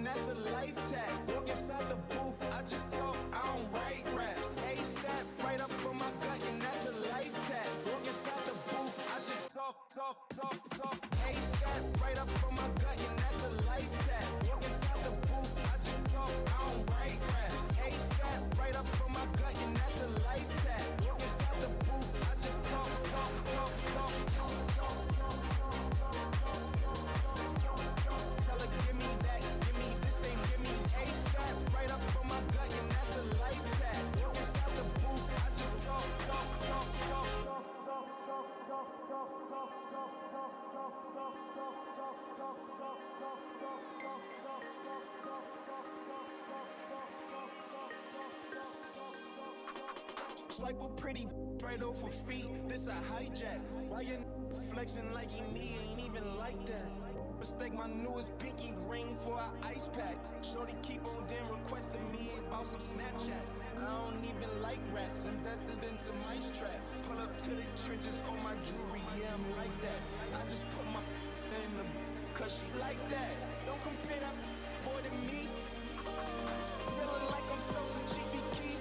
that's a life tag. Walk inside the booth, I just talk, I don't write raps. ASAP, right up on my gut, and that's a life tag. Walk inside the booth, I just talk. ASAP, right up on my gut, and that's a life tag. Walk inside the booth, I just talk, I don't write raps. ASAP, right up on my gut, and that's a life tag. Walk inside the booth, I just talk. Tell her, give me that, give me this, ain't give me ASAP, right up on my gut, and that's a life tag. Walk inside the booth, I just talk. Swipe a pretty right off her feet, this a hijack. Why you flexing like you me, ain't even like that. Mistake my newest pinky ring for an ice pack. Shorty keep on then requesting me about some Snapchat. I don't even like rats, invested in some ice traps. Pull up to the trenches on my jewelry, yeah, I'm like that. I just put my in the cause she like that. Don't compare that boy to me. Feeling like I'm Sosa Chiefy Keith.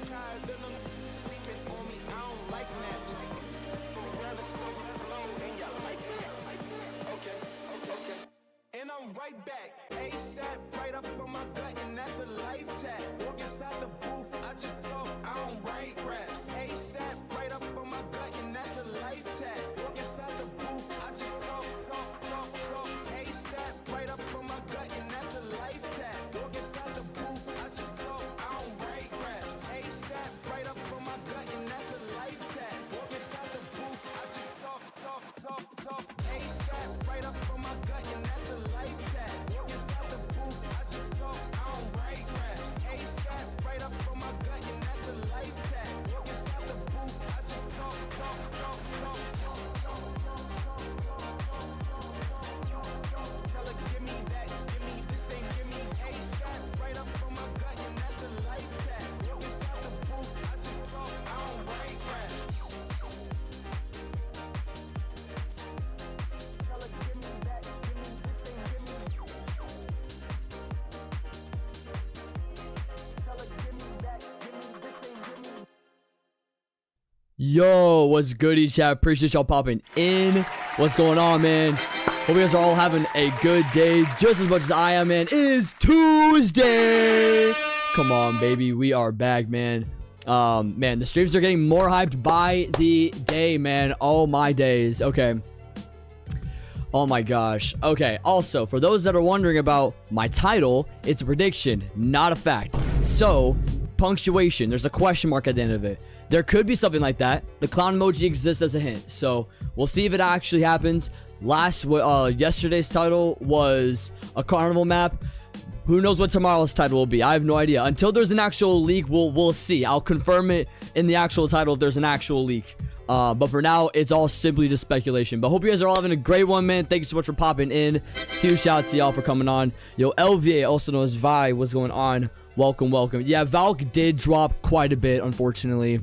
Tired of them sleeping on me, I don't like naps. Around the story flow, and y'all like that. Okay. And I'm right back. ASAP, right up on my gut, and that's a life tag. Walk inside the booth, I just talk, I don't write raps. ASAP, right up on my gut, and that's a life tag. Walk inside the booth, I just talk. ASAP, right up on my gut, and that's a life tag. Walk inside the booth, I just talk, I don't write raps. ASAP, right up on my gut, and that's a life tag. Walk inside the booth, I just talk. ASAP, right up on my gut, and that's a life tag. Walk inside the booth, I just talk, I don't write raps. ASAP, right up on my gut, and that's a life tag. Walk inside the booth, I just talk. Tell her, give me that, give me this, ain't give me ASAP, right up on my gut, and that's a life tag. Walk inside the booth, I just talk, I don't write raps. Tell her, give me that, give me this, ain't give me. Tell her, give me that, give me this, ain't give me. Yo, what's goody, chat? Appreciate y'all popping in. What's going on, man? Hope you guys are all having a good day, just as much as I am, man. It is Tuesday. Come on, baby. We are back, man. Man, the streams are getting more hyped by the day, man. Oh, my days. Okay. Oh, my gosh. Okay. Also, for those that are wondering about my title, it's a prediction, not a fact. So, punctuation. There's a question mark at the end of it. There could be something like that. The clown emoji exists as a hint. So, we'll see if it actually happens. Yesterday's title was a carnival map. Who knows what tomorrow's title will be? I have no idea. Until there's an actual leak, we'll see. I'll confirm it in the actual title if there's an actual leak. But for now, it's all simply just speculation. But hope you guys are all having a great one, man. Thank you so much for popping in. Huge shout out to y'all for coming on. Yo, LVA, also known as Vi, what's going on? Welcome. Yeah, Valk did drop quite a bit, unfortunately.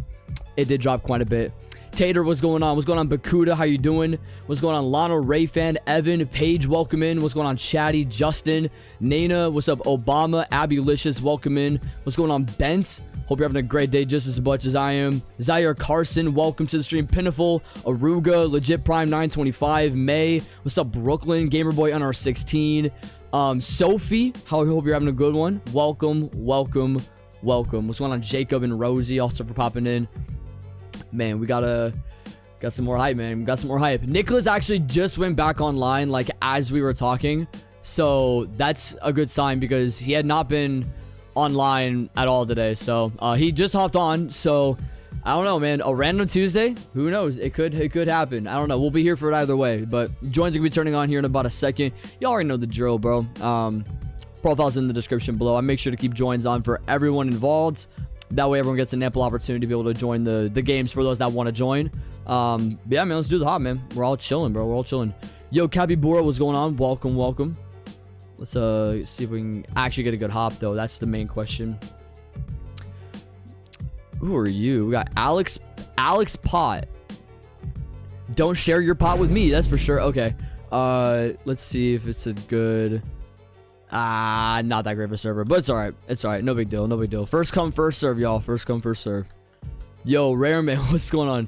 It did drop quite a bit. Tater, what's going on? What's going on, Bakuda? How you doing? What's going on, Lana, Rayfan, Evan, Paige, welcome in. What's going on, Chatty, Justin, Nana, what's up, Obama, Abulicious, welcome in. What's going on, Bent? Hope you're having a great day just as much as I am. Zaire Carson, welcome to the stream. Pinniful, Aruga, Legit Prime 925, May, what's up, Brooklyn, Gamerboy on our 16. Sophie, I hope you're having a good one. Welcome. What's going on, Jacob and Rosie, also for popping in. Man, we got some more hype, man. We got some more hype. Nicholas actually just went back online, like, as we were talking. So, that's a good sign because he had not been online at all today. So, he just hopped on. So, I don't know, man. A random Tuesday? Who knows? It could happen. I don't know. We'll be here for it either way. But, joins are going to be turning on here in about a second. You already know the drill, bro. Profile's in the description below. I make sure to keep joins on for everyone involved. That way everyone gets an ample opportunity to be able to join the games for those that want to join. Yeah, man, let's do the hop, man. We're all chilling, bro. We're all chilling. Yo, Capybara, what's going on? Welcome. Let's see if we can actually get a good hop, though. That's the main question. Who are you? We got Alex Pot. Don't share your pot with me, that's for sure. Okay. Let's see if it's a good... Not that great of a server, but it's alright. It's alright. No big deal. No big deal. First come, first serve, y'all. First come, first serve. Yo, Rare Man, what's going on?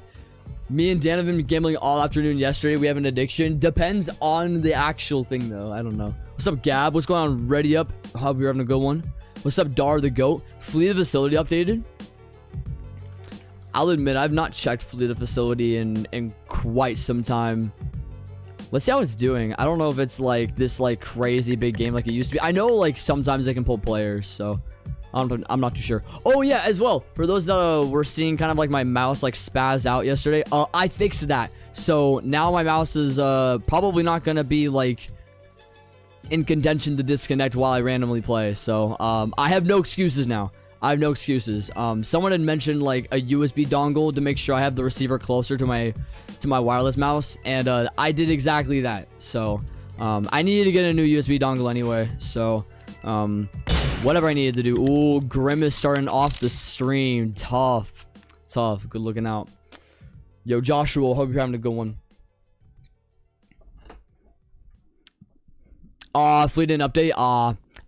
Me and Dan have been gambling all afternoon yesterday. We have an addiction. Depends on the actual thing, though. I don't know. What's up, Gab? What's going on? Ready up? Hope you're having a good one. What's up, Dar the Goat? Flee the Facility updated? I'll admit, I've not checked Flee the Facility in quite some time. Let's see how it's doing. I don't know if it's like this like crazy big game like it used to be. I know like sometimes they can pull players, so I'm not too sure. Oh yeah, as well, for those that were seeing kind of like my mouse like spaz out yesterday, I fixed that. So now my mouse is probably not gonna be like in contention to disconnect while I randomly play. So I have no excuses now. I have no excuses. Someone had mentioned like a USB dongle to make sure I have the receiver closer to my wireless mouse, and I did exactly that. So I needed to get a new USB dongle anyway. So whatever I needed to do. Ooh, Grimace starting off the stream. Tough. Good looking out. Yo, Joshua, hope you're having a good one. Fleet didn't update.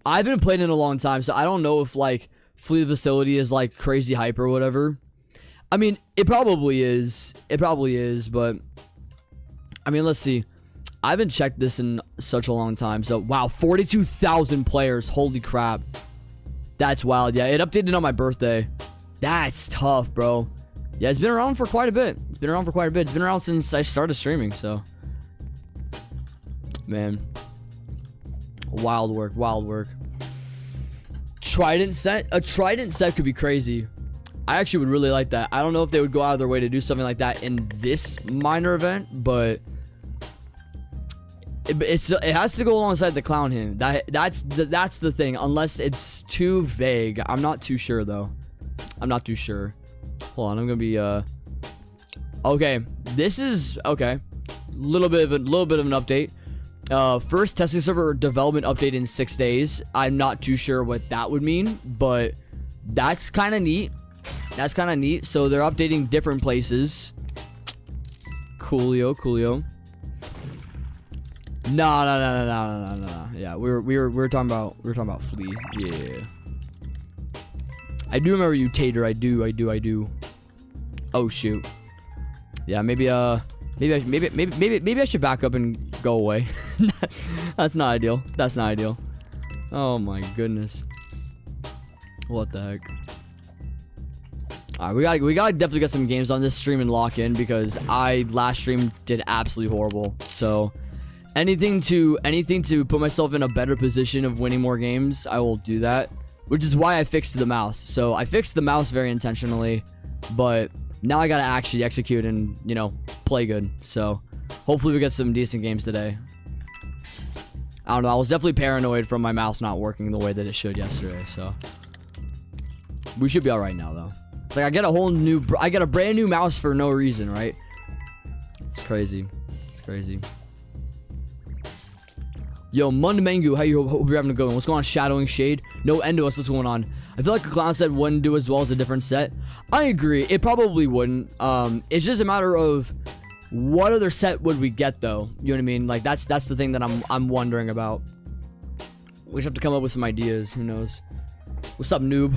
I haven't played in a long time, so I don't know if like Flee the Facility is like crazy hype or whatever. I mean, it probably is. It probably is, but I mean, let's see. I haven't checked this in such a long time. So, wow, 42,000 players. Holy crap. That's wild. Yeah, it updated on my birthday. That's tough, bro. Yeah, it's been around for quite a bit. It's been around since I started streaming, so. Man. Wild work. Trident set? A Trident set could be crazy. I actually would really like that. I don't know if they would go out of their way to do something like that in this minor event, but it has to go alongside the clown hint. That's the thing. Unless it's too vague. I'm not too sure though. I'm not too sure. Hold on, I'm gonna be okay. This is okay. Little bit of an update. First testing server development update in 6 days. I'm not too sure what that would mean, but that's kind of neat. So they're updating different places. Coolio. No. Yeah, we were talking about Flea. Yeah. I do remember you, Tater. I do. Oh shoot. Yeah, maybe I should back up and go away. That's not ideal. Oh my goodness. What the heck? Alright, we gotta definitely get some games on this stream and lock in, because last stream did absolutely horrible. So anything to put myself in a better position of winning more games, I will do that. Which is why I fixed the mouse. So I fixed the mouse very intentionally, but now I gotta actually execute and, you know, play good. So hopefully we get some decent games today. I don't know. I was definitely paranoid from my mouse not working the way that it should yesterday. So we should be all right now, though. It's like I get a brand new mouse for no reason, right? It's crazy. Yo, Mundamangu, hope you're having a good one. What's going on, Shadowing Shade? No Endos, what's going on? I feel like a clown set wouldn't do as well as a different set. I agree. It probably wouldn't. It's just a matter of what other set would we get, though. You know what I mean? Like that's the thing that I'm wondering about. We just have to come up with some ideas. Who knows? What's up, noob?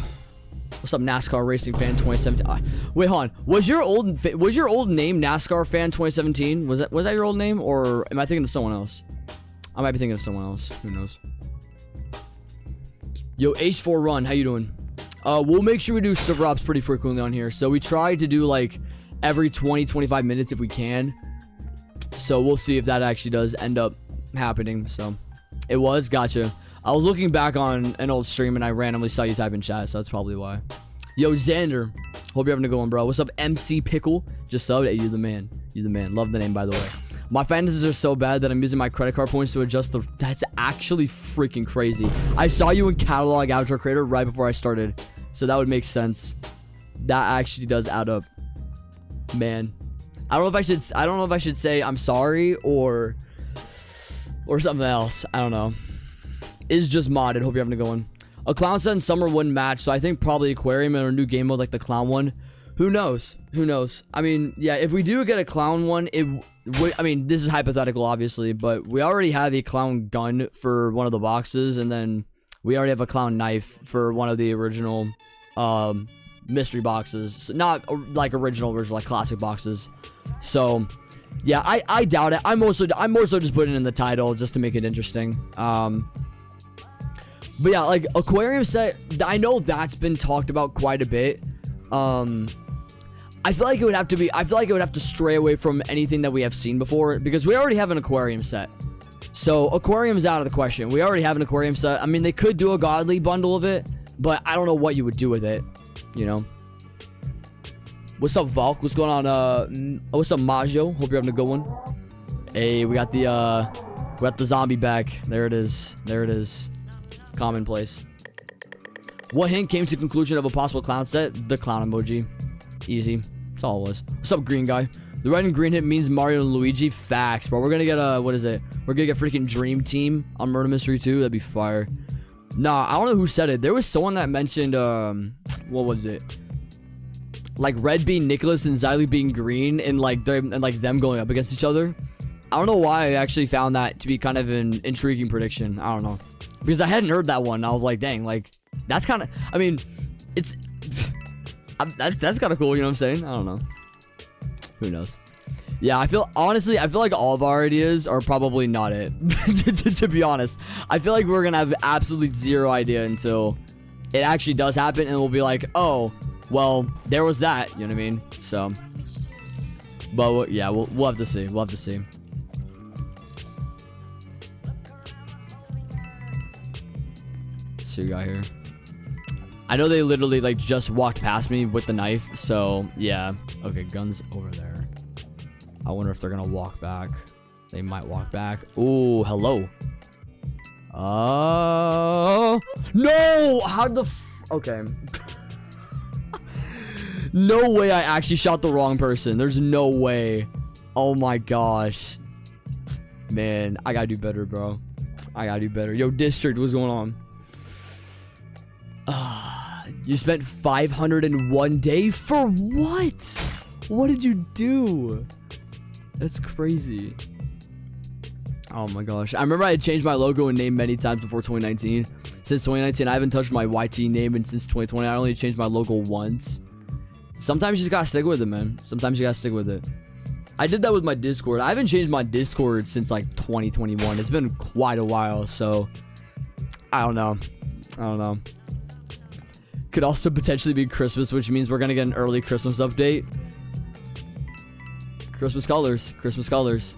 What's up, NASCAR Racing Fan 2017? Wait, hold on. Was your old name NASCAR Fan 2017? Was that your old name, or am I thinking of someone else? I might be thinking of someone else. Who knows? Yo, H4 Run, how you doing? We'll make sure we do server ops pretty frequently on here. So we try to do like every 20-25 minutes if we can. So we'll see if that actually does end up happening. So it was, gotcha. I was looking back on an old stream and I randomly saw you type in chat, so that's probably why. Yo, Xander, hope you're having a good one, bro. What's up, MC Pickle? Just subbed. Hey, you're the man. Love the name, by the way. My finances are so bad that I'm using my credit card points to adjust the... That's actually freaking crazy. I saw you in Catalog Outro Creator right before I started, so that would make sense. That actually does add up. Man. I don't know if I should say I'm sorry or something else. I don't know. Is just modded. Hope you're having a good one. A clown set in summer wouldn't match, so I think probably aquarium or a new game mode like the clown one. Who knows? Who knows? I mean, yeah, if we do get a clown one, I mean, this is hypothetical, obviously, but we already have a clown gun for one of the boxes, and then we already have a clown knife for one of the original mystery boxes. So not like original, like classic boxes. So yeah, I doubt it. I'm more so just putting it in the title just to make it interesting. But yeah, like aquarium set, I know that's been talked about quite a bit. I feel like it would have to stray away from anything that we have seen before, because we already have an aquarium set. So aquarium's out of the question. We already have an aquarium set. I mean, they could do a godly bundle of it, but I don't know what you would do with it, you know. What's up, Valk? What's going on? What's up, Majo? Hope you're having a good one. Hey, we got the zombie back. There it is. There it is. Commonplace. What hint came to the conclusion of a possible clown set? The clown emoji. Easy. That's all it was. What's up, green guy? The red and green hint means Mario and Luigi. Facts, bro. We're gonna get what is it? We're gonna get freaking Dream Team on Murder Mystery 2. That'd be fire. Nah, I don't know who said it. There was someone that mentioned, what was it? Like red being Nicholas and Xylee being green, and like them going up against each other. I don't know why I actually found that to be kind of an intriguing prediction. I don't know, because I hadn't heard that one. I was like, dang, like that's kind of. I mean, it's that's kind of cool. You know what I'm saying? I don't know. Who knows? Yeah, honestly, I feel like all of our ideas are probably not it. to be honest, I feel like we're gonna have absolutely zero idea until it actually does happen, and we'll be like, oh, well, there was that. You know what I mean? So, but yeah, we'll have to see. We'll have to see. Let's see what we got here. I know they literally like just walked past me with the knife, so yeah. Okay, guns over there. I wonder if they're gonna walk back. They might walk back. Ooh, hello. Oh no! How the okay. No way I actually shot the wrong person. There's no way. Oh my gosh. Man, I gotta do better, bro. I gotta do better. Yo, District, what's going on? You spent 501 days for what? What did you do? That's crazy. Oh my gosh. I remember I had changed my logo and name many times before 2019. Since 2019, I haven't touched my YT name, and since 2020, I only changed my logo once. Sometimes you just gotta stick with it, man. Sometimes you gotta stick with it. I did that with my Discord. I haven't changed my Discord since like 2021. It's been quite a while, so I don't know. I don't know. Could also potentially be Christmas, which means we're gonna get an early Christmas update. Christmas colors. Christmas colors.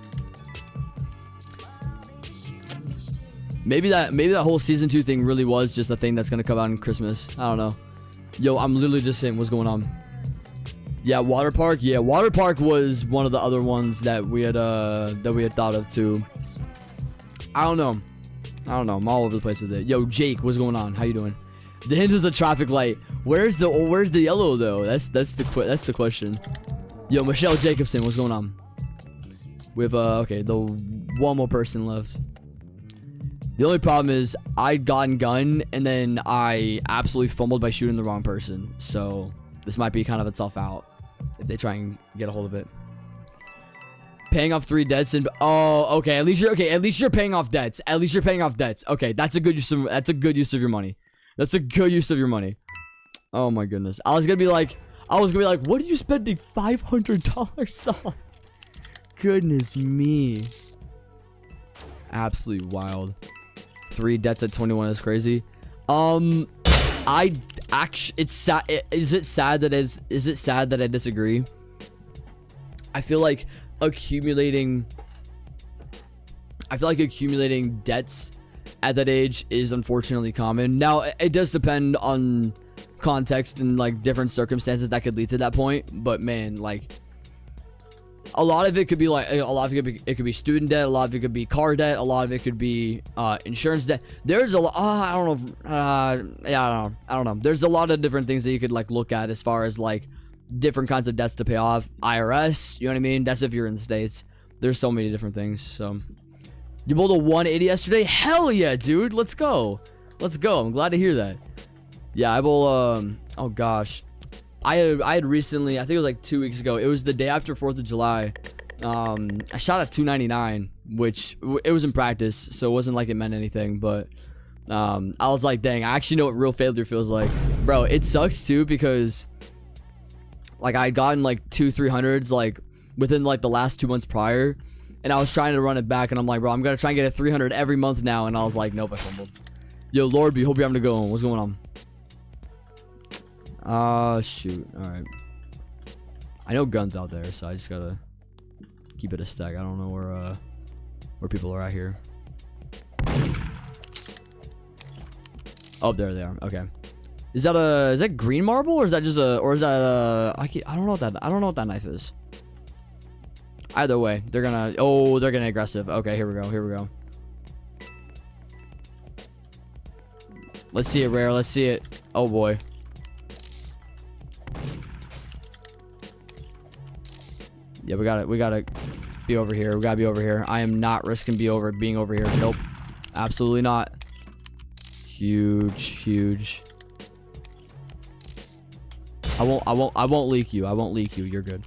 Maybe that whole season 2 thing really was just a thing that's gonna come out in Christmas. I don't know. Yo, I'm literally just saying what's going on. Yeah, water park. Yeah, water park was one of the other ones that we had thought of too. I don't know. I'm all over the place with it. Yo, Jake, what's going on? How you doing? The hint is a traffic light. Where's the yellow though? That's the question. Yo, Michelle Jacobson, what's going on? We have okay, the one more person left. The only problem is I gotten gun and then I absolutely fumbled by shooting the wrong person. So this might be kind of itself out if they try and get a hold of it. Paying off 3 debts and okay, at least you're paying off debts. At least you're paying off debts. Okay, that's a good use of your money. That's a good use of your money. Oh my goodness. I was gonna be like, what are you spending $500 on? Goodness me. Absolutely wild. 3 debts at 21 is crazy. It's sad. Is it sad that I disagree? I feel like accumulating debts at that age is unfortunately common. Now, it does depend on context and like different circumstances that could lead to that point, but man, like a lot of it could be like it could be student debt, a lot of it could be car debt, a lot of it could be insurance debt. There's a lot I don't know. There's a lot of different things that you could like look at as far as like different kinds of debts to pay off. IRS, you know what I mean? That's if you're in the States. There's so many different things. So you bowled a 180 yesterday? Hell yeah, dude. Let's go. I'm glad to hear that. Yeah, I bowl oh gosh. I had recently, I think it was like 2 weeks ago. It was the day after 4th of July. I shot at 299, which it was in practice, so it wasn't like it meant anything. But I was like, dang, I actually know what real failure feels like, bro. It sucks too because like I had gotten like 200-300s like within like the last 2 months prior, and I was trying to run it back, and I'm like, bro, I'm gonna try and get a 300 every month now, and I was like, nope, I fumbled. Yo, Lord, hope you're having a good one. What's going on? Shoot. All right. I know guns out there, so I just gotta keep it a stack. I don't know where people are at here. Oh, there they are. Okay. Is that green marble, or is that just I don't know what that knife is. Either way, they're getting aggressive. Okay, here we go. Let's see it, Rare. Let's see it. Oh boy. Yeah, we gotta be over here. We gotta be over here. I am not risking being over here. Nope. Absolutely not. Huge. I won't leak you. You're good.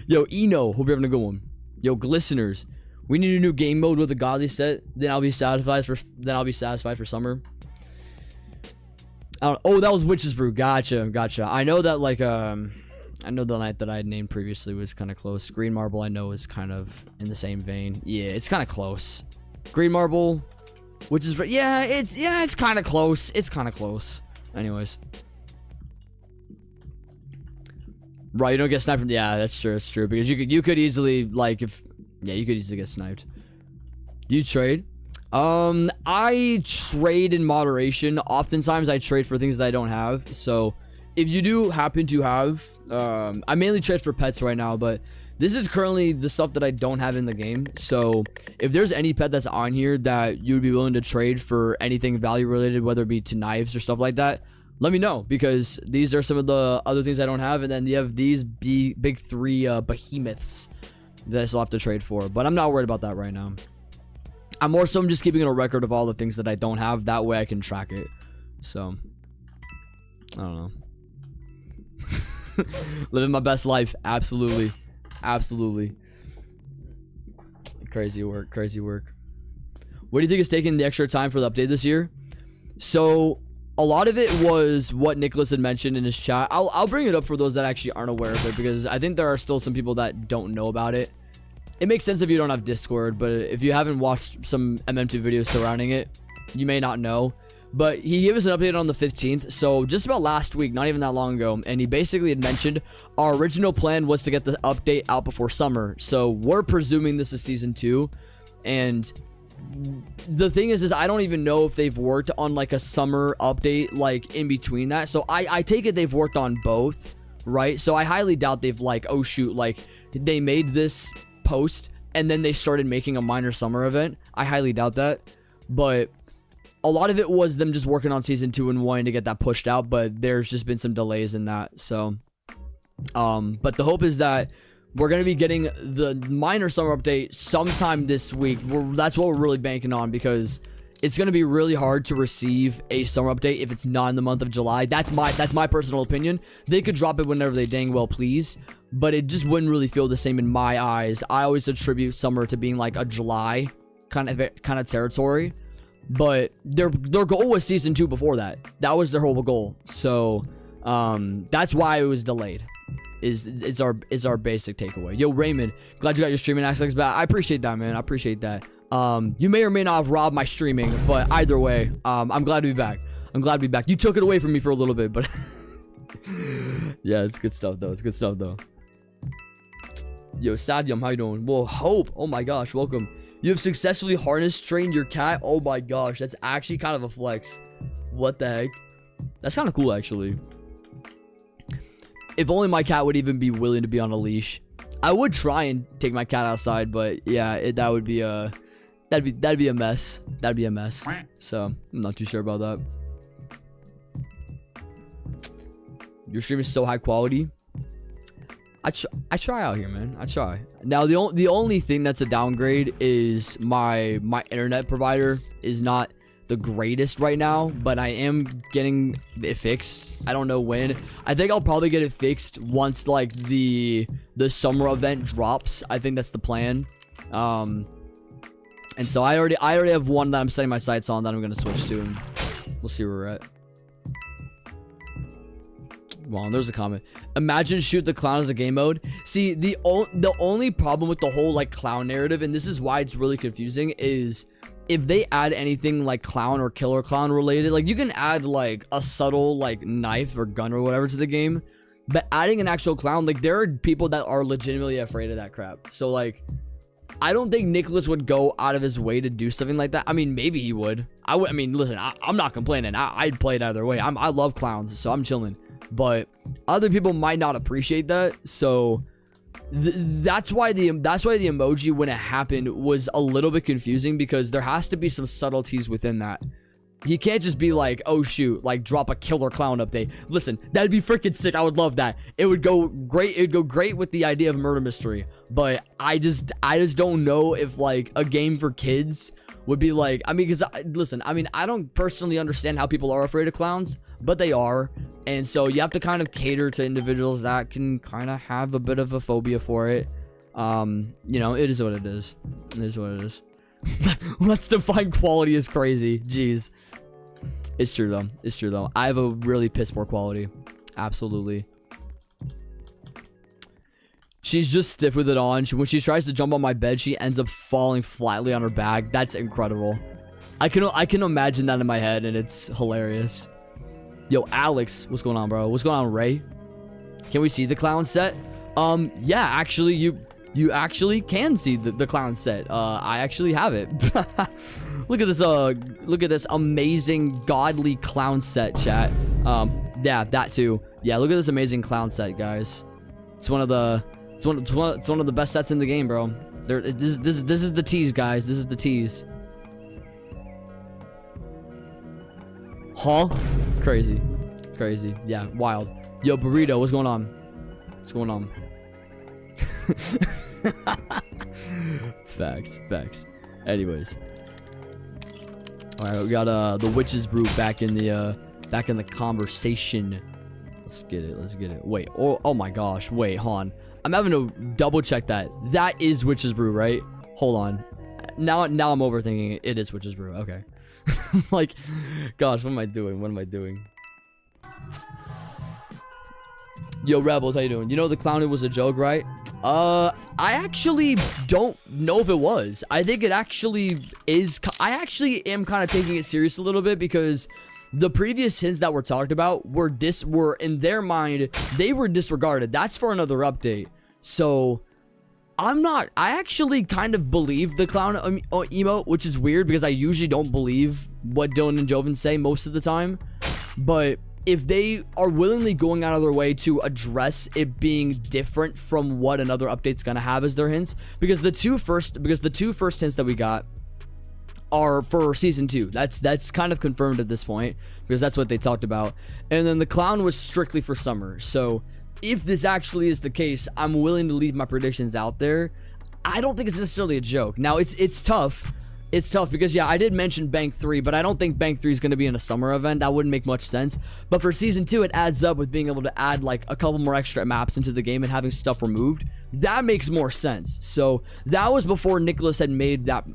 Yo, Eno, hope you're having a good one. Yo, glisteners, we need a new game mode with a godly set. Then I'll be satisfied for summer. Oh, that was Witch's Brew. Gotcha. I know that like I know the night that I had named previously was kind of close. Green Marble I know is kind of in the same vein. Yeah, it's kind of close. Green Marble, Witch's Brew. Yeah, it's kind of close. It's kind of close. Anyways. Right, you don't get sniped from, yeah, that's true, because you could easily, like, you could easily get sniped. Do you trade? I trade in moderation. Oftentimes I trade for things that I don't have, so if you do happen to have, I mainly trade for pets right now, but this is currently the stuff that I don't have in the game, so if there's any pet that's on here that you'd be willing to trade for anything value related, whether it be to knives or stuff like that, let me know, because these are some of the other things I don't have, and then you have these big three behemoths that I still have to trade for, but I'm not worried about that right now. I'm just keeping a record of all the things that I don't have, that way I can track it. So I don't know. Living my best life. Absolutely. Crazy work. What do you think is taking the extra time for the update this year? So a lot of it was what Nicholas had mentioned in his chat. I'll bring it up for those that actually aren't aware of it, because I think there are still some people that don't know about it. It makes sense if you don't have Discord, but if you haven't watched some MM2 videos surrounding it, you may not know. But he gave us an update on the 15th, so just about last week, not even that long ago, and he basically had mentioned our original plan was to get the update out before summer. So we're presuming this is season 2, and the thing is I don't even know if they've worked on like a summer update like in between that. So I take it they've worked on both, right? So I highly doubt they've like, oh shoot, like they made this post and then they started making a minor summer event. I highly doubt that, but a lot of it was them just working on season 2 and wanting to get that pushed out, but there's just been some delays in that. So but the hope is that we're going to be getting the minor summer update sometime this week. That's what we're really banking on, because it's going to be really hard to receive a summer update if it's not in the month of July. That's my personal opinion. They could drop it whenever they dang well please, but it just wouldn't really feel the same in my eyes. I always attribute summer to being like a July kind of territory, but their goal was season 2 before that. That was their whole goal. So that's why it was delayed. Is our basic takeaway. Yo, Raymond, glad you got your streaming aspects back. I appreciate that, man. I appreciate that. You may or may not have robbed my streaming, but either way, I'm glad to be back. You took it away from me for a little bit, but yeah, it's good stuff though. Yo, Sadyam, how you doing? Whoa, Hope. Oh my gosh, welcome. You have successfully harness trained your cat. Oh my gosh, that's actually kind of a flex. What the heck? That's kind of cool, actually. If only my cat would even be willing to be on a leash. I would try and take my cat outside, but yeah, that would be that'd be a mess. So I'm not too sure about that. Your stream is so high quality. I try out here, man. I try. Now the only thing that's a downgrade is my internet provider is not the greatest right now, but I am getting it fixed. I don't know when. I think I'll probably get it fixed once like the summer event drops. I think that's the plan. And so I already have one that I'm setting my sights on that I'm gonna switch to, and we'll see where we're at. Well, there's a comment. Imagine shoot the clown as a game mode. See, the only problem with the whole like clown narrative, and this is why it's really confusing, is if they add anything like clown or killer clown related, like you can add like a subtle like knife or gun or whatever to the game, but adding an actual clown, like there are people that are legitimately afraid of that crap. So like, I don't think Nicholas would go out of his way to do something like that. I mean, maybe he would. I mean, listen, I'm not complaining. I'd play it either way. I love clowns, so I'm chilling. But other people might not appreciate that, so that's why the emoji when it happened was a little bit confusing, because there has to be some subtleties within that. He can't just be like, oh shoot, like drop a killer clown update. Listen, that'd be freaking sick. I would love that. It would go great. It'd go great with the idea of murder mystery. But I just don't know if like a game for kids would be like, I mean, because listen, I mean, I don't personally understand how people are afraid of clowns, but they are. And so you have to kind of cater to individuals that can kind of have a bit of a phobia for it. You know, it is what it is. It is what it is. Let's define quality as crazy. Jeez. It's true though. It's true though. I have a really piss poor quality. Absolutely. She's just stiff with it on. When she tries to jump on my bed, she ends up falling flatly on her back. That's incredible. I can imagine that in my head, and it's hilarious. Yo, Alex, what's going on, bro? What's going on, Ray? Can we see the clown set? Yeah, actually, you actually can see the clown set. I actually have it. Look at this amazing godly clown set, chat. Yeah, that too. Yeah, look at this amazing clown set, guys. It's one of the best sets in the game, bro. This is the tease, guys. This is the tease. Huh? Crazy. Yeah, wild. Yo, Burrito, what's going on? What's going on? Facts. Anyways. Alright, we got the witch's brew back in the conversation. Let's get it. Wait, oh my gosh. Wait, hold on. I'm having to double check that. That is witch's brew, right? Hold on. Now I'm overthinking it. It is witch's brew. Okay. Like, gosh, what am I doing? Yo, Rebels, how you doing? You know the clown was a joke, right? I actually don't know if it was. I think it actually is. I actually am kind of taking it serious a little bit, because the previous hints that were talked about were in their mind, they were disregarded. That's for another update. So I actually kind of believe the clown emote, which is weird because I usually don't believe what Dylan and Joven say most of the time. But if they are willingly going out of their way to address it being different from what another update's gonna have as their hints, because the two first hints that we got are for season 2. That's kind of confirmed at this point, because that's what they talked about. And then the clown was strictly for summer. So if this actually is the case, I'm willing to leave my predictions out there. I don't think it's necessarily a joke. Now it's tough. It's tough because, yeah, I did mention Bank 3, but I don't think Bank 3 is going to be in a summer event. That wouldn't make much sense. But for Season 2, it adds up with being able to add, like, a couple more extra maps into the game and having stuff removed. That makes more sense. So, that was before Nicholas had made that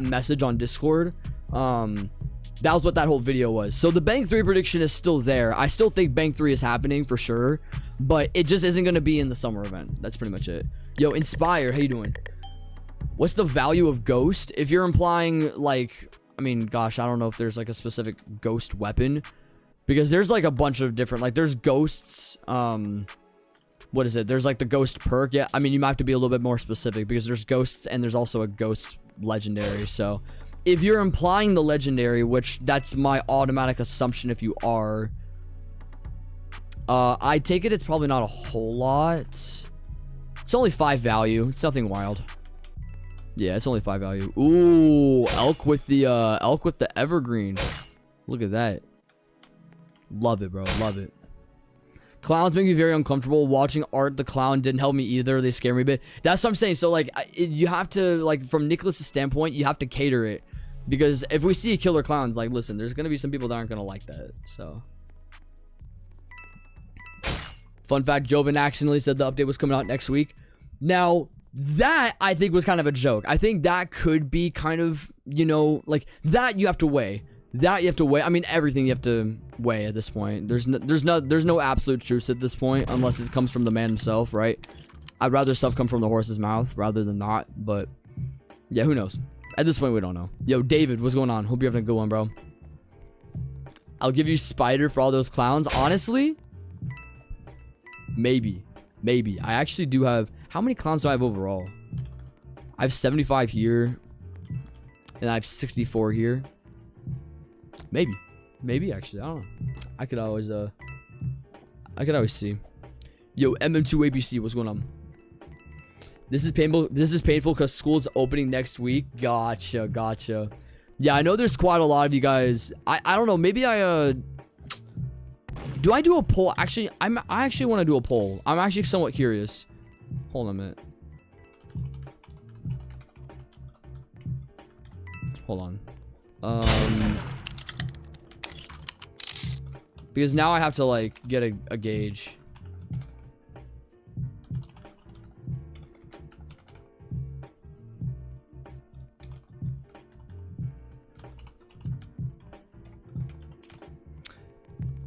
message on Discord. That was what that whole video was. So, the Bank 3 prediction is still there. I still think Bank 3 is happening for sure. But it just isn't going to be in the summer event. That's pretty much it. Yo, Inspired, how you doing? What's the value of ghost? If you're implying, like, I mean, gosh, I don't know if there's like a specific ghost weapon, because there's like a bunch of different, like, there's ghosts. What is it? There's like the ghost perk. Yeah, I mean, you might have to be a little bit more specific, because there's ghosts and there's also a ghost legendary. So if you're implying the legendary, which that's my automatic assumption if you are, I take it it's probably not a whole lot. It's only 5 value. It's nothing wild. Yeah, it's only 5 value. Ooh, elk with the evergreen. Look at that. Love it, bro. Love it. Clowns make me very uncomfortable. Watching Art the Clown didn't help me either. They scare me a bit. That's what I'm saying. So, like, you have to, like, from Nicholas's standpoint, you have to cater it. Because if we see killer clowns, like, listen, there's gonna be some people that aren't gonna like that. So, fun fact: Joven accidentally said the update was coming out next week. Now, that I think was kind of a joke. I think that could be kind of, you know, like that you have to weigh. That you have to weigh. I mean, everything you have to weigh at this point. There's no absolute truth at this point, unless it comes from the man himself, right? I'd rather stuff come from the horse's mouth rather than not. But yeah, who knows? At this point, we don't know. Yo, David, what's going on? Hope you're having a good one, bro. I'll give you Spider for all those clowns. Honestly, maybe. I actually do have... How many clowns do I have overall? I have 75 here. And I have 64 here. Maybe, actually. I don't know. I could always see. Yo, MM2 ABC, what's going on? This is painful because school's opening next week. Gotcha. Yeah, I know there's quite a lot of you guys. I don't know. Maybe do I do a poll? Actually, I actually want to do a poll. I'm actually somewhat curious. Hold on a minute. Hold on. Because now I have to like get a gauge.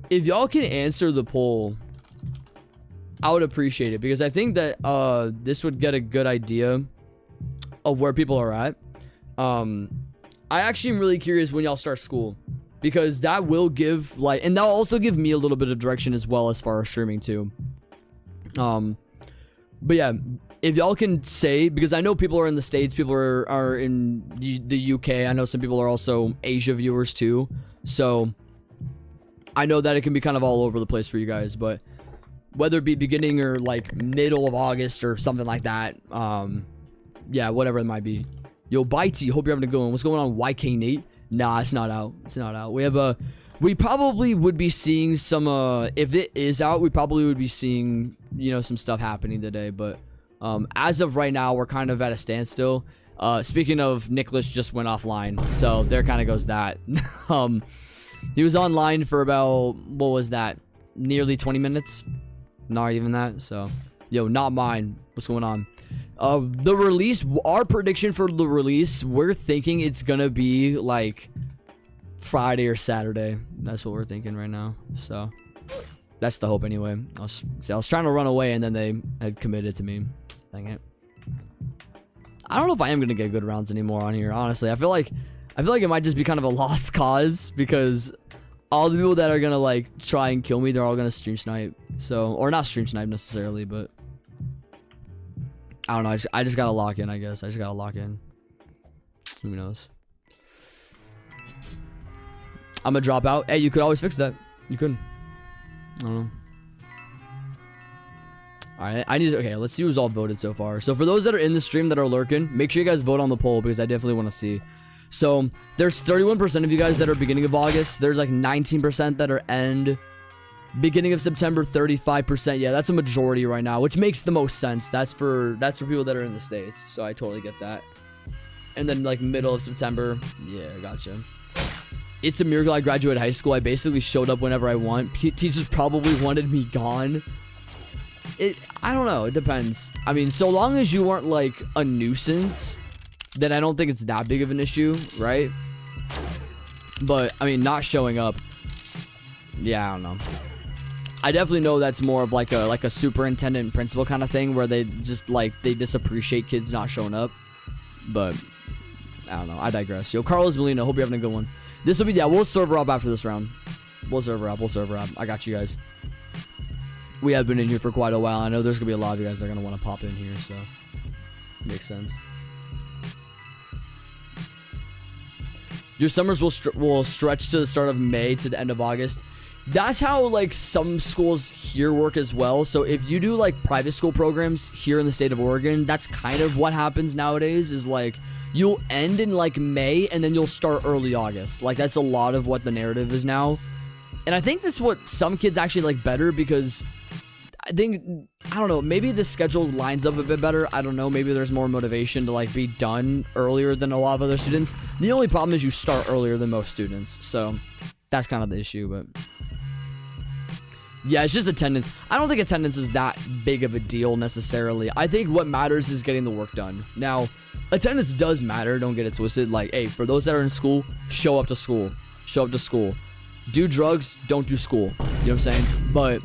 If y'all can answer the poll, I would appreciate it, because I think that this would get a good idea of where people are at. I actually am really curious when y'all start school, because that will give like, and that'll also give me a little bit of direction as well as far as streaming too. But yeah, if y'all can say, because I know people are in the States, people are in the UK. I know some people are also Asia viewers too, so I know that it can be kind of all over the place for you guys, but whether it be beginning or like middle of August or something like that, yeah, whatever it might be. Yo, Bitey, hope you're having a good one. What's going on, YK Nate? Nah, it's not out. It's not out. We probably would be seeing some, if it is out, we probably would be seeing, you know, some stuff happening today, but as of right now, we're kind of at a standstill. Speaking of, Nicholas just went offline, so there kind of goes that. He was online for about, what was that, nearly 20 minutes? Not even that. So, yo, not mine. What's going on? The release, our prediction for the release, we're thinking it's gonna be like Friday or Saturday. That's what we're thinking right now. So that's the hope anyway. I was trying to run away, and then they had committed to me. Dang it. I don't know if I am gonna get good rounds anymore on here, honestly. I feel like it might just be kind of a lost cause, because all the people that are gonna like try and kill me, they're all gonna stream snipe. So, or not stream snipe necessarily, but I don't know. I just gotta lock in, I guess. I just gotta lock in. Who knows? I'm gonna drop out. Hey, you could always fix that. You couldn't. I don't know. Alright, okay, let's see who's all voted so far. So for those that are in the stream that are lurking, make sure you guys vote on the poll, because I definitely want to see. So there's 31% of you guys that are beginning of August. There's like 19% that are end. Beginning of September, 35%. Yeah, that's a majority right now, which makes the most sense. That's for people that are in the States. So I totally get that. And then like middle of September. Yeah, gotcha. It's a miracle I graduated high school. I basically showed up whenever I want. Teachers probably wanted me gone. I don't know. It depends. I mean, so long as you weren't like a nuisance, then I don't think it's that big of an issue, right? But I mean, not showing up, yeah, I don't know. I definitely know that's more of like a superintendent and principal kind of thing, where they just disappreciate kids not showing up. But I don't know. I digress. Yo, Carlos Molina, hope you're having a good one. This will be, yeah, we'll server up after this round. We'll server up. I got you guys. We have been in here for quite a while. I know there's gonna be a lot of you guys that are gonna want to pop in here, so makes sense. Your summers will stretch to the start of May to the end of August. That's how like some schools here work as well. So if you do like private school programs here in the state of Oregon, that's kind of what happens nowadays, is like you'll end in like May and then you'll start early August. Like that's a lot of what the narrative is now. And I think that's what some kids actually like better, because I don't know, maybe the schedule lines up a bit better. I don't know, maybe there's more motivation to like be done earlier than a lot of other students. The only problem is you start earlier than most students, so that's kind of the issue. But yeah, it's just attendance. I don't think attendance is that big of a deal necessarily. I think what matters is getting the work done. Now, attendance does matter, don't get it twisted. Like, hey, for those that are in school, show up to school. Show up to school. Do drugs, don't do school. You know what I'm saying? But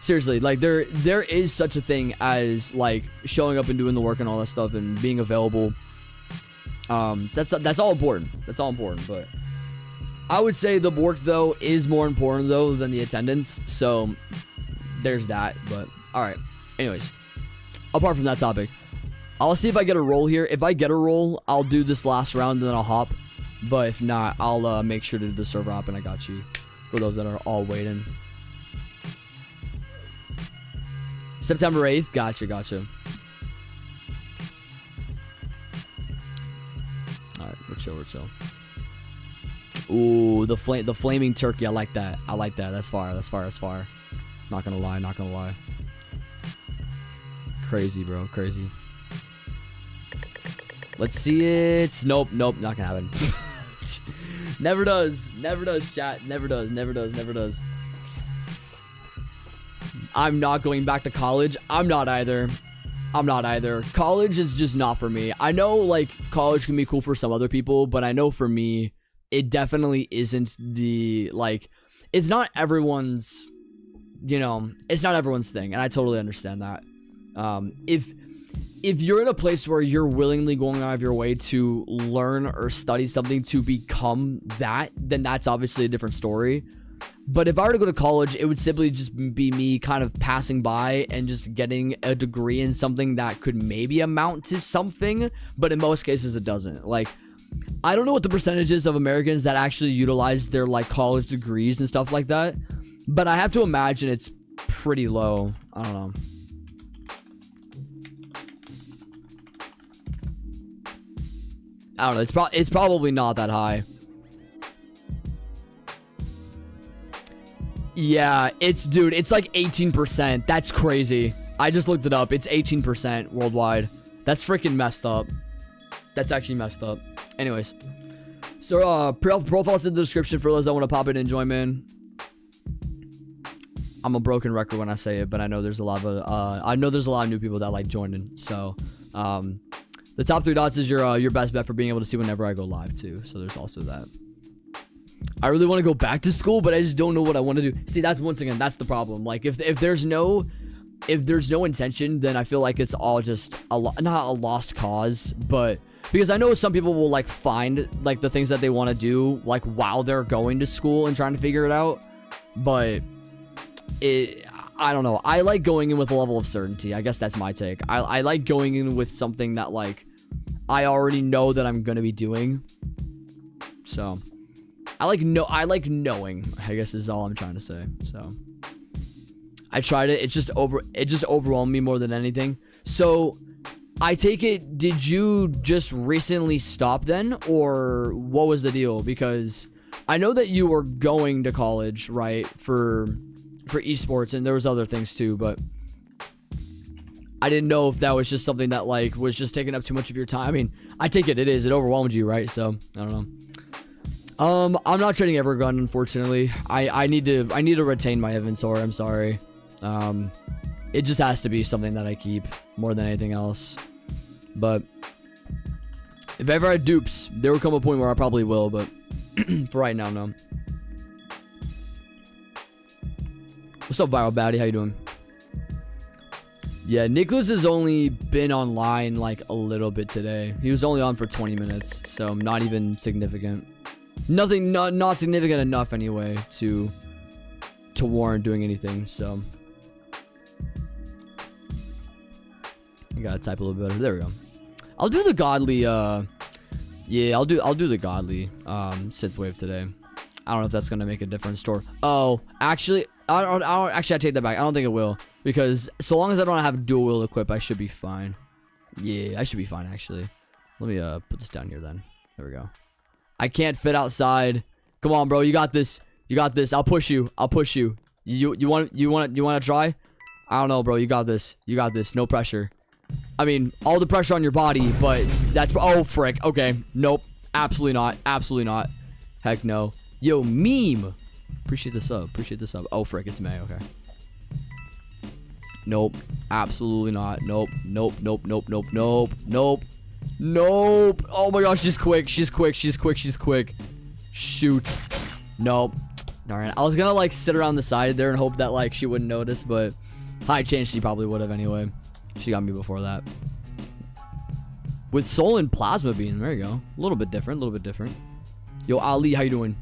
seriously, like there is such a thing as like showing up and doing the work and all that stuff and being available. That's all important. That's all important. But I would say the work though is more important though than the attendance. So there's that. But all right. Anyways, apart from that topic, I'll see if I get a roll here. If I get a roll, I'll do this last round and then I'll hop. But if not, I'll make sure to do the server hop, and I got you for those that are all waiting. September 8th, gotcha. All right, we're chill. Ooh, the flaming turkey. I like that. That's fire. Not gonna lie. Crazy, bro. Crazy. Let's see it. Nope. Not gonna happen. Never does, chat. Never does. I'm not going back to college. I'm not either. College is just not for me. I know like college can be cool for some other people, but I know for me, it definitely isn't the like. It's not everyone's. You know, it's not everyone's thing, and I totally understand that. If you're in a place where you're willingly going out of your way to learn or study something to become that, then that's obviously a different story. But if I were to go to college, it would simply just be me kind of passing by and just getting a degree in something that could maybe amount to something, but in most cases it doesn't. Like, I don't know what the percentages of Americans that actually utilize their like college degrees and stuff like that, but I have to imagine it's pretty low. I don't know. It's probably not that high. Yeah, it's like 18%. That's crazy. I just looked it up. It's 18% worldwide. That's freaking messed up. That's actually messed up. Anyways. So, profiles in the description for those that want to pop in and join, man. I'm a broken record when I say it, but I know there's a lot of new people that like joining. So, the top 3 dots is your best bet for being able to see whenever I go live too. So there's also that. I really want to go back to school, but I just don't know what I want to do. See, that's once again, that's the problem. Like if there's no intention, then I feel like it's all just not a lost cause, but because I know some people will like find like the things that they want to do like while they're going to school and trying to figure it out. But I don't know. I like going in with a level of certainty. I guess that's my take. I like going in with something that like I already know that I'm gonna be doing. So I like knowing, I guess is all I'm trying to say. So I tried it. It just overwhelmed me more than anything. So I take it, did you just recently stop then, or what was the deal? Because I know that you were going to college, right, for esports, and there was other things too, but I didn't know if that was just something that like was just taking up too much of your time. I mean, I take it is. It overwhelmed you, right? So I don't know. I'm not trading Evergun, unfortunately. I need to retain my inventory. I'm sorry. It just has to be something that I keep more than anything else. But if I ever had dupes, there will come a point where I probably will, but for right now, no. What's up, Viral Baddie? How you doing? Yeah, Nicholas has only been online like a little bit today. He was only on for 20 minutes, so not even significant. Nothing, not significant enough anyway to warrant doing anything. So I gotta type a little bit better. There we go. I'll do the godly. Yeah, I'll do the godly synthwave today. I don't know if that's gonna make a difference. Oh, actually. I take that back. I don't think it will, because so long as I don't have dual wield equip, I should be fine. Yeah, I should be fine actually. Let me put this down here then. There we go. I can't fit outside. Come on, bro. You got this. You got this. I'll push you. You want to try? I don't know, bro. You got this. You got this. No pressure. I mean, all the pressure on your body, but that's... Oh, frick. Okay. Nope. Absolutely not. Absolutely not. Heck no. Yo, meme. Appreciate the sub. Appreciate the sub. Oh, frick. It's May. Okay. Nope. Absolutely not. Nope. Nope. Nope. Nope. Nope. Nope. Nope. Nope. Oh my gosh. She's quick. She's quick. She's quick. She's quick. Shoot. Nope. Alright. I was gonna, like, sit around the side there and hope that, like, she wouldn't notice, but high chance she probably would have anyway. She got me before that. With Soul and Plasma Beam. There you go. A little bit different. A little bit different. Yo, Ali, how you doing?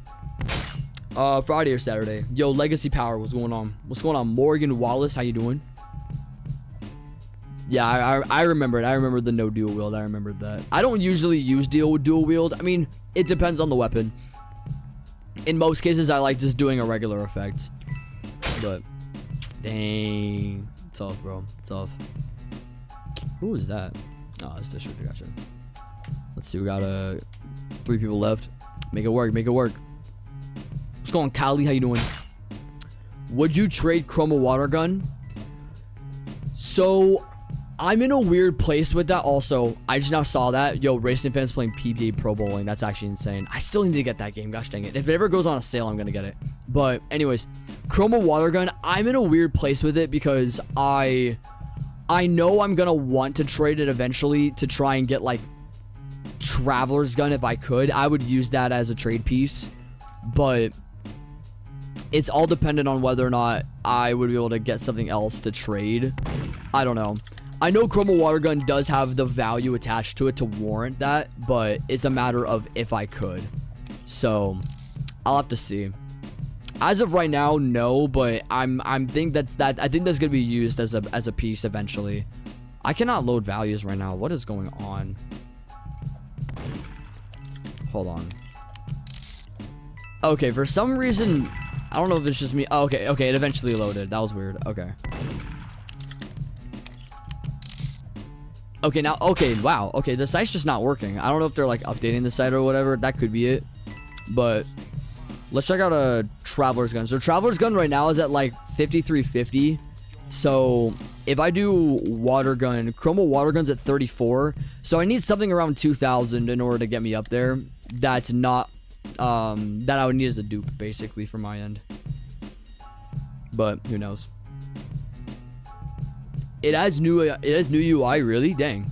Friday or Saturday. Yo, Legacy Power, what's going on? What's going on? Morgan Wallace, how you doing? Yeah, I remember it. I remember the no dual wield. I remembered that. I don't usually use dual wield. I mean, it depends on the weapon. In most cases, I like just doing a regular effect. But, dang. Tough, bro. Tough. Who is that? Oh, it's District. Gotcha. Let's see. We got 3 people left. Make it work. Make it work. What's going on, Kali? How you doing? Would you trade Chroma Water Gun? So, I'm in a weird place with that also. I just now saw that. Yo, Racing Fans playing PBA Pro Bowling. That's actually insane. I still need to get that game. Gosh dang it. If it ever goes on a sale, I'm going to get it. But anyways, Chroma Water Gun. I'm in a weird place with it because I know I'm going to want to trade it eventually to try and get like Traveler's Gun if I could. I would use that as a trade piece. But it's all dependent on whether or not I would be able to get something else to trade. I don't know. I know Chroma Water Gun does have the value attached to it to warrant that, but it's a matter of if I could. So, I'll have to see. As of right now, no, but I think that's gonna be used as a piece eventually. I cannot load values right now. What is going on? Hold on. Okay, for some reason, I don't know if it's just me. Oh, okay, it eventually loaded. That was weird. Okay. Okay, now, okay, wow. Okay, the site's just not working. I don't know if they're, like, updating the site or whatever. That could be it. But let's check out a Traveler's Gun. So, Traveler's Gun right now is at, like, 5350. So, if I do Water Gun, Chroma Water Gun's at 34. So, I need something around 2000 in order to get me up there. That's not, that I would need as a dupe, basically, from my end. But, who knows? It has new UI, really? Dang.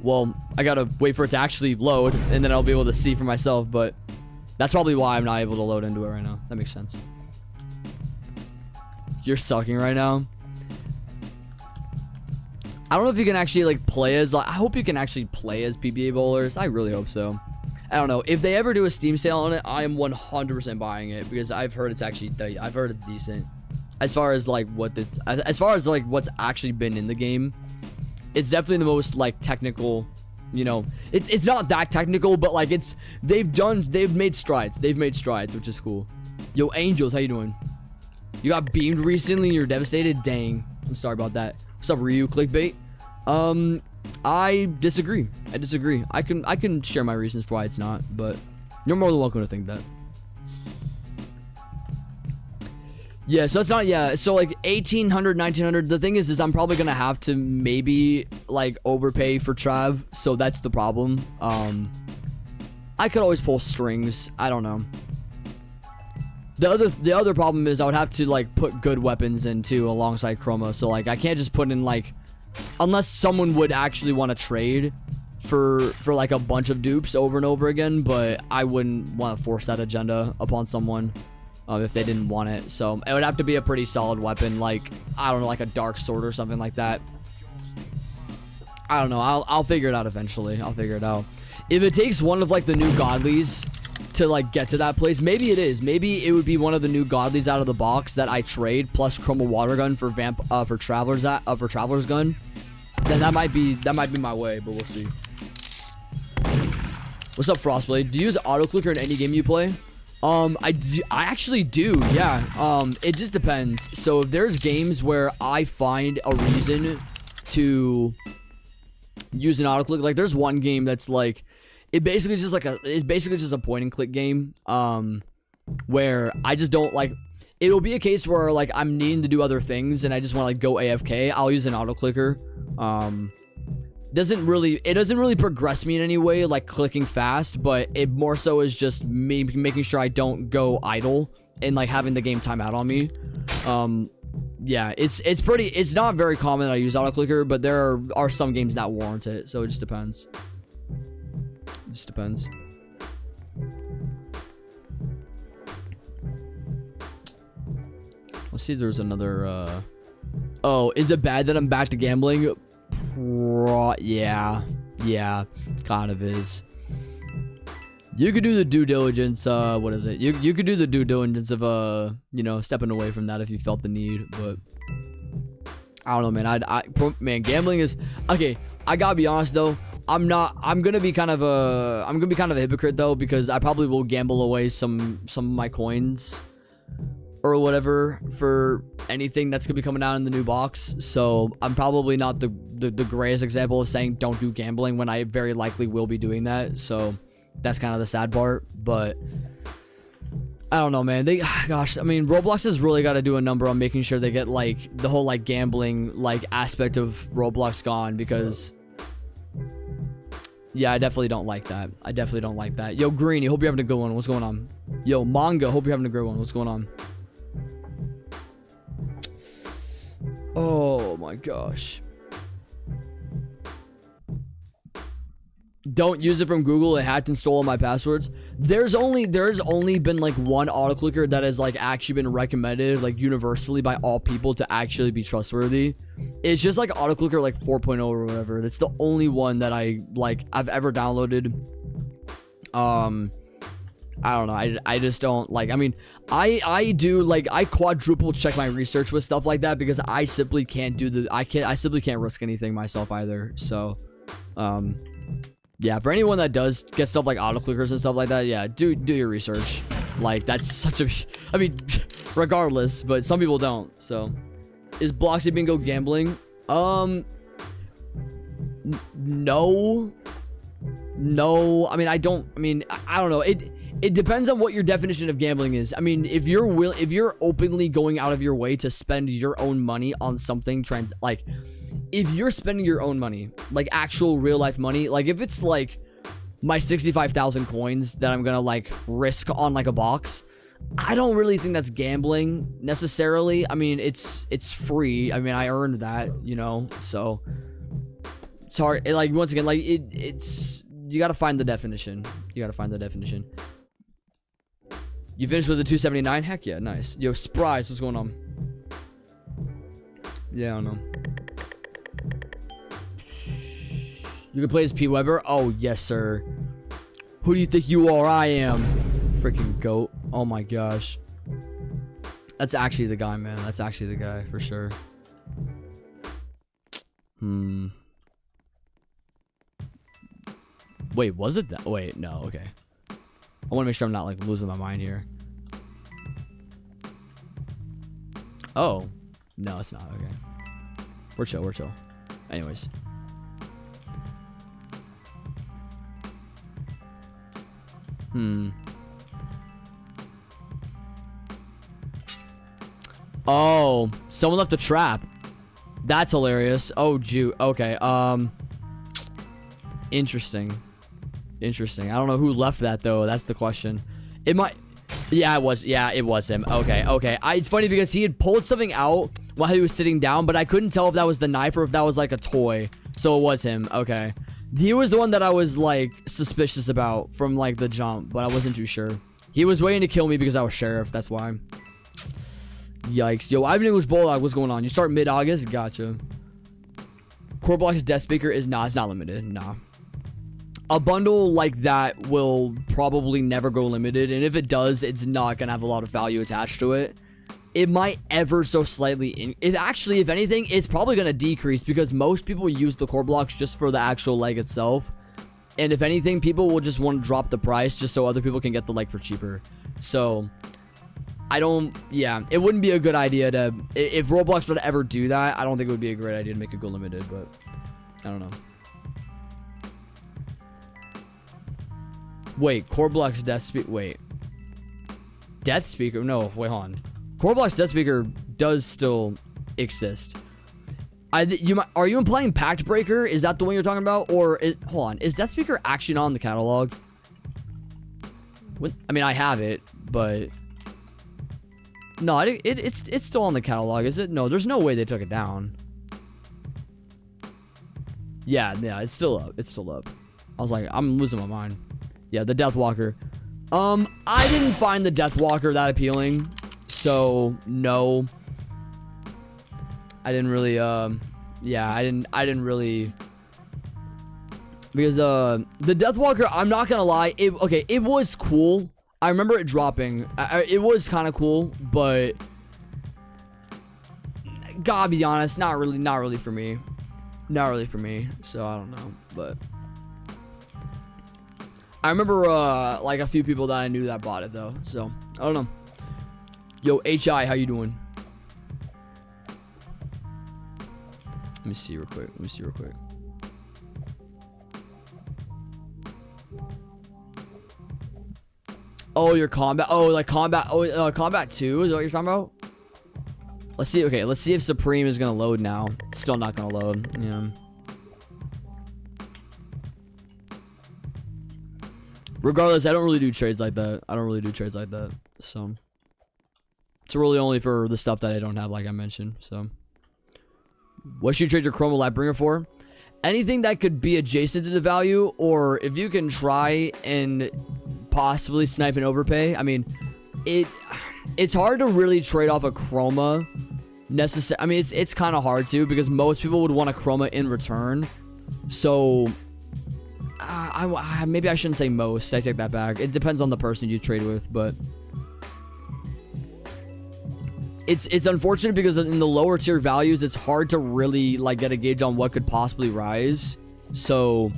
Well, I gotta wait for it to actually load, and then I'll be able to see for myself, but that's probably why I'm not able to load into it right now. That makes sense. You're sucking right now. I don't know if you can actually, like, play as... I hope you can actually play as PBA bowlers. I really hope so. I don't know. If they ever do a Steam sale on it, I am 100% buying it, because I've heard it's actually... I've heard it's decent. As far as like what's actually been in the game, it's definitely the most like technical, you know, it's not that technical, but like they've made strides, which is cool. Yo, Angels, how you doing? You got beamed recently and you're devastated? Dang, I'm sorry about that. What's up, Ryu? Clickbait? I disagree. I can share my reasons for why it's not, but you're more than welcome to think that. Yeah, so it's not, yeah, so like 1800, 1900, the thing is I'm probably gonna have to maybe like overpay for Trav, so that's the problem. I could always pull strings, I don't know. The other problem is I would have to like put good weapons in too alongside Chroma, so like I can't just put in like, unless someone would actually want to trade for like a bunch of dupes over and over again, but I wouldn't want to force that agenda upon someone. If they didn't want it. So it would have to be a pretty solid weapon, like, I don't know, like a dark sword or something like that. I don't know. I'll figure it out eventually. I'll figure it out. If it takes one of like the new godlies to like get to that place, maybe it is. Maybe it would be one of the new godlies out of the box that I trade plus Chroma Water Gun for Traveler's Gun. Then that might be my way, but we'll see. What's up, Frostblade? Do you use auto clicker in any game you play? I actually do, yeah. It just depends. So if there's games where I find a reason to use an autoclick, like there's one game that's like, it's basically just a point and click game, where I just don't like, it'll be a case where like I'm needing to do other things and I just want to like go AFK. I'll use an auto clicker. It doesn't really progress me in any way, like clicking fast, but it more so is just me making sure I don't go idle and like having the game time out on me. Yeah, it's not very common that I use auto clicker, but there are some games that warrant it, so it just depends. It just depends. Let's see if there's another oh, is it bad that I'm back to gambling? Yeah, kind of is. You could do the due diligence, what is it? You could do the due diligence of, you know, stepping away from that if you felt the need, but I don't know, man. Man, gambling is, okay, I gotta be honest, though. I'm gonna be kind of a hypocrite, though, because I probably will gamble away some of my coins or whatever for anything that's gonna be coming out in the new box. So I'm probably not the greatest example of saying don't do gambling when I very likely will be doing that. So that's kind of the sad part, but I don't know, man. Gosh, I mean, Roblox has really got to do a number on making sure they get like the whole like gambling like aspect of Roblox gone, because yeah, I definitely don't like that. I definitely don't like that. Yo, Greeny, hope you're having a good one. What's going on? Yo, Manga, hope you're having a good one. What's going on? Oh my gosh. Don't use it from Google. It hacked and stole my passwords. There's only been like one auto clicker that has like actually been recommended like universally by all people to actually be trustworthy. It's just like auto clicker like 4.0 or whatever. That's the only one that I've ever downloaded. I don't know. I just don't like, I mean, I do like, I quadruple check my research with stuff like that because I simply can't do I simply can't risk anything myself either. So, yeah, for anyone that does get stuff like auto clickers and stuff like that, yeah, do your research. Like, that's such a, I mean, regardless, but some people don't. So, is Bloxy Bingo gambling? No. I mean, I don't know. It depends on what your definition of gambling is. I mean, if you're openly going out of your way to spend your own money on something like, if you're spending your own money, like actual real life money, like if it's like my 65,000 coins that I'm gonna like risk on like a box, I don't really think that's gambling necessarily. I mean, it's free. I mean, I earned that, you know, so it's hard. Like, once again, like it's you gotta find the definition. You finished with the 279? Heck yeah, nice. Yo, Spryce, what's going on? Yeah, I don't know. You can play as P. Weber? Oh, yes, sir. Who do you think you are? I am. Freaking goat. Oh, my gosh. That's actually the guy, man. That's actually the guy, for sure. Wait, was it that? Wait, no, okay. I want to make sure I'm not, like, losing my mind here. Oh. No, it's not. Okay. We're chill. Anyways. Oh, someone left a trap. That's hilarious. Oh, Jew. Okay. Interesting. I don't know who left that though. That's the question. It might. Yeah, it was. Yeah, it was him. Okay. It's funny because he had pulled something out while he was sitting down, but I couldn't tell if that was the knife or if that was like a toy. So it was him. Okay. He was the one that I was like suspicious about from like the jump, but I wasn't too sure. He was waiting to kill me because I was sheriff. That's why. Yikes. Yo, Ivan English Bulldog, what's going on? You start mid-August? Gotcha. Coreblock's death speaker is it's not limited. Nah. A bundle like that will probably never go limited, and if it does, it's not gonna have a lot of value attached to it. It might ever so slightly actually, if anything, it's probably gonna decrease because most people use the core blocks just for the actual leg itself, and if anything, people will just want to drop the price just so other people can get the leg for cheaper. So it wouldn't be a good idea to, if Roblox would ever do that, I don't think it would be a great idea to make it go limited, but I don't know. Wait, Coreblock's death speaker. Wait. Death speaker? No, wait, hold on. Roblox Death Speaker does still exist. Are you playing Pact Breaker? Is that the one you're talking about? Or hold on, is Death Speaker actually not on the catalog? I mean, I have it, but no, it's still on the catalog, is it? No, there's no way they took it down. Yeah, it's still up. It's still up. I was like, I'm losing my mind. Yeah, the Deathwalker. I didn't find the Deathwalker that appealing, so no. I didn't really, yeah, I didn't really, because the Deathwalker, I'm not gonna lie, it was cool. I remember it dropping. It was kind of cool, but gotta be honest, not really for me. Not really for me. So I don't know, but I remember like a few people that I knew that bought it though. So I don't know. Yo, HI, how you doing? Let me see real quick. Oh, your combat. Oh, like combat. Oh, combat 2 is what you're talking about? Let's see. Okay, let's see if Supreme is gonna load now. It's still not gonna load. Yeah. Regardless, I don't really do trades like that. So it's really only for the stuff that I don't have, like I mentioned. So what should you trade your Chroma Lightbringer for? Anything that could be adjacent to the value, or if you can try and possibly snipe an overpay. I mean, it's hard to really trade off a Chroma necessary. I mean, it's kind of hard to, because most people would want a Chroma in return. So maybe I shouldn't say most. I take that back. It depends on the person you trade with, but it's unfortunate because in the lower tier values, it's hard to really like get a gauge on what could possibly rise. So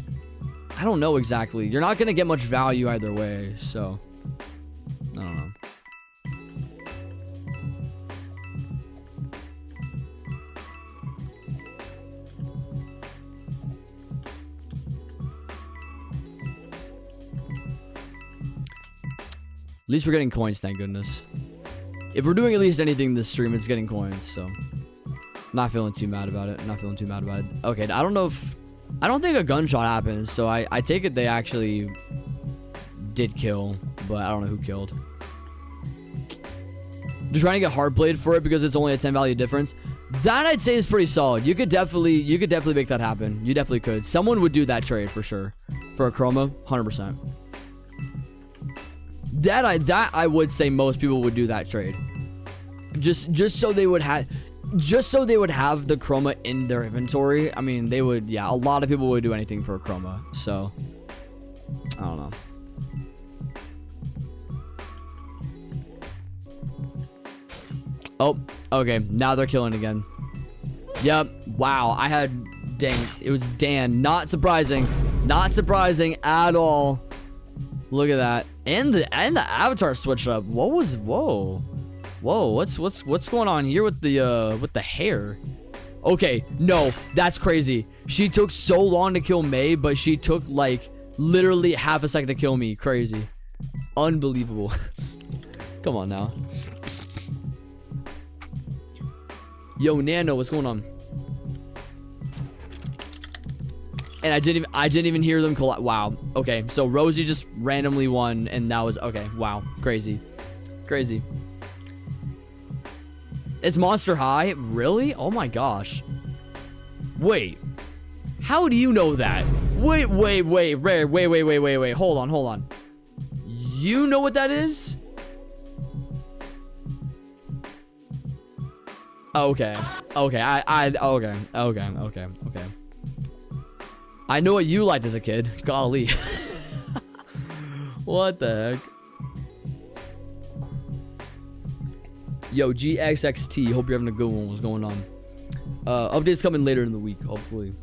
I don't know exactly. You're not gonna get much value either way. So I don't know. At least we're getting coins, thank goodness. If we're doing at least anything this stream, it's getting coins, so not feeling too mad about it. Okay, I don't think a gunshot happened, so I take it they actually did kill, but I don't know who killed. Just trying to get Hardblade for it because it's only a 10 value difference. That I'd say is pretty solid. You could definitely make that happen. You definitely could. Someone would do that trade for sure. For a Chroma, 100%. That I would say most people would do that trade. Just so they would have the Chroma in their inventory. I mean, they would, yeah, a lot of people would do anything for a Chroma. So I don't know. Oh, okay. Now they're killing again. Yep. Wow. Dang. It was Dan. Not surprising. Not surprising at all. Look at that. And the avatar switched up. Whoa. What's going on here with the hair? Okay, no, that's crazy. She took so long to kill May, but she took like literally half a second to kill me. Crazy. Unbelievable. Come on now. Yo, Nano, what's going on? And I didn't even hear them collide. Wow. Okay, so Rosie just randomly won, and that was okay. Wow, crazy. It's Monster High, really? Oh my gosh. Wait, how do you know that? Wait. Hold on. You know what that is? Okay. Okay. I know what you liked as a kid. Golly. What the heck? Yo, GXXT. Hope you're having a good one. What's going on? Updates coming later in the week, hopefully.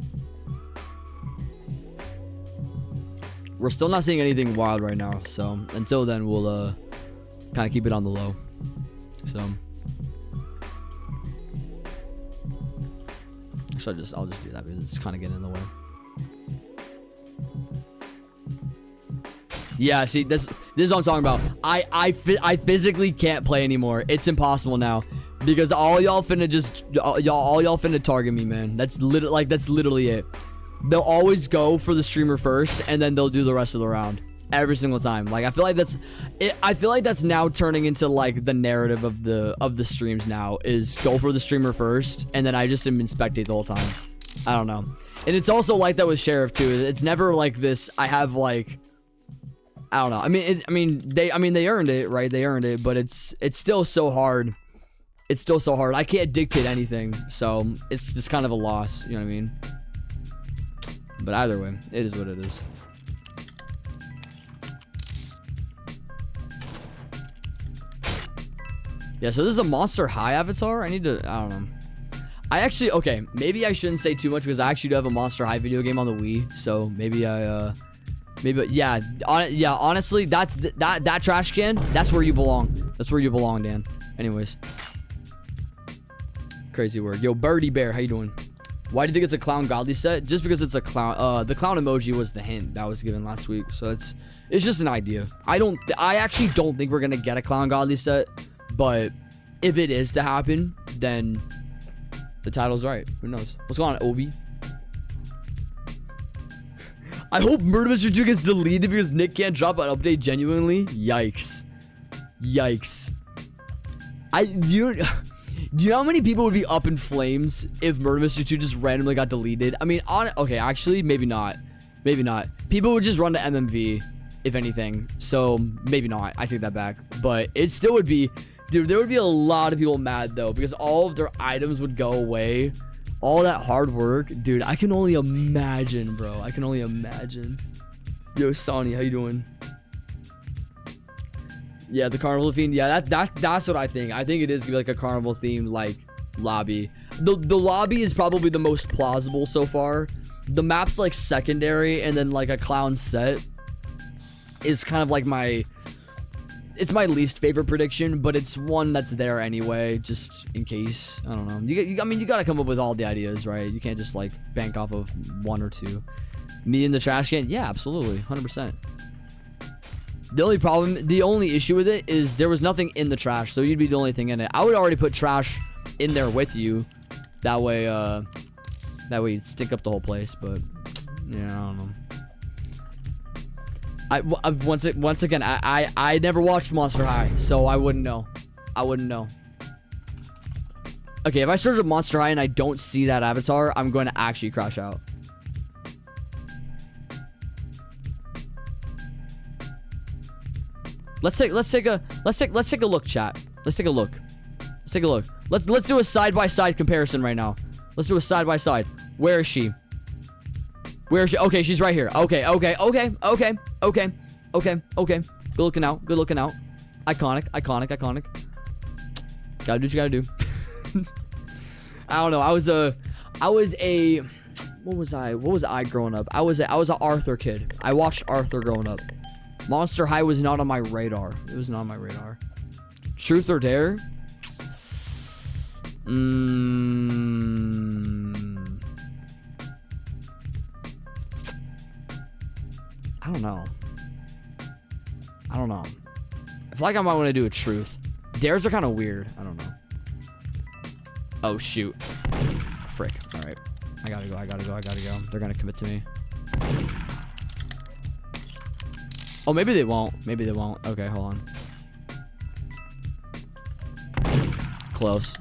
We're still not seeing anything wild right now, so until then, we'll kind of keep it on the low. So I'll just do that because it's kind of getting in the way. Yeah, see, this is what I'm talking about. I physically can't play anymore. It's impossible now because all y'all finna target me, man. That's literally it. They'll always go for the streamer first, and then they'll do the rest of the round every single time. Like, I feel like that's it. I feel like that's now turning into like the narrative of the streams now is go for the streamer first, and then I just am in spectate the whole time. I don't know. And it's also like that with Sheriff too. It's never like this. I have like, I don't know. I mean, they earned it, right? They earned it, but it's still so hard. It's still so hard. I can't dictate anything, so it's just kind of a loss. You know what I mean? But either way, it is what it is. Yeah, so this is a Monster High avatar. I don't know. I actually, okay, maybe I shouldn't say too much because I actually do have a Monster High video game on the Wii, so maybe yeah, honestly, that trash can, that's where you belong. That's where you belong, Dan. Anyways. Crazy word. Yo, Birdie Bear, how you doing? Why do you think it's a clown godly set? Just because it's a clown. The clown emoji was the hint that was given last week, so it's just an idea. I actually don't think we're gonna get a clown godly set, but if it is to happen, then the title's right. Who knows? What's going on, Ovi? I hope Murder Mystery 2 gets deleted because Nick can't drop an update genuinely. Yikes. Yikes. Do you know how many people would be up in flames if Murder Mystery 2 just randomly got deleted? I mean, okay, actually, maybe not. Maybe not. People would just run to MMV, if anything. So, maybe not. I take that back. But it still would be... Dude, there would be a lot of people mad, though, because all of their items would go away. All that hard work. Dude, I can only imagine, bro. I can only imagine. Yo, Sonny, how you doing? Yeah, the carnival theme. Yeah, that's what I think. I think it is gonna be like a carnival themed like lobby. The lobby is probably the most plausible so far. The map's like secondary, and then like a clown set is kind of like it's my least favorite prediction, but it's one that's there anyway, just in case. I don't know. I mean, you gotta come up with all the ideas, right? You can't just like bank off of one or two. Me in the trash can? Yeah, absolutely, 100%. The only issue with it is there was nothing in the trash, so you'd be the only thing in it. I would already put trash in there with you. That way you'd stink up the whole place, but yeah, I don't know. Once again, I never watched Monster High, so I wouldn't know. Okay, if I search up Monster High and I don't see that avatar, I'm going to actually crash out. Let's take a look, chat. Let's take a look. Let's do a side-by-side comparison right now. Let's do a side-by-side. Where is she? Where is she? Okay, she's right here. Okay. Good looking out. Iconic. Gotta do what you gotta do. I don't know. What was I growing up? I was an Arthur kid. I watched Arthur growing up. Monster High was not on my radar. It was not on my radar. Truth or Dare? I don't know. I feel like I might want to do a truth. Dares are kind of weird. I don't know. Oh, shoot. Frick. All right. I gotta go. They're gonna commit to me. Oh, maybe they won't. Okay, hold on. Close.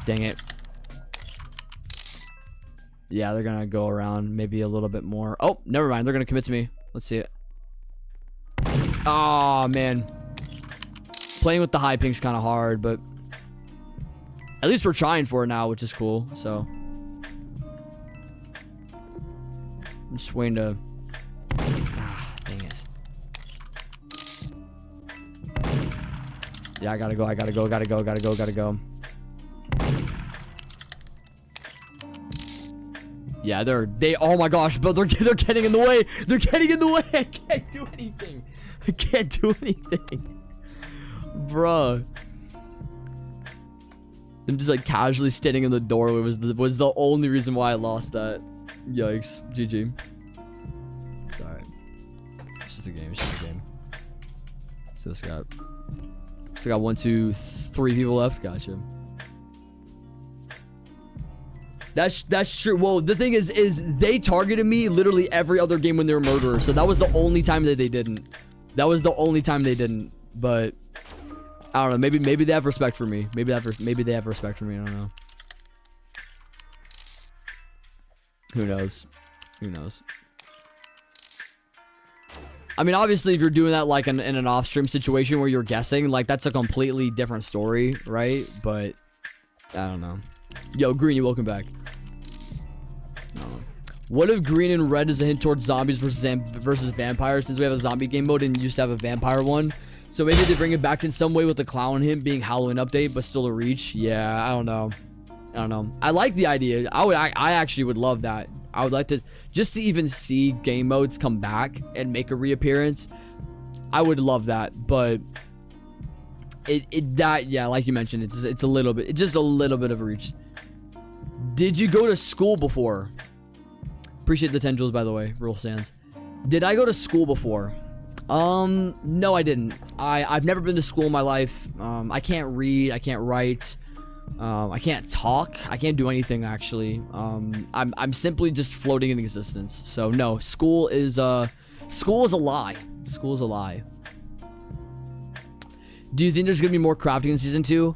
Dang it. Yeah, they're gonna go around maybe a little bit more. Oh, never mind. They're gonna commit to me. Let's see it. Oh, man. Playing with the high pink's kind of hard, but at least we're trying for it now, which is cool. So I'm just waiting to... dang it. Yeah, I gotta go. Yeah, oh my gosh, but they're getting in the way. I can't do anything. Bruh. I'm just like casually standing in the doorway was the only reason why I lost that. Yikes. GG. It's just a game. It's just a game. So still got 1, 2, 3 people left. Gotcha. That's true. Well, the thing is they targeted me literally every other game when they were murderers. So that was the only time that they didn't. That was the only time they didn't. But I don't know. Maybe they have respect for me. Maybe they have respect for me. I don't know. Who knows? Who knows? I mean, obviously, if you're doing that like in an off-stream situation where you're guessing, like that's a completely different story, right? But I don't know. Yo, Green, you welcome back. I don't know. What if green and red is a hint towards zombies versus vampires? Since we have a zombie game mode and you used to have a vampire one, so maybe they bring it back in some way with the clown hint being Halloween update, but still a reach. Yeah, I don't know. I don't know. I like the idea. I actually would love that. I would like to just to even see game modes come back and make a reappearance. I would love that, but yeah, like you mentioned, it's a little bit, it's just a little bit of a reach. Did you go to school before? Appreciate the 10 joules, by the way. Real Sands. Did I go to school before? No, I didn't. I've never been to school in my life. I can't read. I can't write. I can't talk. I can't do anything actually. I'm simply just floating in existence. So no, school is a lie. School is a lie. Do you think there's gonna be more crafting in season 2?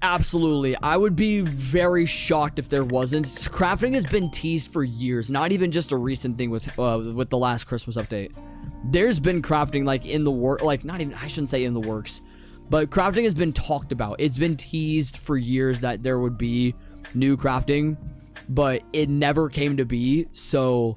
Absolutely. I would be very shocked if there wasn't. Crafting has been teased for years. Not even just a recent thing with the last Christmas update. There's been crafting like in the work, like not even, I shouldn't say in the works. But crafting has been talked about. It's been teased for years that there would be new crafting, but it never came to be. So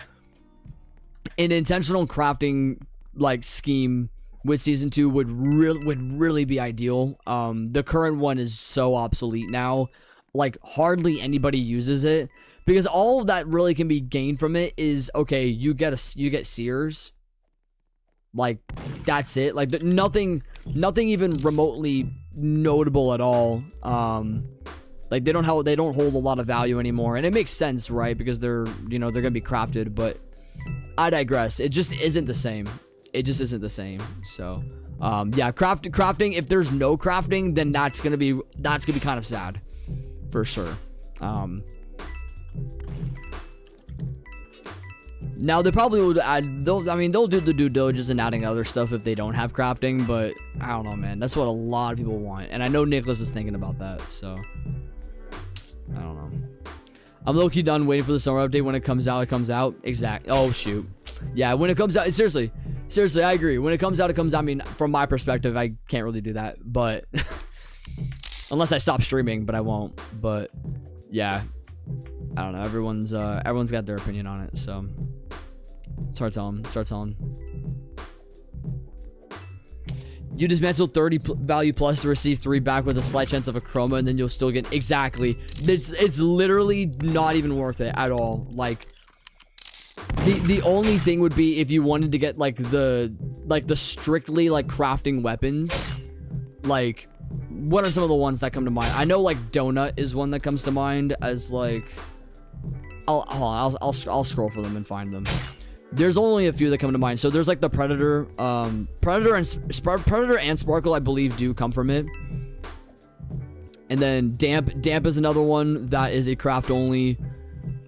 an intentional crafting like scheme with season 2 would really be ideal. The current one is so obsolete now. Like hardly anybody uses it because all that really can be gained from it is okay, you get seers. Like that's it. Like nothing even remotely notable at all. Like they don't hold a lot of value anymore, and it makes sense, right? Because they're gonna be crafted. But I digress. It just isn't the same. It just isn't the same. So yeah, crafting. If there's no crafting, then that's gonna be kind of sad, for sure. Now they probably would add. They'll do the due diligence and adding other stuff if they don't have crafting. But I don't know, man. That's what a lot of people want, and I know Nicholas is thinking about that. So I don't know. I'm low-key done waiting for the summer update. When it comes out, it comes out. Exactly. Oh shoot. Yeah, when it comes out, seriously, I agree. When it comes out, it comes out. I mean, from my perspective, I can't really do that, but unless I stop streaming, but I won't. But yeah, I don't know. Everyone's got their opinion on it, so. Start telling. You dismantle 30 value plus to receive 3 back with a slight chance of a chroma, and then you'll still get exactly. It's literally not even worth it at all. Like the only thing would be if you wanted to get like the strictly like crafting weapons. Like what are some of the ones that come to mind? I know like donut is one that comes to mind as like. I'll scroll for them and find them. There's only a few that come to mind. So there's like the Predator, Predator and Sparkle, I believe, do come from it. And then Damp is another one that is a craft only.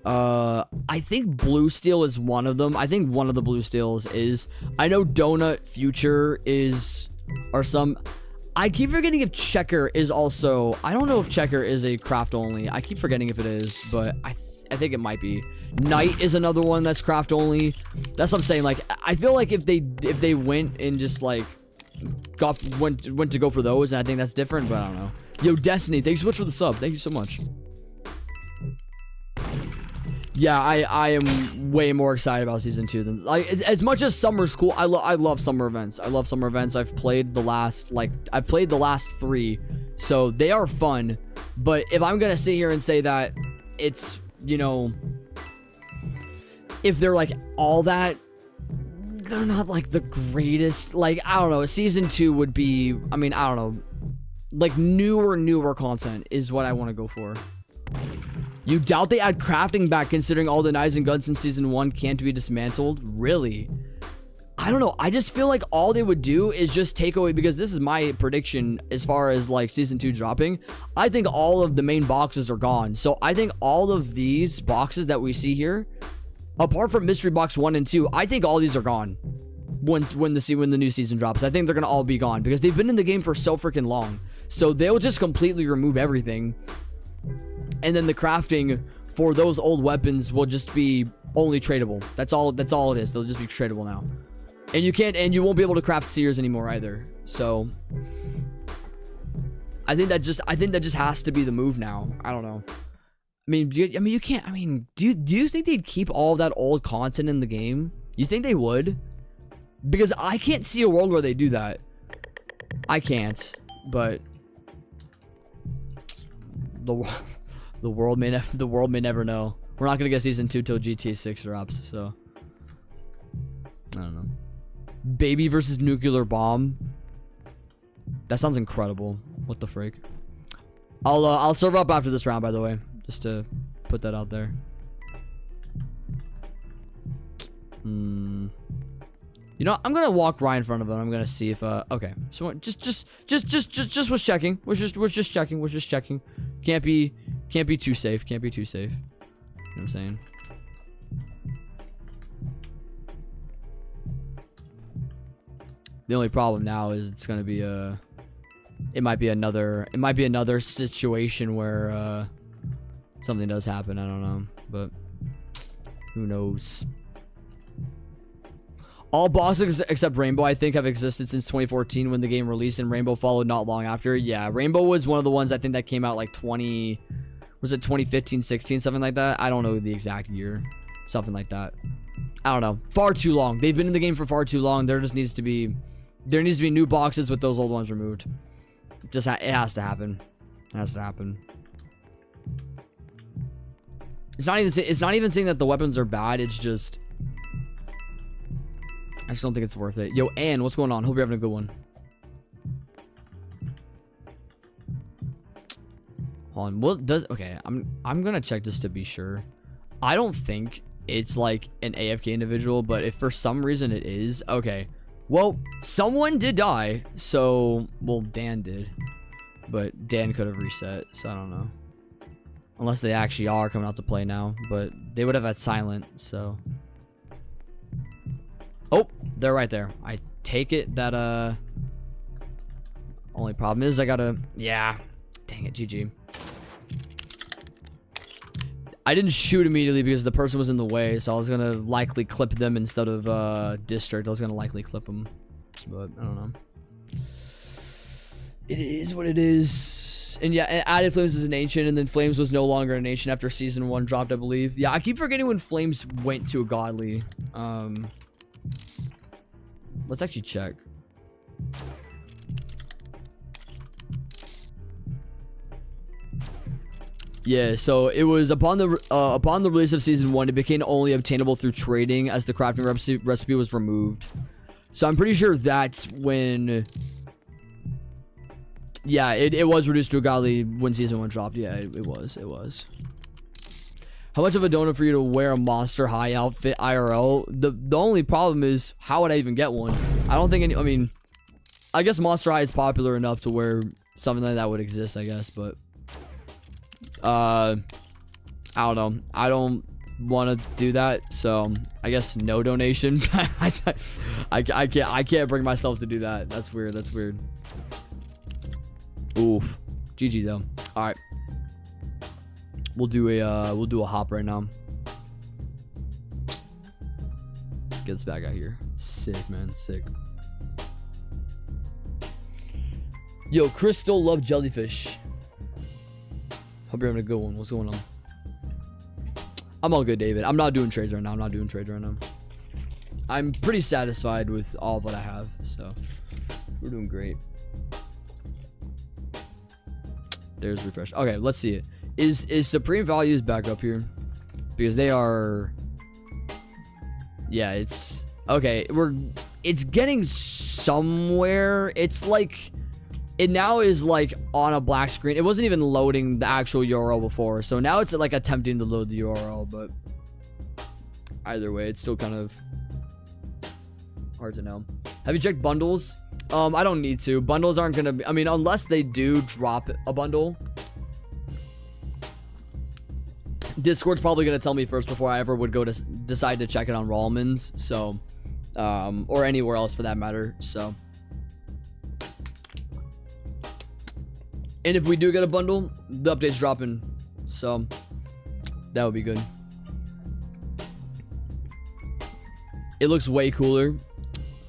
I think Blue Steel is one of them. I think one of the Blue Steels is. I know Donut Future is, or some. I keep forgetting if Checker is also. I don't know if Checker is a craft only. I keep forgetting if it is, but I think it might be. Night is another one that's craft only. That's what I'm saying. Like, I feel like if they went and just like went to go for those, and I think that's different, but I don't know. Yo, Destiny, thanks so much for the sub. Thank you so much. Yeah, I am way more excited about season 2 than like as much as summer's cool. I love summer events. I've played the last 3, so they are fun. But if I'm gonna sit here and say that it's, you know, if they're like all that, they're not like the greatest. Like, I don't know, season 2 would be, I mean, I don't know, like newer content is what I want to go for. You doubt they add crafting back considering all the knives and guns in season 1 can't be dismantled? Really? I don't know. I just feel like all they would do is just take away, because this is my prediction as far as like season 2 dropping. I think all of the main boxes are gone. So I think all of these boxes that we see here, apart from mystery box 1 and 2, I think all these are gone when the new season drops. I think they're gonna all be gone because they've been in the game for so freaking long. So they'll just completely remove everything, and then the crafting for those old weapons will just be only tradable. That's all it is. They'll just be tradable now. And you won't be able to craft seers anymore either. So I think that just has to be the move now. I don't know. I mean, you can't. I mean, do you think they'd keep all that old content in the game? You think they would? Because I can't see a world where they do that. I can't. But the world may never know. We're not gonna get season 2 till GTA 6 drops. So I don't know. Baby versus nuclear bomb. That sounds incredible. What the freak? I'll serve up after this round, by the way, just to put that out there. You know, I'm gonna walk right in front of him. I'm gonna see if okay. So just was checking. Was just checking. Can't be too safe. You know what I'm saying? The only problem now is it's gonna be it might be another situation where something does happen. I don't know, but who knows? All bosses except Rainbow, I think, have existed since 2014 when the game released, and Rainbow followed not long after. Yeah, Rainbow was one of the ones I think that came out like 2015, 16, something like that. I don't know the exact year. Something like that. I don't know. Far too long. They've been in the game for far too long. There needs to be new boxes with those old ones removed. It has to happen. It has to happen. It's not even saying that the weapons are bad. It's just, I just don't think it's worth it. Yo, Ann, what's going on? Hope you're having a good one. Hold on. What does? Okay, I'm gonna check just to be sure. I don't think it's like an AFK individual, but if for some reason it is, okay. Well, someone did die, so well, Dan did, but Dan could have reset, so I don't know. Unless they actually are coming out to play now, but they would have had silent, so. Oh, they're right there. I take it that only problem is I gotta, yeah, dang it, GG. I didn't shoot immediately because the person was in the way, so I was gonna likely clip them instead of district. I was gonna likely clip them, but I don't know. It is what it is. And yeah, added Flames as an ancient, and then Flames was no longer an ancient after season 1 dropped, I believe. Yeah, I keep forgetting when Flames went to a godly. Let's actually check. Yeah, so it was upon the release of season 1, it became only obtainable through trading as the crafting recipe was removed. So I'm pretty sure that's when, yeah, it was reduced to a godly when season 1 dropped. Yeah, it was. How much of a donut for you to wear a Monster High outfit IRL? The only problem is, how would I even get one? I don't think I mean, I guess Monster High is popular enough to where something like that would exist, I guess, but I don't know. I don't want to do that, so I guess no donation. I can't bring myself to do that. That's weird. Oof. GG though. All right. We'll do a hop right now. Get this bag out here. Sick, man. Sick. Yo, Crystal love jellyfish. Hope you're having a good one. What's going on? I'm all good, David. I'm not doing trades right now. I'm pretty satisfied with all of what I have, so we're doing great. There's refresh. Okay, let's see it. Is Supreme Values back up here? Because they are. Yeah, it's okay. It's getting somewhere. It's like. It now is like on a black screen. It wasn't even loading the actual URL before. So now it's like attempting to load the URL, but either way, it's still kind of Hard to know. Have you checked bundles? I don't need to. Bundles aren't gonna be, I mean, unless they do drop a bundle. Discord's probably gonna tell me first before I ever would go to decide to check it on Rawlman's. So, or anywhere else for that matter. So, and if we do get a bundle, the update's dropping. So, that would be good. It looks way cooler.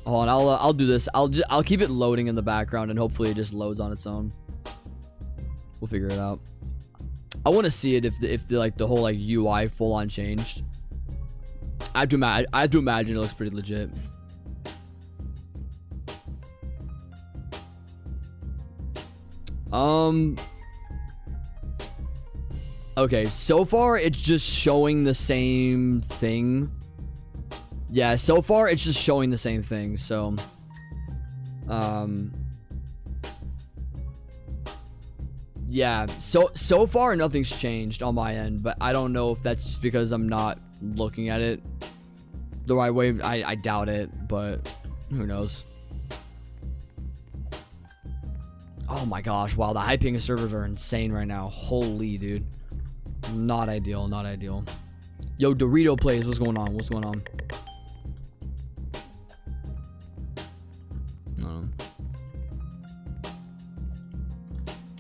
Hold on, I'll do this. I'll keep it loading in the background, and hopefully it just loads on its own. We'll figure it out. I want to see it if the like the whole like UI full on changed. I have to imagine it looks pretty legit. Okay, so far it's just showing the same thing. Yeah, so far it's just showing the same thing. So, yeah, so far nothing's changed on my end, but I don't know if that's just because I'm not looking at it the right way. I doubt it, but who knows. Oh my gosh, wow, the high ping servers are insane right now. Holy dude. Not ideal, not ideal. Yo, Dorito plays, what's going on? What's going on?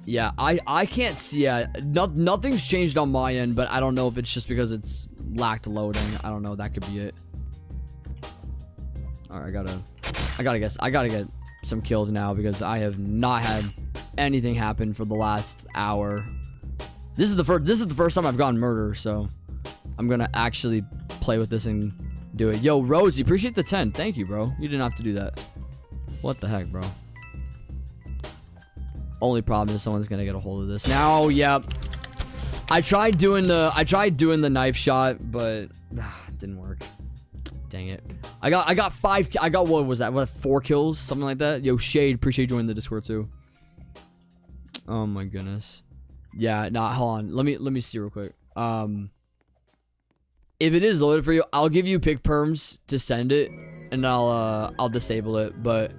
Yeah, I can't see it. Nothing's changed on my end, but I don't know if it's just because it's lacked loading. I don't know. That could be it. All right, I gotta guess. I gotta get some kills now because I have not had anything happen for the last hour. This is the first time I've gotten murder, so I'm gonna actually play with this and do it. Yo, Rosie, appreciate the 10. Thank you, bro. You didn't have to do that. What the heck, bro? Only problem is someone's gonna get a hold of this now. Yep. I tried doing the knife shot, but it didn't work. Dang it. I got what was that? What, 4 kills? Something like that? Yo, Shade, appreciate you joining the Discord too. Oh my goodness. Yeah, nah, hold on. Let me see real quick. If it is loaded for you, I'll give you pick perms to send it, and I'll disable it, but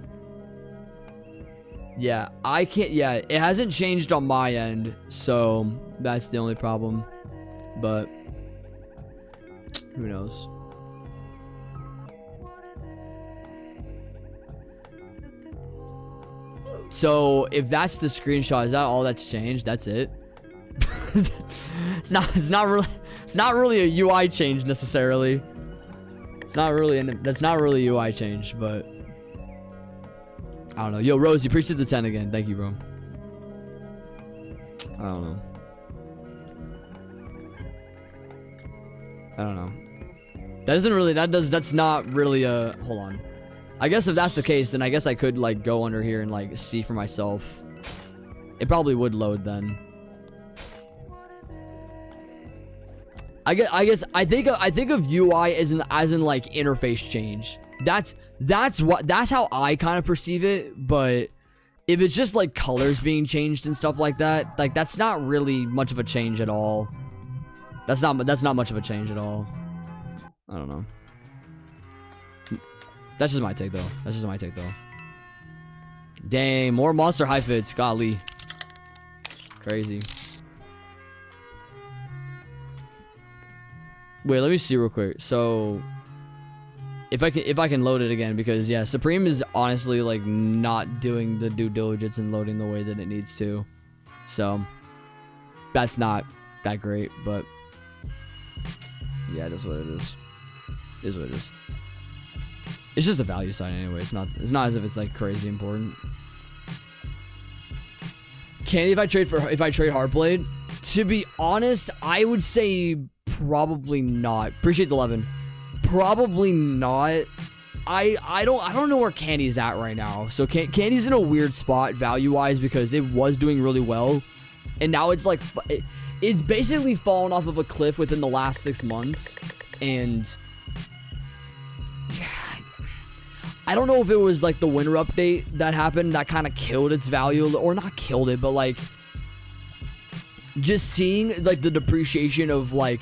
yeah, I can't. Yeah, it hasn't changed on my end, so that's the only problem. But who knows? So if that's the screenshot, is that all that's changed? That's it. It's not really a UI change necessarily. That's not really a UI change, but I don't know. Yo, Rose, you appreciate the 10 again. Thank you, bro. I don't know. That's not really a, hold on. I guess if that's the case, then I guess I could like go under here and like see for myself. It probably would load then. I think of UI as in like interface change. That's how I kind of perceive it. But if it's just like colors being changed and stuff like that, like that's not really much of a change at all. That's not much of a change at all. I don't know. That's just my take though. Dang, more monster high fits. Golly. Crazy. Wait, let me see real quick. So if I can load it again, because yeah, Supreme is honestly like not doing the due diligence and loading the way that it needs to. So that's not that great, but yeah, that's what it is. It is what it is. It's just a value sign anyway. It's not as if it's like crazy important. Candy if I trade Heartblade? To be honest, I would say probably not. Appreciate the 11. Probably not. I don't know where Candy's at right now. So Candy's in a weird spot value-wise because it was doing really well, and now it's like it's basically fallen off of a cliff within the last 6 months, and I don't know if it was like the winter update that happened that kind of killed its value, or not killed it, but like just seeing like the depreciation of like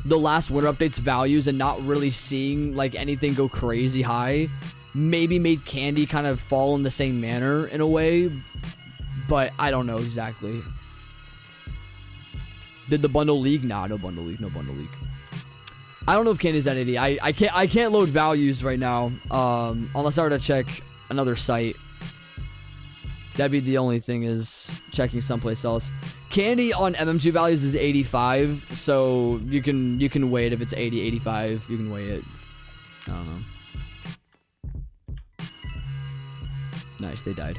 the last winter update's values and not really seeing like anything go crazy high maybe made candy kind of fall in the same manner in a way, but I don't know exactly. Did the bundle leak? Nah, no bundle leak, no bundle leak. I don't know if candy's at 80. I can't load values right now, unless I were to check another site. That'd be the only thing, is checking someplace else. Candy on MM2 values is 85, so you can wait if it's 80, 85. You can wait it. I don't know. Nice, they died.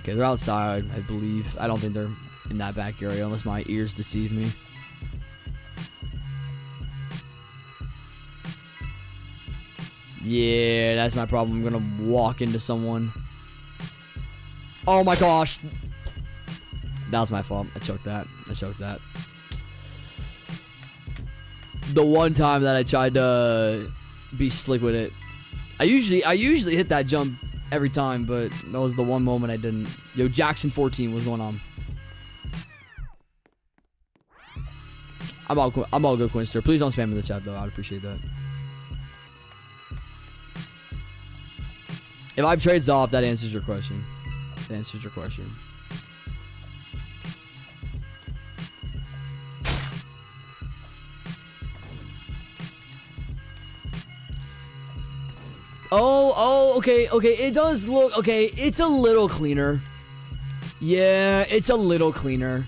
Okay, they're outside, I believe. I don't think they're in that back area unless my ears deceive me. Yeah, that's my problem. I'm gonna walk into someone. Oh my gosh. That was my fault. I choked that. The one time that I tried to be slick with it. I usually hit that jump every time, but that was the one moment I didn't. Yo, Jackson 14, what's going on? I'm all good, Quinster. Please don't spam in the chat though. I'd appreciate that. If I have trades off, that answers your question. Oh, okay. It does look, okay, it's a little cleaner. Yeah, it's a little cleaner.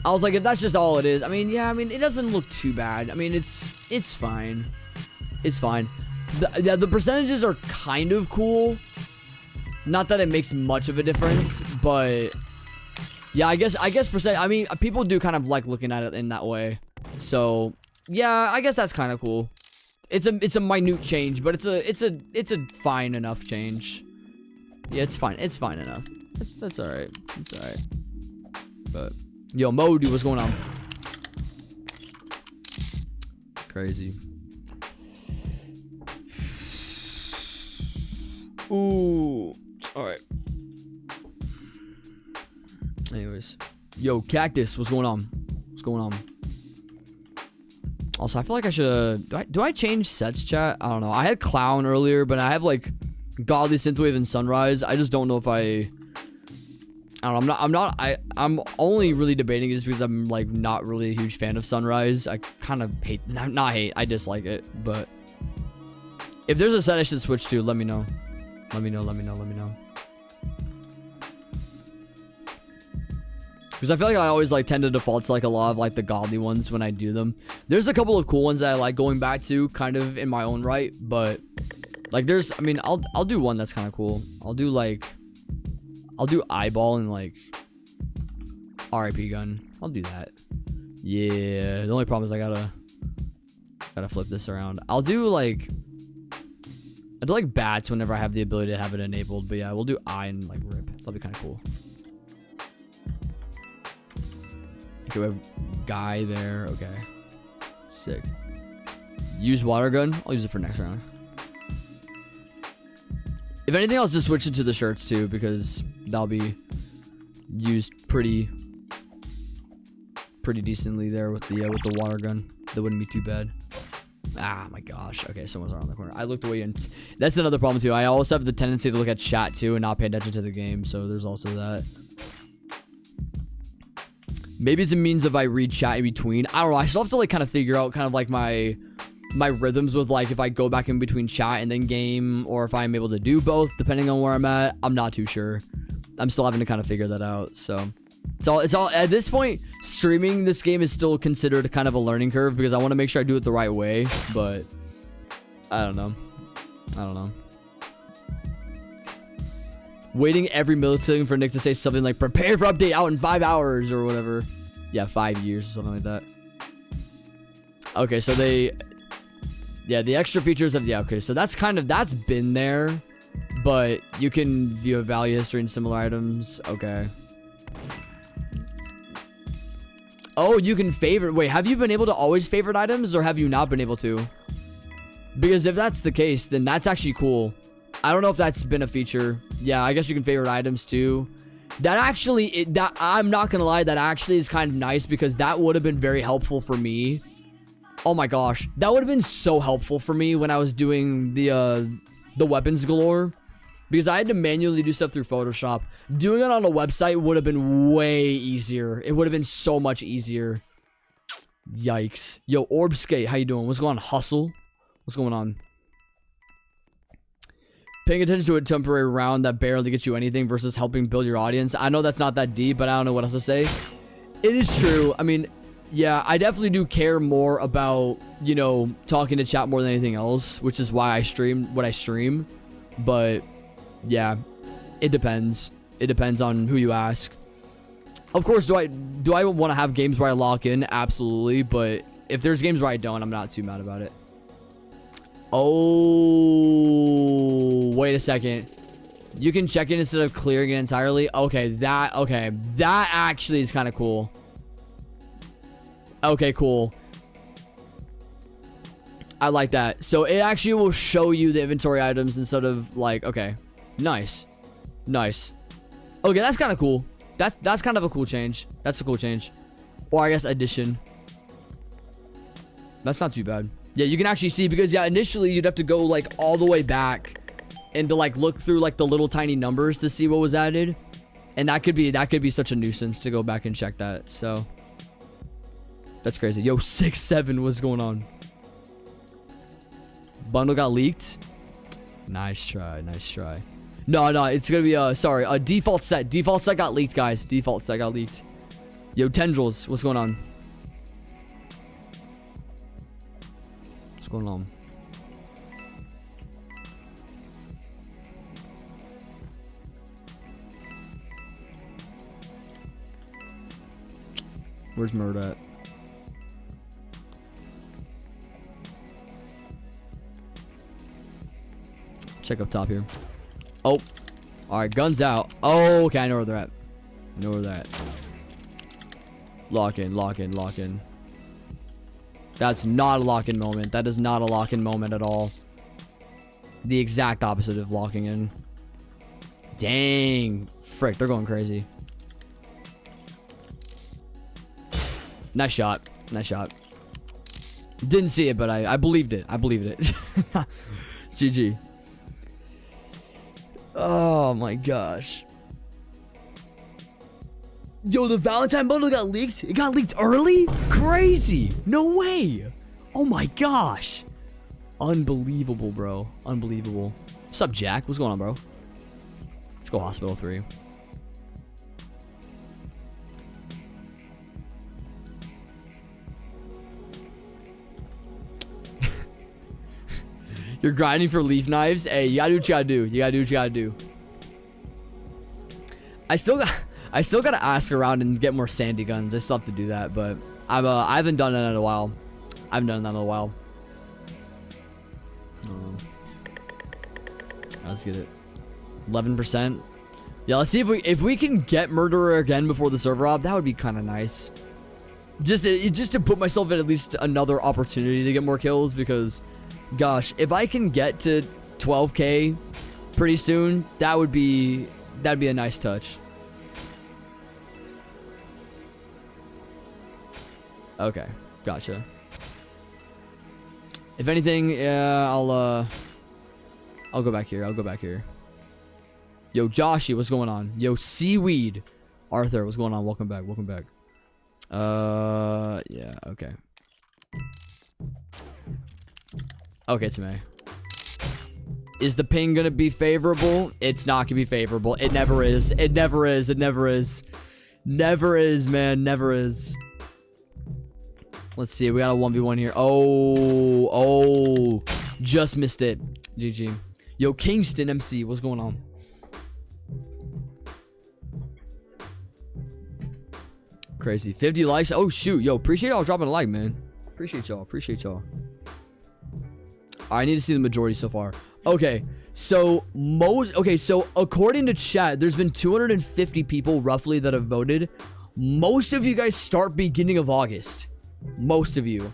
I was like, if that's just all it is, I mean, yeah, I mean, it doesn't look too bad. I mean, it's fine. It's fine. The percentages are kind of cool. Not that it makes much of a difference, but yeah, I guess I mean, people do kind of like looking at it in that way. So yeah, I guess that's kind of cool. It's a minute change, but it's a fine enough change. Yeah, it's fine enough. That's all right. It's all right. But yo, Mo, dude, what's going on? Crazy. Ooh. Alright. Anyways. Yo, Cactus, what's going on? Also, I feel like I should... Do I change sets, chat? I don't know. I had Clown earlier, but I have, like, Godly Synthwave and Sunrise. I just don't know if I don't know. I'm only really debating it just because I'm, like, not really a huge fan of Sunrise. I kind of hate... Not hate. I dislike it, but... If there's a set I should switch to, let me know. Let me know. Because I feel like I always like tend to default to like a lot of like the godly ones when I do them. There's a couple of cool ones that I like going back to kind of in my own right, but like I mean, I'll do one that's kind of cool. I'll do eyeball and like RIP gun. I'll do that. Yeah, the only problem is I gotta flip this around. I do like bats whenever I have the ability to have it enabled, but yeah, we'll do eye and like rip. That'll be kind of cool. Okay, we have guy there. Okay, sick. Use water gun. I'll use it for next round. If anything, I'll just switch it to the shirts too, because that'll be used pretty decently there with the water gun. That wouldn't be too bad. Ah, my gosh. Okay, someone's around the corner. I looked away, and that's another problem too. I also have the tendency to look at chat too and not pay attention to the game, so there's also that. Maybe it's a means if I read chat in between. I don't know. I still have to like kind of figure out kind of like my rhythms with like if I go back in between chat and then game, or if I'm able to do both depending on where I'm at. I'm not too sure. I'm still having to kind of figure that out. So it's all at this point, streaming this game is still considered kind of a learning curve because I want to make sure I do it the right way, but I don't know. Waiting every millisecond for Nick to say something like prepare for update out in 5 hours or whatever. Yeah, 5 years or something like that. Okay, so the extra features of okay, so that's been there, but you can view a value history and similar items. Okay. Oh, you can favorite. Wait, have you been able to always favorite items, or have you not been able to? Because if that's the case, then that's actually cool. I don't know if that's been a feature. Yeah, I guess you can favorite items too. That actually, I'm not gonna lie, that actually is kind of nice because that would have been very helpful for me Oh my gosh, that would have been so helpful for me when I was doing the weapons galore, because I had to manually do stuff through Photoshop. Doing it on a website would have been way easier. It would have been so much easier. Yikes. Yo, Orb Skate, how you doing? What's going on? Hustle? What's going on? Paying attention to a temporary round that barely gets you anything versus helping build your audience. I know that's not that deep, but I don't know what else to say. It is true. I mean, yeah, I definitely do care more about, you know, talking to chat more than anything else, which is why I stream what I stream. But yeah, it depends. It depends on who you ask. Of course, do I want to have games where I lock in? Absolutely. But if there's games where I don't, I'm not too mad about it. Oh, wait a second. You can check it instead of clearing it entirely. Okay, that actually is kind of cool. Okay, cool. I like that. So it actually will show you the inventory items instead of like, okay, nice. Nice. Okay, that's kind of cool. That's kind of a cool change. That's a cool change. Or I guess addition. That's not too bad. Yeah, you can actually see, because yeah, initially you'd have to go like all the way back and to like look through like the little tiny numbers to see what was added. And that could be such a nuisance to go back and check that. So that's crazy. Yo, 6-7, what's going on? Bundle got leaked. Nice try, nice try. No, it's gonna be sorry, default set got leaked, guys. Default set got leaked. Yo, Tendrils, what's going on? What's going on? Where's Murd at? Check up top here. Oh, all right, guns out. Oh, okay, I know where they're at. Know where they're at. Lock in, lock in, lock in. That's not a lock-in moment. That is not a lock-in moment at all. The exact opposite of locking in. Dang, frick, they're going crazy. Nice shot, nice shot. Didn't see it, but I believed it. I believed it. GG. Oh my gosh. Yo, the Valentine bundle got leaked? It got leaked early? Crazy. No way. Oh my gosh. Unbelievable, bro. Unbelievable. What's up, Jack? What's going on, bro? Let's go Hospital 3. You're grinding for leaf knives? Hey, you gotta do what you gotta do. You gotta do what you gotta do. I still gotta ask around and get more sandy guns. I still have to do that, but I haven't done that in a while. I haven't done that in a while. Let's get it. 11%. Yeah, let's see if we can get Murderer again before the server op. That would be kind of nice. Just to put myself in at least another opportunity to get more kills, because gosh, if I can get to 12k pretty soon, that'd be a nice touch. Okay, gotcha. If anything, yeah, I'll go back here. I'll go back here. Yo, Joshy, what's going on? Yo, Seaweed. Arthur, what's going on? Welcome back. Welcome back. Yeah, okay. Okay, it's me. Is the ping gonna be favorable? It's not gonna be favorable. It never is. It never is. It never is. Never is, man. Never is. Let's see. We got a 1v1 here. Oh. Just missed it. GG. Yo, Kingston MC. What's going on? Crazy. 50 likes. Oh, shoot. Yo, appreciate y'all dropping a like, man. Appreciate y'all. Appreciate y'all. I need to see the majority so far. Okay. So according to chat, there's been 250 people roughly that have voted. Most of you guys start beginning of August. Most of you.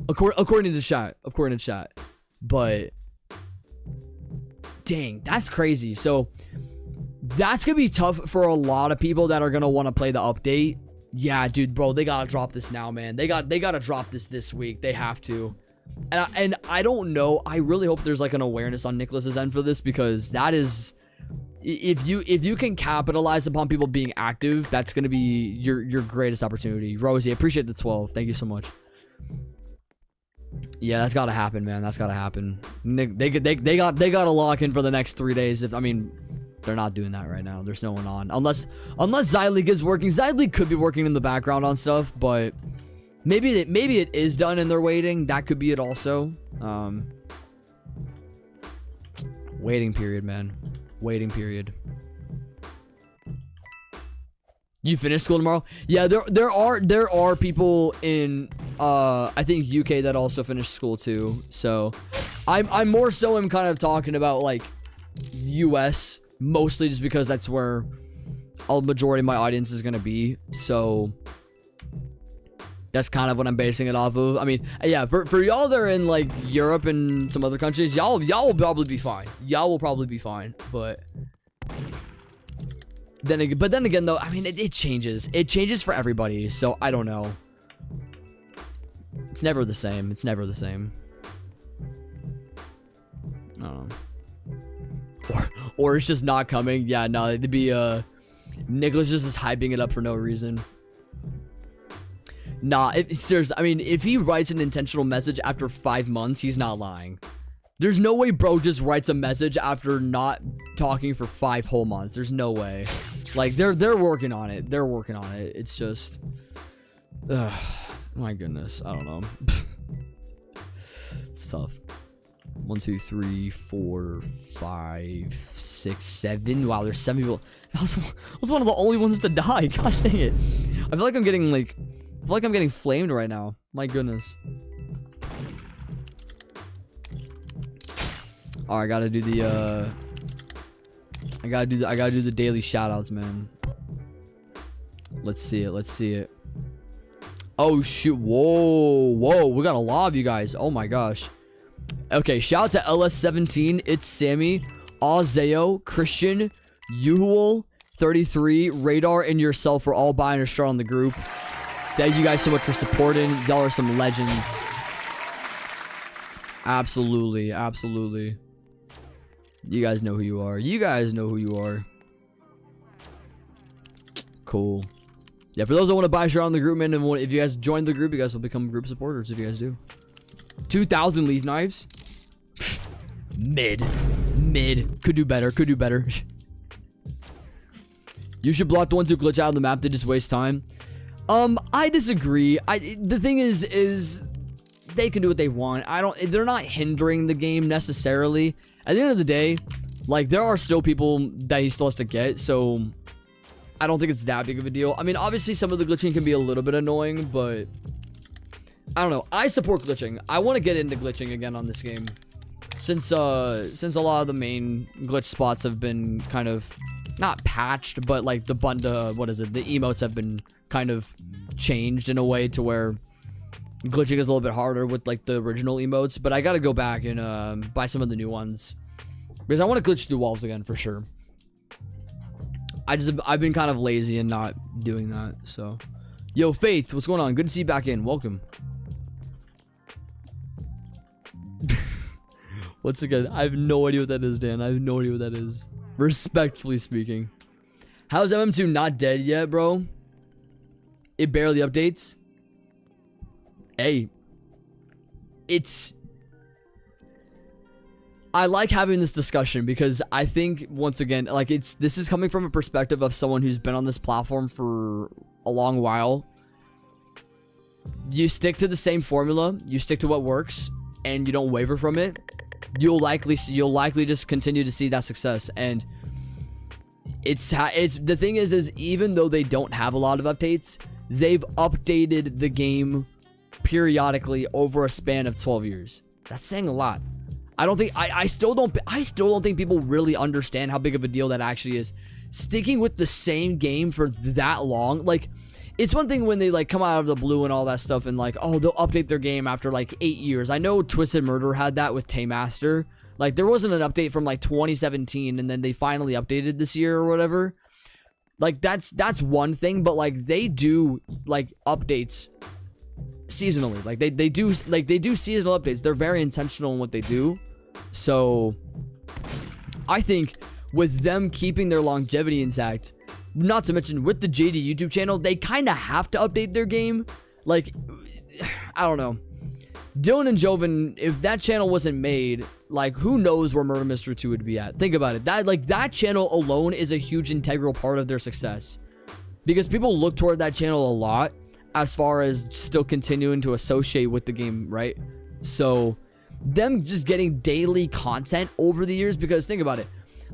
According to chat. According to chat. But dang, that's crazy. So that's gonna be tough for a lot of people that are gonna want to play the update. Yeah, dude, bro, they gotta drop this now, man. They gotta drop this week. They have to. And I don't know. I really hope there's like an awareness on Nicholas's end for this, because that is, if you can capitalize upon people being active, that's gonna be your greatest opportunity. Rosie, I appreciate the 12. Thank you so much. Yeah, that's gotta happen, man. That's gotta happen. Nick, they gotta lock in for the next 3 days. If I mean, they're not doing that right now. There's no one on, unless Zyleague is working. Zyleague could be working in the background on stuff, but maybe it is done and they're waiting. That could be it also. Waiting period, man. Waiting period. You finish school tomorrow? Yeah, there are people in I think UK that also finished school too. So I'm more so am kind of talking about like US, mostly just because that's where a majority of my audience is gonna be. So that's kind of what I'm basing it off of. I mean, yeah, for y'all that are in like Europe and some other countries, y'all will probably be fine. Y'all will probably be fine. But then again though, I mean, it changes. It changes for everybody. So I don't know. It's never the same. It's never the same. I don't know. Or it's just not coming. Yeah, no, it'd be Nicholas just is hyping it up for no reason. Nah, seriously, I mean, if he writes an intentional message after 5 months, he's not lying. There's no way bro just writes a message after not talking for 5 whole months. There's no way. Like, they're working on it. They're working on it. It's just, my goodness, I don't know. It's tough. 1, 2, 3, 4, 5, 6, 7. Wow, there's 7 people. I was one of the only ones to die. Gosh dang it. I feel like I'm getting flamed right now. My goodness. All right, I gotta do the I gotta do the daily shoutouts, man. Let's see it. Oh shoot! Whoa! We got a lot of you guys. Oh my gosh. Okay, shout out to LS17. It's Sammy, Ozeo, Christian, Yuhul, 33, Radar, and yourself for all buying a start on the group. Thank you guys so much for supporting. Y'all are some legends. Absolutely. You guys know who you are. Cool. Yeah, for those that want to buy a shirt on the group, man, and if you guys join the group, you guys will become group supporters if you guys do. 2,000 leaf knives. Mid. Could do better. You should block the ones who glitch out of the map. They just waste time. I disagree. The thing is they can do what they want. They're not hindering the game necessarily. At the end of the day, like, there are still people that he still has to get, so I don't think it's that big of a deal. I mean, obviously some of the glitching can be a little bit annoying, but I don't know. I support glitching. I want to get into glitching again on this game. Since a lot of the main glitch spots have been kind of not patched, but like the emotes have been kind of changed in a way to where glitching is a little bit harder with like the original emotes. But I gotta go back and buy some of the new ones because I want to glitch through walls again for sure. I've been kind of lazy and not doing that. So, yo, Faith, what's going on? Good to see you back in. Welcome. Once again, I have no idea what that is, Dan. I have no idea what that is. Respectfully speaking. How's MM2 not dead yet, bro? It barely updates. Hey. I like having this discussion because I think, once again, like, this is coming from a perspective of someone who's been on this platform for a long while. You stick to the same formula, you stick to what works, and you don't waver from it. You'll likely just continue to see that success. And it's the thing is even though they don't have a lot of updates, they've updated the game periodically over a span of 12 years. That's saying a lot. I still don't think people really understand how big of a deal that actually is. Sticking with the same game for that long, like, it's one thing when they like come out of the blue and all that stuff and like, oh, they'll update their game after like 8 years. I know Twisted Murder had that with Taymaster. Like, there wasn't an update from like 2017 and then they finally updated this year or whatever. Like that's one thing, but like they do like updates seasonally. Like they do seasonal updates. They're very intentional in what they do. So I think with them keeping their longevity intact, not to mention with the JD YouTube channel, they kind of have to update their game. Like, I don't know. Dylan and Joven, if that channel wasn't made, like, who knows where Murder Mystery 2 would be at. Think about it. That channel alone is a huge integral part of their success. Because people look toward that channel a lot as far as still continuing to associate with the game, right? So, them just getting daily content over the years, because think about it.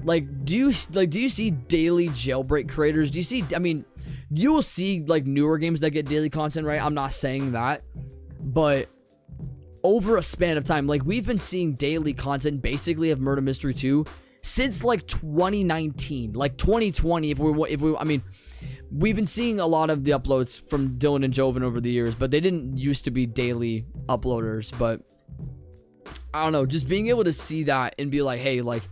Like, do you see daily jailbreak creators? Do you see, I mean, you will see, like, newer games that get daily content, right? I'm not saying that. But over a span of time, like, we've been seeing daily content basically of Murder Mystery 2 since like 2019, like 2020. If we, I mean, we've been seeing a lot of the uploads from Dylan and Joven over the years, but they didn't used to be daily uploaders. But I don't know, just being able to see that and be like, hey, like,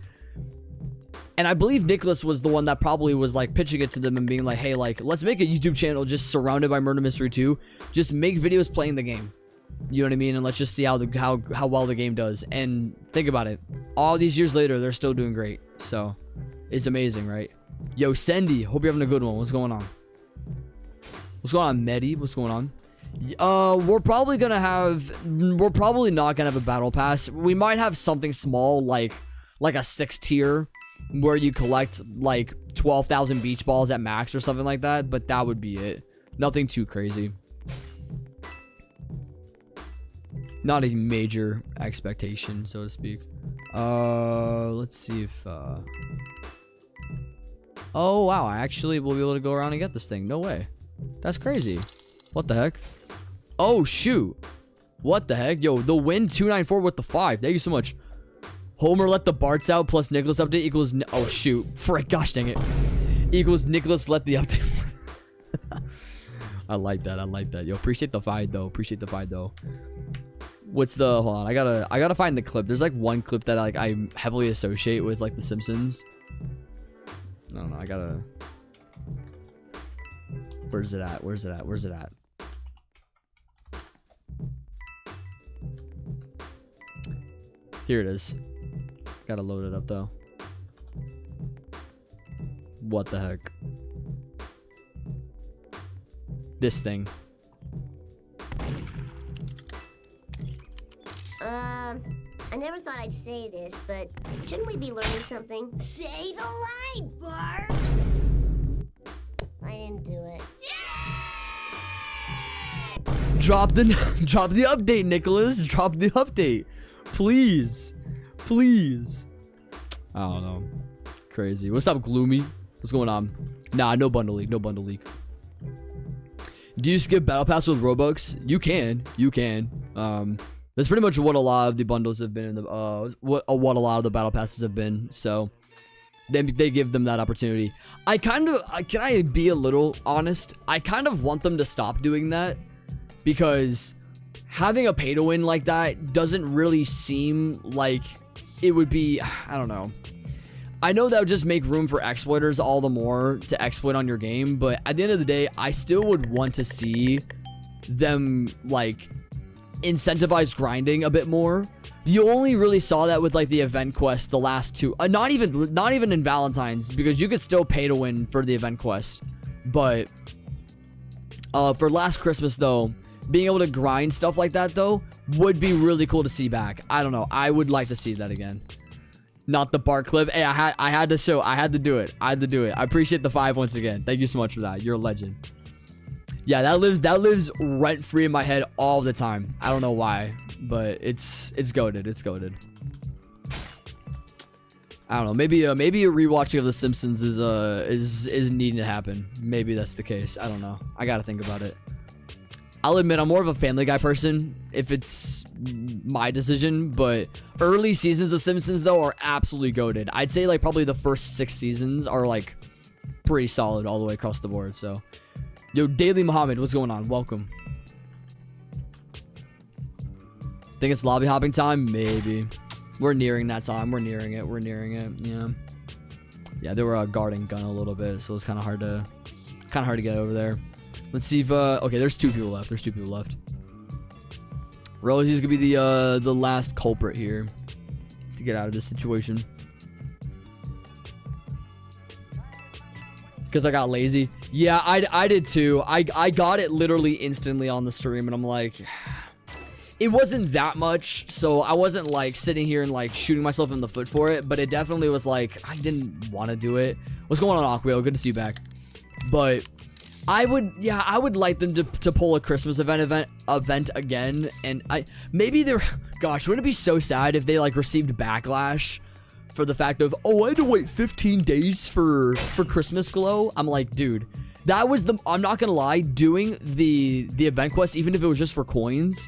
and I believe Nicholas was the one that probably was like pitching it to them and being like, hey, like, let's make a YouTube channel just surrounded by Murder Mystery 2. Just make videos playing the game. You know what I mean? And let's just see how well the game does. And think about it. All these years later, they're still doing great. So, it's amazing, right? Yo, Sendy, hope you're having a good one. What's going on? What's going on, Medi? What's going on? We're probably not gonna have a battle pass. We might have something small, like a 6 tier, where you collect like 12,000 beach balls at max or something like that. But that would be it. Nothing too crazy. Not a major expectation, so to speak. Let's see if, oh, wow, I actually will be able to go around and get this thing. No way. That's crazy. What the heck? Oh, shoot. What the heck? Yo, the win 294 with the 5. Thank you so much. Homer let the Barts out plus Nicholas update equals, oh, shoot. Frick, gosh dang it. Equals Nicholas let the update. I like that. I like that. Yo, appreciate the 5, though. Appreciate the 5, though. What's the, hold on, I gotta find the clip. There's like one clip that like I heavily associate with like The Simpsons. I don't know, I gotta, where's it at? Where's it at? Where's it at? Here it is. Gotta load it up though. What the heck? This thing. I never thought I'd say this, but shouldn't we be learning something? Say the line, Bart! I didn't do it. Yeah! Drop the update, Nicholas. Drop the update. Please. Please. I don't know. Crazy. What's up, Gloomy? What's going on? Nah, no bundle leak. No bundle leak. Do you skip Battle Pass with Robux? You can. You can. That's pretty much what a lot of the bundles have been in the what a lot of the battle passes have been. So they give them that opportunity. Can I be a little honest? I kind of want them to stop doing that, because having a pay to win like that doesn't really seem like it would be, I don't know. I know that would just make room for exploiters all the more to exploit on your game, but at the end of the day, I still would want to see them like incentivize grinding a bit more. You only really saw that with like the event quest, the last two, not even in Valentine's, because you could still pay to win for the event quest. But for last Christmas though, being able to grind stuff like that though would be really cool to see back. I don't know, I would like to see that again. Not the Bart clip. Hey, I had to do it. I appreciate the 5 once again. Thank you so much for that. You're a legend. Yeah, that lives rent free in my head all the time. I don't know why, but it's goated. It's goated. I don't know. Maybe a rewatching of The Simpsons is needing to happen. Maybe that's the case. I don't know. I gotta think about it. I'll admit I'm more of a Family Guy person if it's my decision, but early seasons of Simpsons though are absolutely goated. I'd say like probably the first 6 seasons are like pretty solid all the way across the board. So. Yo, Daily Muhammad, what's going on? Welcome. Think it's lobby hopping time? Maybe. We're nearing that time. We're nearing it. Yeah. Yeah, they were guarding gun a little bit, so it was kind of hard to get over there. Let's see if okay, there's 2 people left. Rosie's gonna be the last culprit here to get out of this situation. Because I got lazy. Yeah, I did too. I got it literally instantly on the stream, and I'm like, it wasn't that much, so I wasn't like sitting here and like shooting myself in the foot for it, but it definitely was like, I didn't want to do it. What's going on, Aquio? Good to see you back. But I would like them to pull a Christmas event again, and maybe they're, gosh, wouldn't it be so sad if they like received backlash for the fact of, oh, I had to wait 15 days for Christmas glow? I'm like, dude, that was I'm not gonna lie, doing the event quest, even if it was just for coins,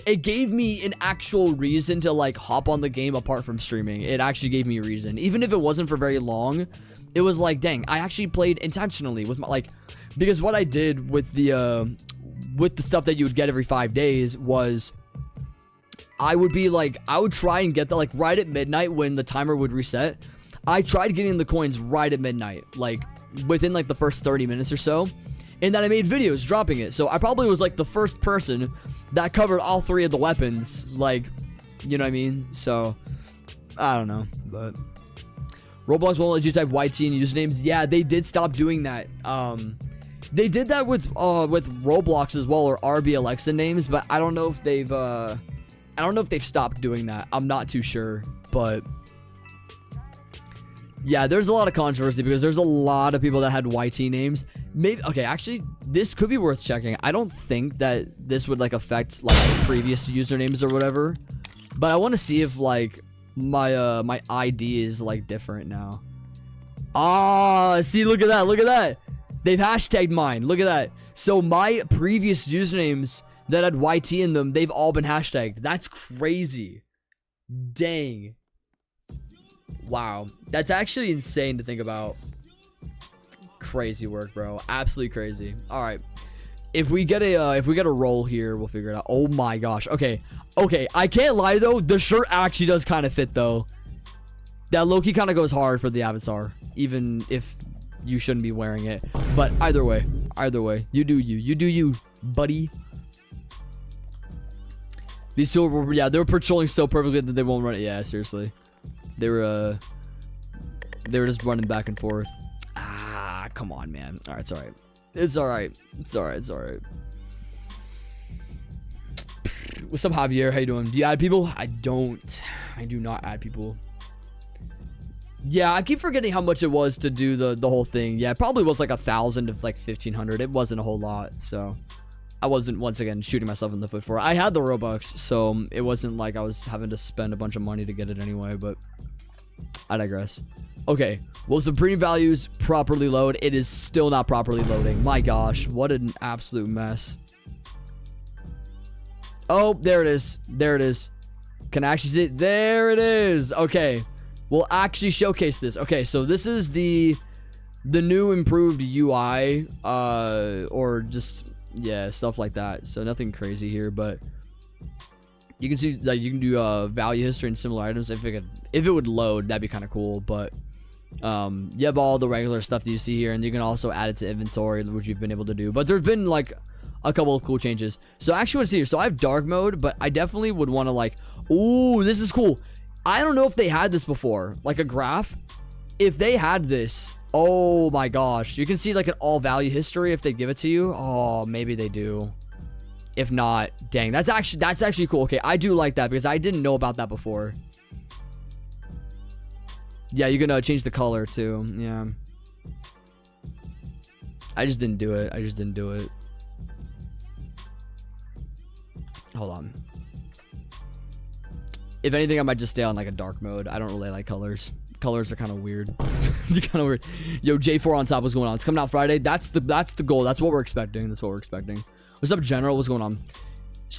it gave me an actual reason to like hop on the game apart from streaming. It actually gave me a reason, even if it wasn't for very long. It was like, dang, I actually played intentionally with my, like, because what I did with the stuff that you would get every 5 days was, I would try and get that like right at midnight when the timer would reset. I tried getting the coins right at midnight, like within like the first 30 minutes or so, and then I made videos dropping it. So I probably was like the first person that covered all 3 of the weapons, like, you know what I mean? So I don't know, but Roblox won't let you type YT in usernames. Yeah, they did stop doing that. They did that with Roblox as well, or RB Alexa names, but I don't know if they've stopped doing that. I'm not too sure, but yeah, there's a lot of controversy because there's a lot of people that had YT names. Maybe, okay, actually, this could be worth checking. I don't think that this would like affect like previous usernames or whatever, but I want to see if like my ID is like different now. Ah, see, look at that. They've hashtagged mine. Look at that. So my previous usernames that had YT in them, they've all been hashtagged. That's crazy. Dang. Wow. That's actually insane to think about. Crazy work, bro. Absolutely crazy. All right. If we get a roll here, we'll figure it out. Oh my gosh. Okay. I can't lie though. The shirt actually does kind of fit though. That low-key kind of goes hard for the avatar, even if you shouldn't be wearing it. But either way, you do you, buddy. These two were, yeah, they were patrolling so perfectly that they won't run it. Yeah, seriously. They were just running back and forth. Ah, come on, man. All right, it's all right. It's all right. It's all right. It's all right. What's up, Javier? How you doing? Do you add people? I do not add people. Yeah, I keep forgetting how much it was to do the whole thing. Yeah, it probably was like 1,000 to like 1,500. It wasn't a whole lot, so I wasn't, once again, shooting myself in the foot for it. I had the Robux, so it wasn't like I was having to spend a bunch of money to get it anyway, but I digress. Okay, well, Supreme values properly load. It is still not properly loading. My gosh, what an absolute mess. Oh, there it is. There it is. Can I actually see it? There it is. Okay, we'll actually showcase this. Okay, so this is the new improved UI, or just, yeah, stuff like that. So nothing crazy here, but you can see that you can do value history and similar items. If it would load, that'd be kind of cool. But you have all the regular stuff that you see here, and you can also add it to inventory, which you've been able to do. But there's been like a couple of cool changes. So I actually want to see here. So I have dark mode, but I definitely would want to like, ooh, this is cool. I don't know if they had this before, like a graph. If they had this, oh my gosh, you can see like an all value history if they give it to you. Oh, maybe they do. If not, dang, that's actually cool. Okay, I do like that because I didn't know about that before. Yeah, you can change the color too. Yeah, I just didn't do it. Hold on. If anything, I might just stay on like a dark mode. I don't really like colors. Colors are kind of weird. They're kind of weird. Yo, J4 on top. What's going on? It's coming out Friday. That's the goal. That's what we're expecting. What's up, General? What's going on?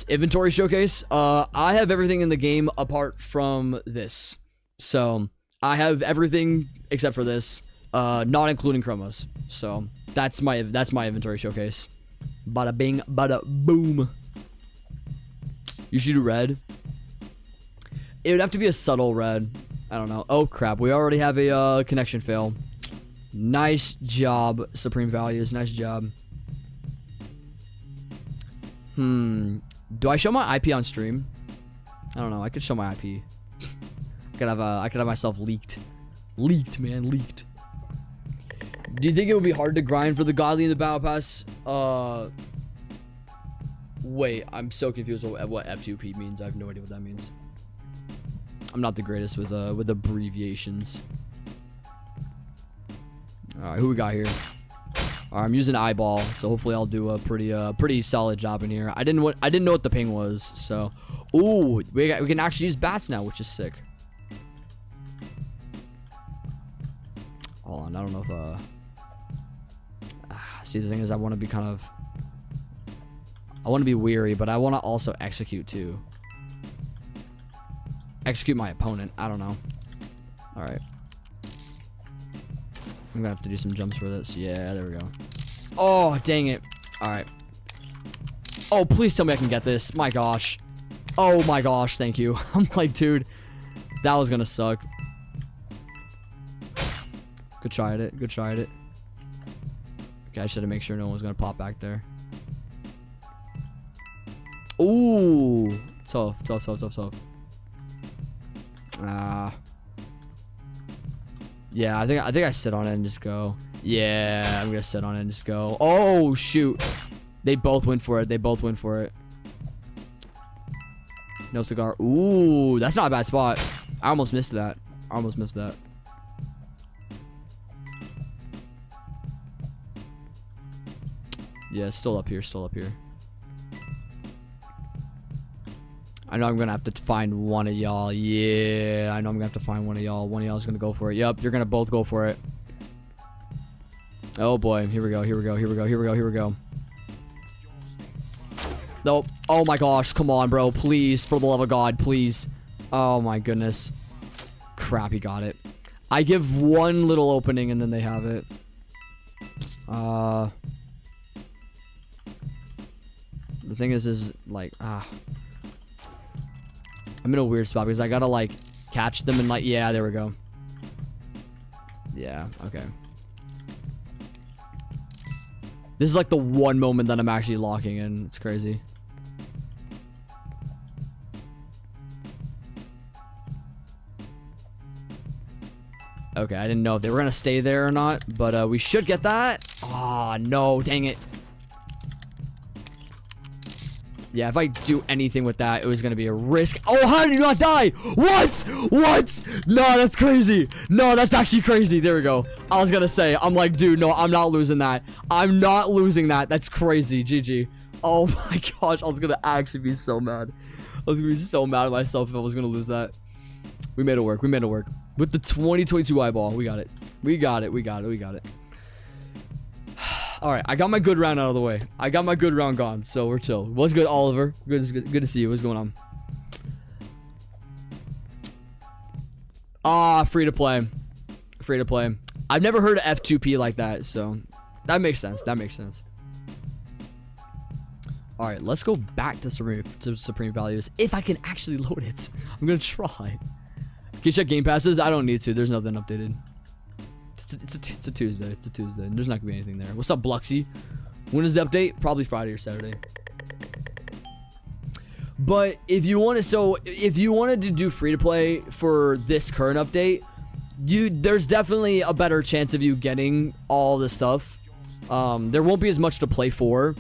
Inventory showcase. I have everything in the game apart from this. So I have everything except for this, not including chromos. So that's my inventory showcase. Bada bing, bada boom. You should do red. It would have to be a subtle red. I don't know. Oh, crap. We already have a connection fail. Nice job, Supreme Values. Nice job. Do I show my IP on stream? I don't know. I could show my IP. I could have myself leaked. Leaked, man. Leaked. Do you think it would be hard to grind for the godly in the battle pass? Wait, I'm so confused with what F2P means. I have no idea what that means. I'm not the greatest with abbreviations. All right, who we got here? All right, I'm using eyeball, so hopefully I'll do a pretty solid job in here. I didn't know what the ping was, so ooh, we can actually use bats now, which is sick. Hold on, I don't know if see, the thing is, I want to be weary, but I want to also execute too. Execute my opponent. I don't know. All right. I'm gonna have to do some jumps for this. Yeah, there we go. Oh, dang it. All right. Oh, please tell me I can get this. My gosh. Oh my gosh, thank you. I'm like, dude, that was gonna suck. Good try at it. Good try at it. Okay, I should have made sure no one was gonna pop back there. Ooh, tough. Yeah, I think I sit on it and just go. Yeah, I'm gonna sit on it and just go. Oh shoot, they both went for it. No cigar. Ooh, that's not a bad spot. I almost missed that. Yeah, still up here. I know I'm gonna have to find one of y'all. Yeah, I know I'm gonna have to find one of y'all. One of y'all is gonna go for it. Yep, you're gonna both go for it. Oh boy, here we go. Nope. Oh my gosh, come on, bro. Please, for the love of God, please. Oh my goodness. Crap, he got it. I give one little opening and then they have it. The thing is like, I'm in a weird spot because I gotta like catch them and like, yeah, there we go. Yeah, okay. This is like the one moment that I'm actually locking in. It's crazy. Okay, I didn't know if they were gonna stay there or not, but we should get that. Oh no, dang it. Yeah, if I do anything with that, it was gonna be a risk. Oh, how did you not die? What? No, that's crazy. No, that's actually crazy. There we go. I was gonna say, I'm like, dude, no, I'm not losing that. I'm not losing that. That's crazy. GG. Oh my gosh, I was gonna actually be so mad. I was gonna be so mad at myself if I was gonna lose that. We made it work. With the 2022 eyeball, we got it. We got it. All right, I got my good round out of the way. I got my good round gone, so we're chill. What's good, Oliver? Good to see you. What's going on? Free to play. I've never heard of F2P like that, so that makes sense. All right, let's go back to Supreme Values if I can actually load it. I'm gonna try. Can you check game passes? I don't need to. There's nothing updated. It's a Tuesday. There's not gonna be anything there. What's up, Bluxy? When is the update? Probably Friday or Saturday. But if you wanted to do free to play for this current update, there's definitely a better chance of you getting all the stuff. There won't be as much to play for.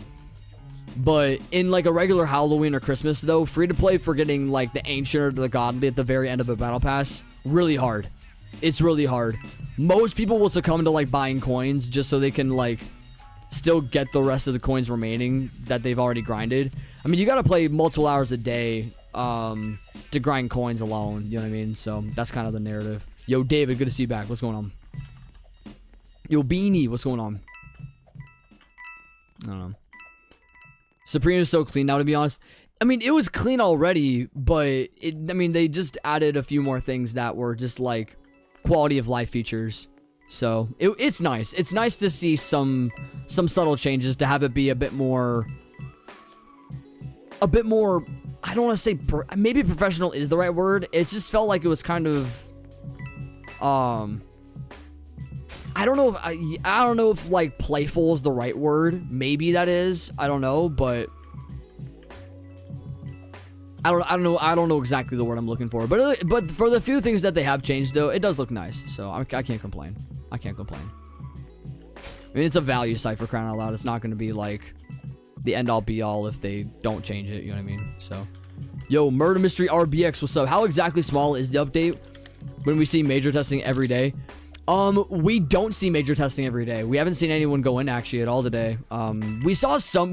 But in like a regular Halloween or Christmas though, free to play for getting like the ancient or the godly at the very end of a battle pass, really hard. It's really hard. Most people will succumb to like buying coins just so they can like still get the rest of the coins remaining that they've already grinded. I mean, you gotta play multiple hours a day to grind coins alone, you know what I mean? So that's kind of the narrative. Yo, David, good to see you back. What's going on? Yo, Beanie, what's going on? I don't know. Supreme is so clean now, to be honest. I mean, it was clean already, but they just added a few more things that were just like quality of life features. So it's nice. It's nice to see some subtle changes, to have it be a bit more. I don't want to say maybe professional is the right word. It just felt like it was kind of I don't know if I don't know if like playful is the right word. Maybe that is. I don't know, but I don't know exactly the word I'm looking for. But for the few things that they have changed though, it does look nice. So I can't complain. I can't complain. I mean, it's a value site, for crying out loud. It's not going to be like the end all be all if they don't change it, you know what I mean? So, yo, Murder Mystery RBX, what's up? How exactly small is the update when we see major testing every day? We don't see major testing every day. We haven't seen anyone go in actually at all today. We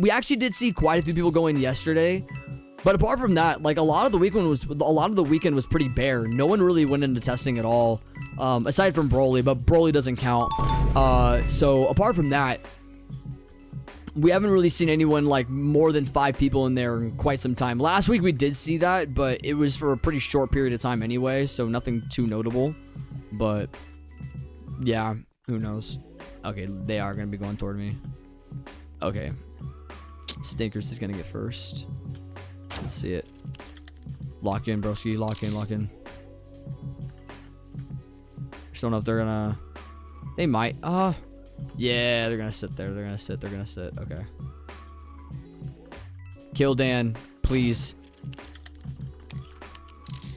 actually did see quite a few people go in yesterday. But apart from that, like a lot of the weekend was pretty bare. No one really went into testing at all, aside from Broly, but Broly doesn't count. So apart from that, we haven't really seen anyone like more than 5 people in there in quite some time. Last week we did see that, but it was for a pretty short period of time anyway, so nothing too notable. But yeah, who knows? Okay, they are gonna be going toward me. Okay, Stinkers is gonna get first. Let's see it. Lock in, broski. Lock in, lock in. Just don't know if they're gonna... They might. Yeah, they're gonna sit there. They're gonna sit. Okay. Kill Dan, please.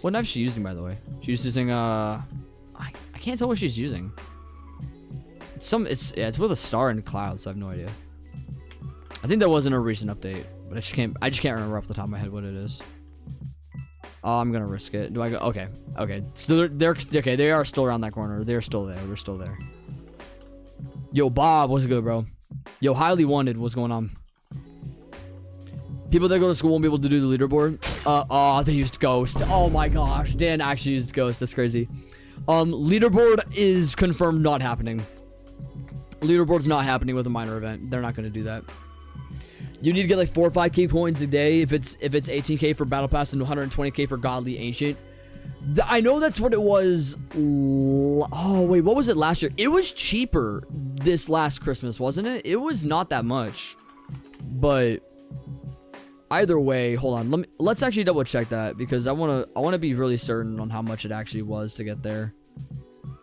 What knife is she using, by the way? She's using, I can't tell what she's using. It's with a star and clouds, so I have no idea. I think that wasn't a recent update. But I just can't remember off the top of my head what it is. Oh, I'm gonna risk it. Do I go? Okay. So they're okay. They are still around that corner. They're still there. They're still there. Yo, Bob, what's good, bro? Yo, highly wanted. What's going on? People that go to school won't be able to do the leaderboard. Oh, they used Ghost. Oh my gosh, Dan actually used Ghost. That's crazy. Leaderboard is confirmed not happening. Leaderboard's not happening with a minor event. They're not gonna do that. You need to get like 4 or 5k points a day if it's 18k for battle pass and 120k for godly ancient. I know that's what it was. Oh wait, what was it last year? It was cheaper this last Christmas, wasn't it? It was not that much. But either way, hold on. Let's actually double check that because I want to be really certain on how much it actually was to get there.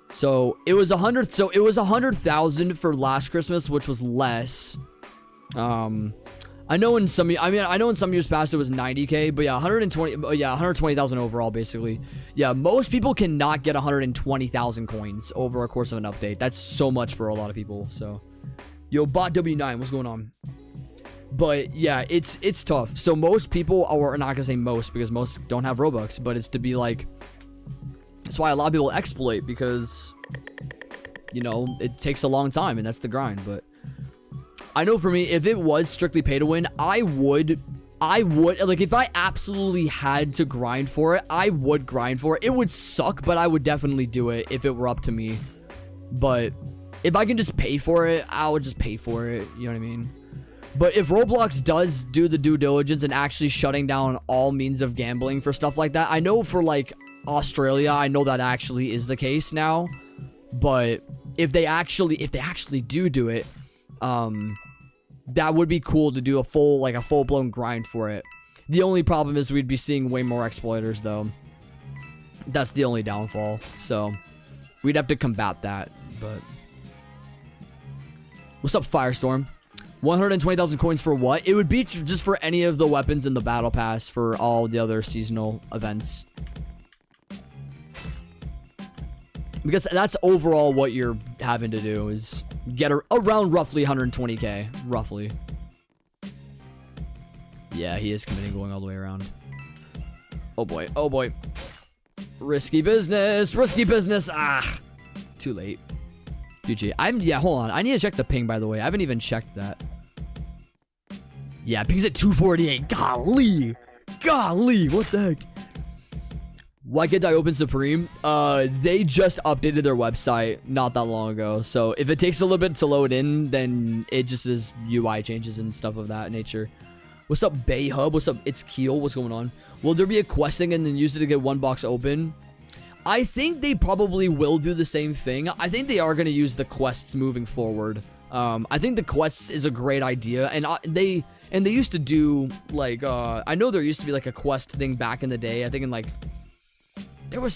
So it was 100. So it was 100,000 for last Christmas, which was less. I know in some years past it was 90k, but yeah, 120,000 overall basically. Yeah, most people cannot get 120,000 coins over a course of an update. That's so much for a lot of people. So, yo, bot W9, what's going on? But yeah, it's tough. So most people, or not gonna say most because most don't have Robux, but it's to be like, that's why a lot of people exploit because, you know, it takes a long time and that's the grind. But I know for me, if it was strictly pay to win, I would, like, if I absolutely had to grind for it, I would grind for it. It would suck, but I would definitely do it if it were up to me. But if I can just pay for it, I would just pay for it. You know what I mean? But if Roblox does do the due diligence and actually shutting down all means of gambling for stuff like that, I know for, like, Australia, I know that actually is the case now. But if they actually do it, that would be cool to do a full-blown grind for it. The only problem is we'd be seeing way more exploiters though. That's the only downfall. So we'd have to combat that. But what's up, Firestorm? 120,000 coins for what? It would be just for any of the weapons in the battle pass for all the other seasonal events. Because that's overall what you're having to do is get around roughly 120k, roughly. Yeah, he is committing going all the way around. Oh boy, oh boy. Risky business, risky business. Ah, too late. GG. Yeah, hold on. I need to check the ping, by the way. I haven't even checked that. Yeah, ping's at 248. Golly. Golly, what the heck? Why can't I open Supreme? They just updated their website not that long ago. So if it takes a little bit to load in, then it just is UI changes and stuff of that nature. What's up, Bay Hub? What's up? It's Keel. What's going on? Will there be a questing and then use it to get one box open? I think they probably will do the same thing. I think they are going to use the quests moving forward. I think the quests is a great idea, and they used to do like I know there used to be like a quest thing back in the day. I think in like there was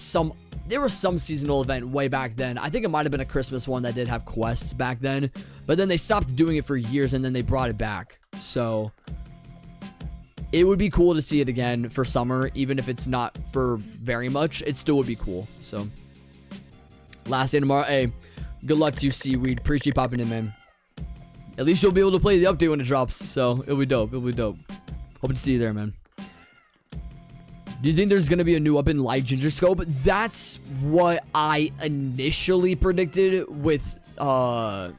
there was some seasonal event way back then. I think it might have been a Christmas one that did have quests back then, but then they stopped doing it for years and then they brought it back. So it would be cool to see it again for summer, even if it's not for very much. It still would be cool. So last day tomorrow. Hey, good luck to you, Seaweed. Appreciate you popping in, man. At least you'll be able to play the update when it drops. So it'll be dope. It'll be dope. Hope to see you there, man. Do you think there's going to be a new up in light ginger scope? That's what I initially predicted with, that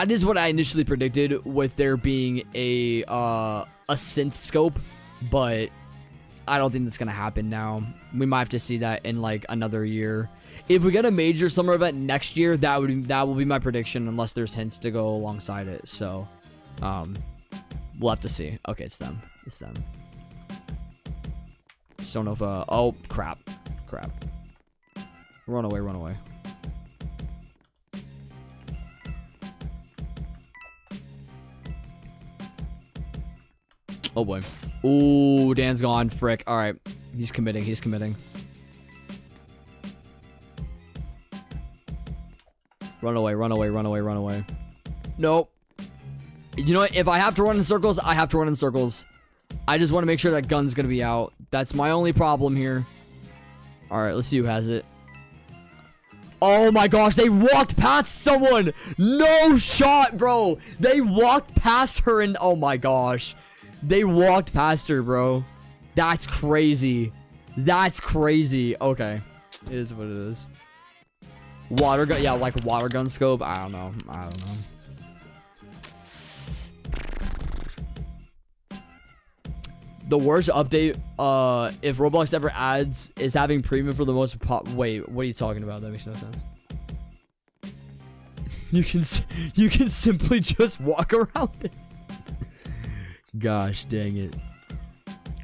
is what I initially predicted with there being a synth scope, but I don't think that's going to happen now. We might have to see that in like another year. If we get a major summer event next year, that will be my prediction, unless there's hints to go alongside it. So, we'll have to see. Okay, it's them. It's them. Just don't know if, oh, crap. Crap. Run away, run away. Oh, boy. Ooh, Dan's gone. Frick. All right. He's committing. He's committing. Run away, run away, run away, run away. Nope. You know what? If I have to run in circles, I have to run in circles. I just want to make sure that gun's going to be out. That's my only problem here. All right, let's see who has it. Oh my gosh, they walked past someone. No shot, bro. They walked past her and oh my gosh. They walked past her, bro. That's crazy. That's crazy. Okay. It is what it is. Water gun. Yeah, like water gun scope. I don't know. I don't know. The worst update, if Roblox ever adds, is having premium for the most wait, what are you talking about? That makes no sense. You can simply just walk around it. Gosh, dang it.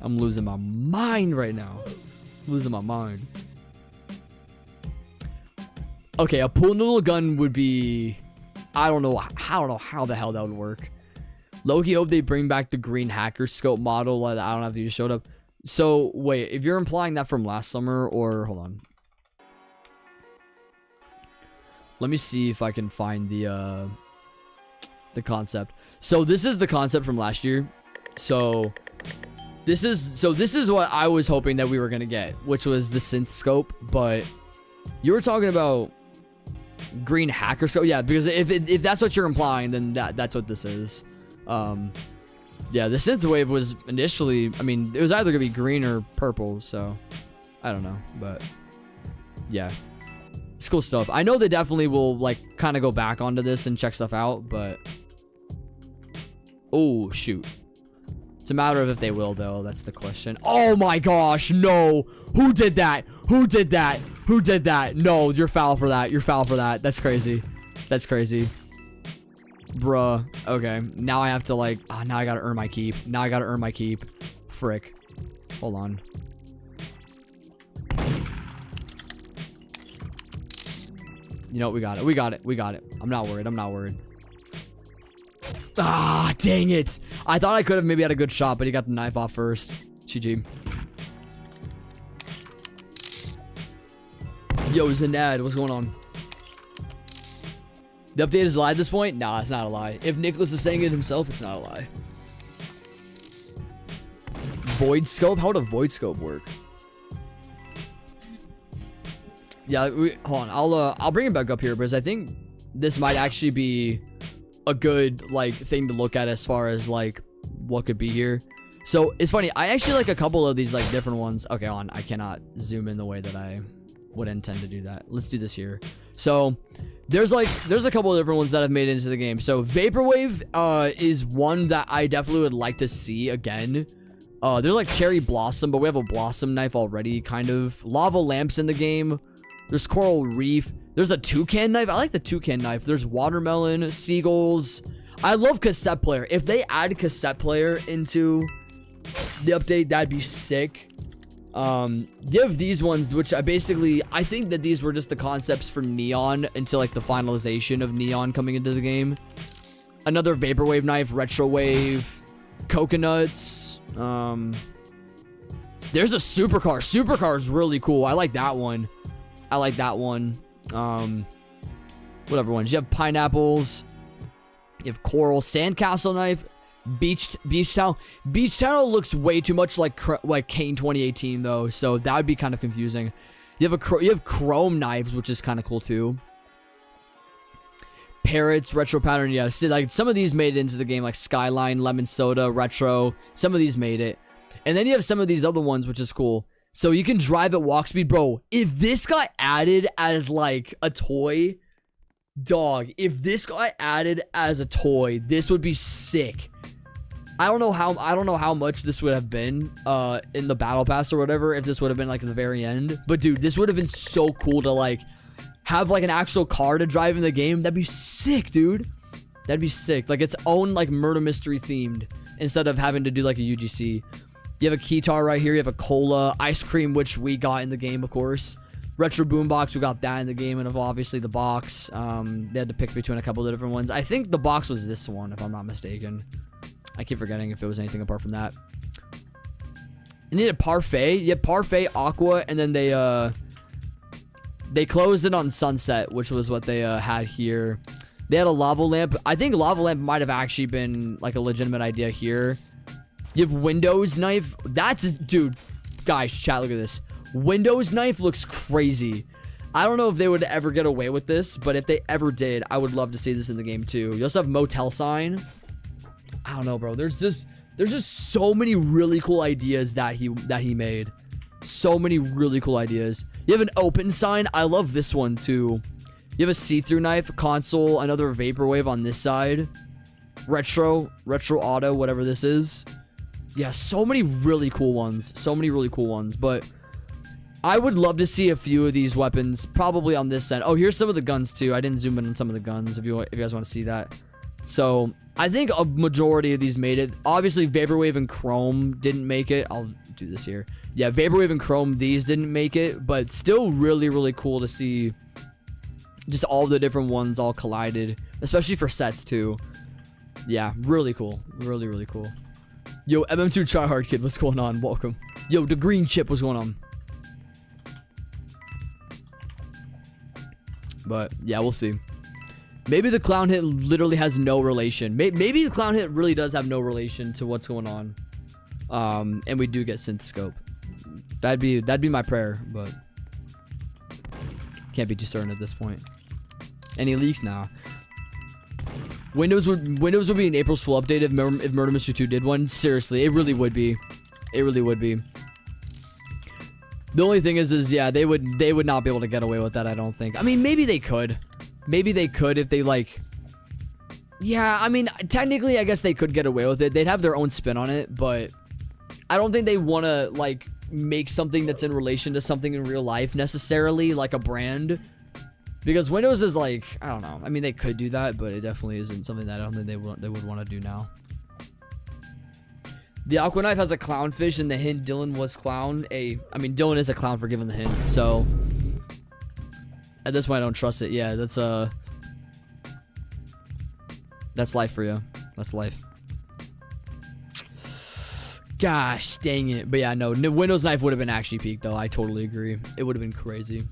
I'm losing my mind right now. Losing my mind. Okay, a pool noodle gun would be, I don't know how the hell that would work. Low-key hope they bring back the green hacker scope model. I don't know if you just showed up. So, wait, if you're implying that from last summer, or, hold on. Let me see if I can find the concept. So, this is the concept from last year. So, this is what I was hoping that we were going to get, which was the synth scope, but you were talking about green hacker scope. Yeah, because if that's what you're implying, then that's what this is. Yeah, the synth wave was initially, I mean, it was either gonna be green or purple, so I don't know, but yeah, it's cool stuff. I know they definitely will like kind of go back onto this and check stuff out, but oh shoot, it's a matter of if they will though. That's the question. Oh my gosh, no! Who did that? Who did that? Who did that? No, you're foul for that. You're foul for that. That's crazy. That's crazy. Bruh. Okay. Now I have to like... now I gotta earn my keep. Now I gotta earn my keep. Frick. Hold on. You know what? We got it. We got it. We got it. I'm not worried. I'm not worried. Ah, dang it. I thought I could have maybe had a good shot, but he got the knife off first. GG. Yo, Zenad. What's going on? The update is a lie at this point? Nah, it's not a lie. If Nicholas is saying it himself, it's not a lie. Void scope? How would a void scope work? Yeah, hold on. I'll bring it back up here because I think this might actually be a good like thing to look at as far as like what could be here. So it's funny. I actually like a couple of these like different ones. Okay, hold on. I cannot zoom in the way that I would intend to do that. Let's do this here. So there's a couple of different ones that have made it into the game. So Vaporwave is one that I definitely would like to see again. There's like Cherry Blossom, but we have a Blossom knife already, kind of. Lava Lamps in the game. There's Coral Reef. There's a Toucan knife. I like the Toucan knife. There's Watermelon, Seagulls. I love Cassette Player. If they add Cassette Player into the update, that'd be sick. Give these ones, which I think that these were just the concepts for Neon until like the finalization of Neon coming into the game. Another Vaporwave knife, Retro Wave, Coconuts, There's a supercar. Supercar is really cool. I like that one. I like that one. Whatever ones. You have pineapples. You have coral. Sandcastle knife. Beach towel. Beach towel looks way too much like Kane 2018 though, so that would be kind of confusing. You have chrome knives, which is kind of cool too. Parrots, retro pattern. Yeah, see, like some of these made it into the game, like Skyline, lemon soda, retro. Some of these made it, and then you have some of these other ones, which is cool. So you can drive at walk speed, bro. If this got added as like a toy, dog. If this got added as a toy, this would be sick. I don't know how much this would have been in the battle pass or whatever, if this would have been like at the very end. But dude, this would have been so cool to like have like an actual car to drive in the game. That'd be sick, dude. That'd be sick. Like its own like murder mystery themed instead of having to do like a UGC. You have a keytar right here. You have a cola, ice cream, which we got in the game, of course. Retro boombox, we got that in the game, and obviously the box. They had to pick between a couple of different ones. I think the box was this one, if I'm not mistaken. I keep forgetting if it was anything apart from that. And they had a parfait. You had parfait, aqua, and then they closed it on sunset, which was what they had here. They had a lava lamp. I think lava lamp might have actually been like a legitimate idea here. You have Windows knife. That's, dude, guys, chat, look at this. Windows knife looks crazy. I don't know if they would ever get away with this, but if they ever did, I would love to see this in the game too. You also have motel sign. I don't know, bro. There's just so many really cool ideas that he made. So many really cool ideas. You have an open sign. I love this one too. You have a see-through knife, console, another vaporwave on this side. Retro auto, whatever this is. Yeah, so many really cool ones. So many really cool ones. But I would love to see a few of these weapons, probably on this end. Oh, here's some of the guns too. I didn't zoom in on some of the guns if you guys want to see that. So I think a majority of these made it. Obviously, Vaporwave and Chrome didn't make it. I'll do this here. Yeah, Vaporwave and Chrome, these didn't make it, but still really, really cool to see just all the different ones all collided, especially for sets too. Yeah, really cool. Really, really cool. Yo, MM2 Tryhard Kid, what's going on? Welcome. Yo, the green chip, what's going on? But yeah, we'll see. Maybe the clown hit literally has no relation. Maybe the clown hit really does have no relation to what's going on. And we do get synth scope. That'd be my prayer, but can't be too certain at this point. Any leaks now? Windows would be an April's Fool update if Murder Mystery 2 did one. Seriously, it really would be. It really would be. The only thing is yeah, they would not be able to get away with that, I don't think. I mean, maybe they could. Maybe they could if they like. Yeah, I mean, technically, I guess they could get away with it. They'd have their own spin on it, but I don't think they want to like make something that's in relation to something in real life necessarily, like a brand. Because Windows is like, I don't know. I mean, they could do that, but it definitely isn't something that I don't think they would want to do now. The Aqua Knife has a clownfish, and the hint Dylan was clown. I mean, Dylan is a clown for giving the hint, so at this point, I don't trust it. Yeah, that's life for you. That's life. Gosh, dang it. But yeah, no, Windows Knife would have been actually peak, though. I totally agree. It would have been crazy.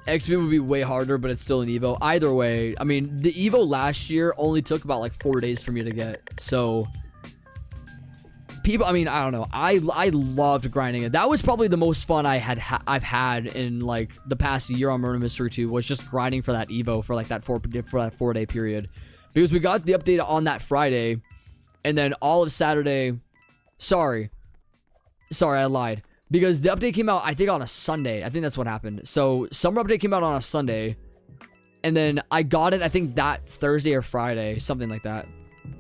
XP would be way harder, but it's still an Evo. Either way, I mean, the Evo last year only took about like 4 days for me to get. So people, I mean, I don't know. I loved grinding it. That was probably the most fun I've had in like the past year on Murder Mystery 2, was just grinding for that Evo for like that 4-day period. Because we got the update on that Friday, and then all of Saturday. Sorry, I lied. Because the update came out, I think, on a Sunday. I think that's what happened. So, Summer Update came out on a Sunday. And then I got it, I think, that Thursday or Friday. Something like that.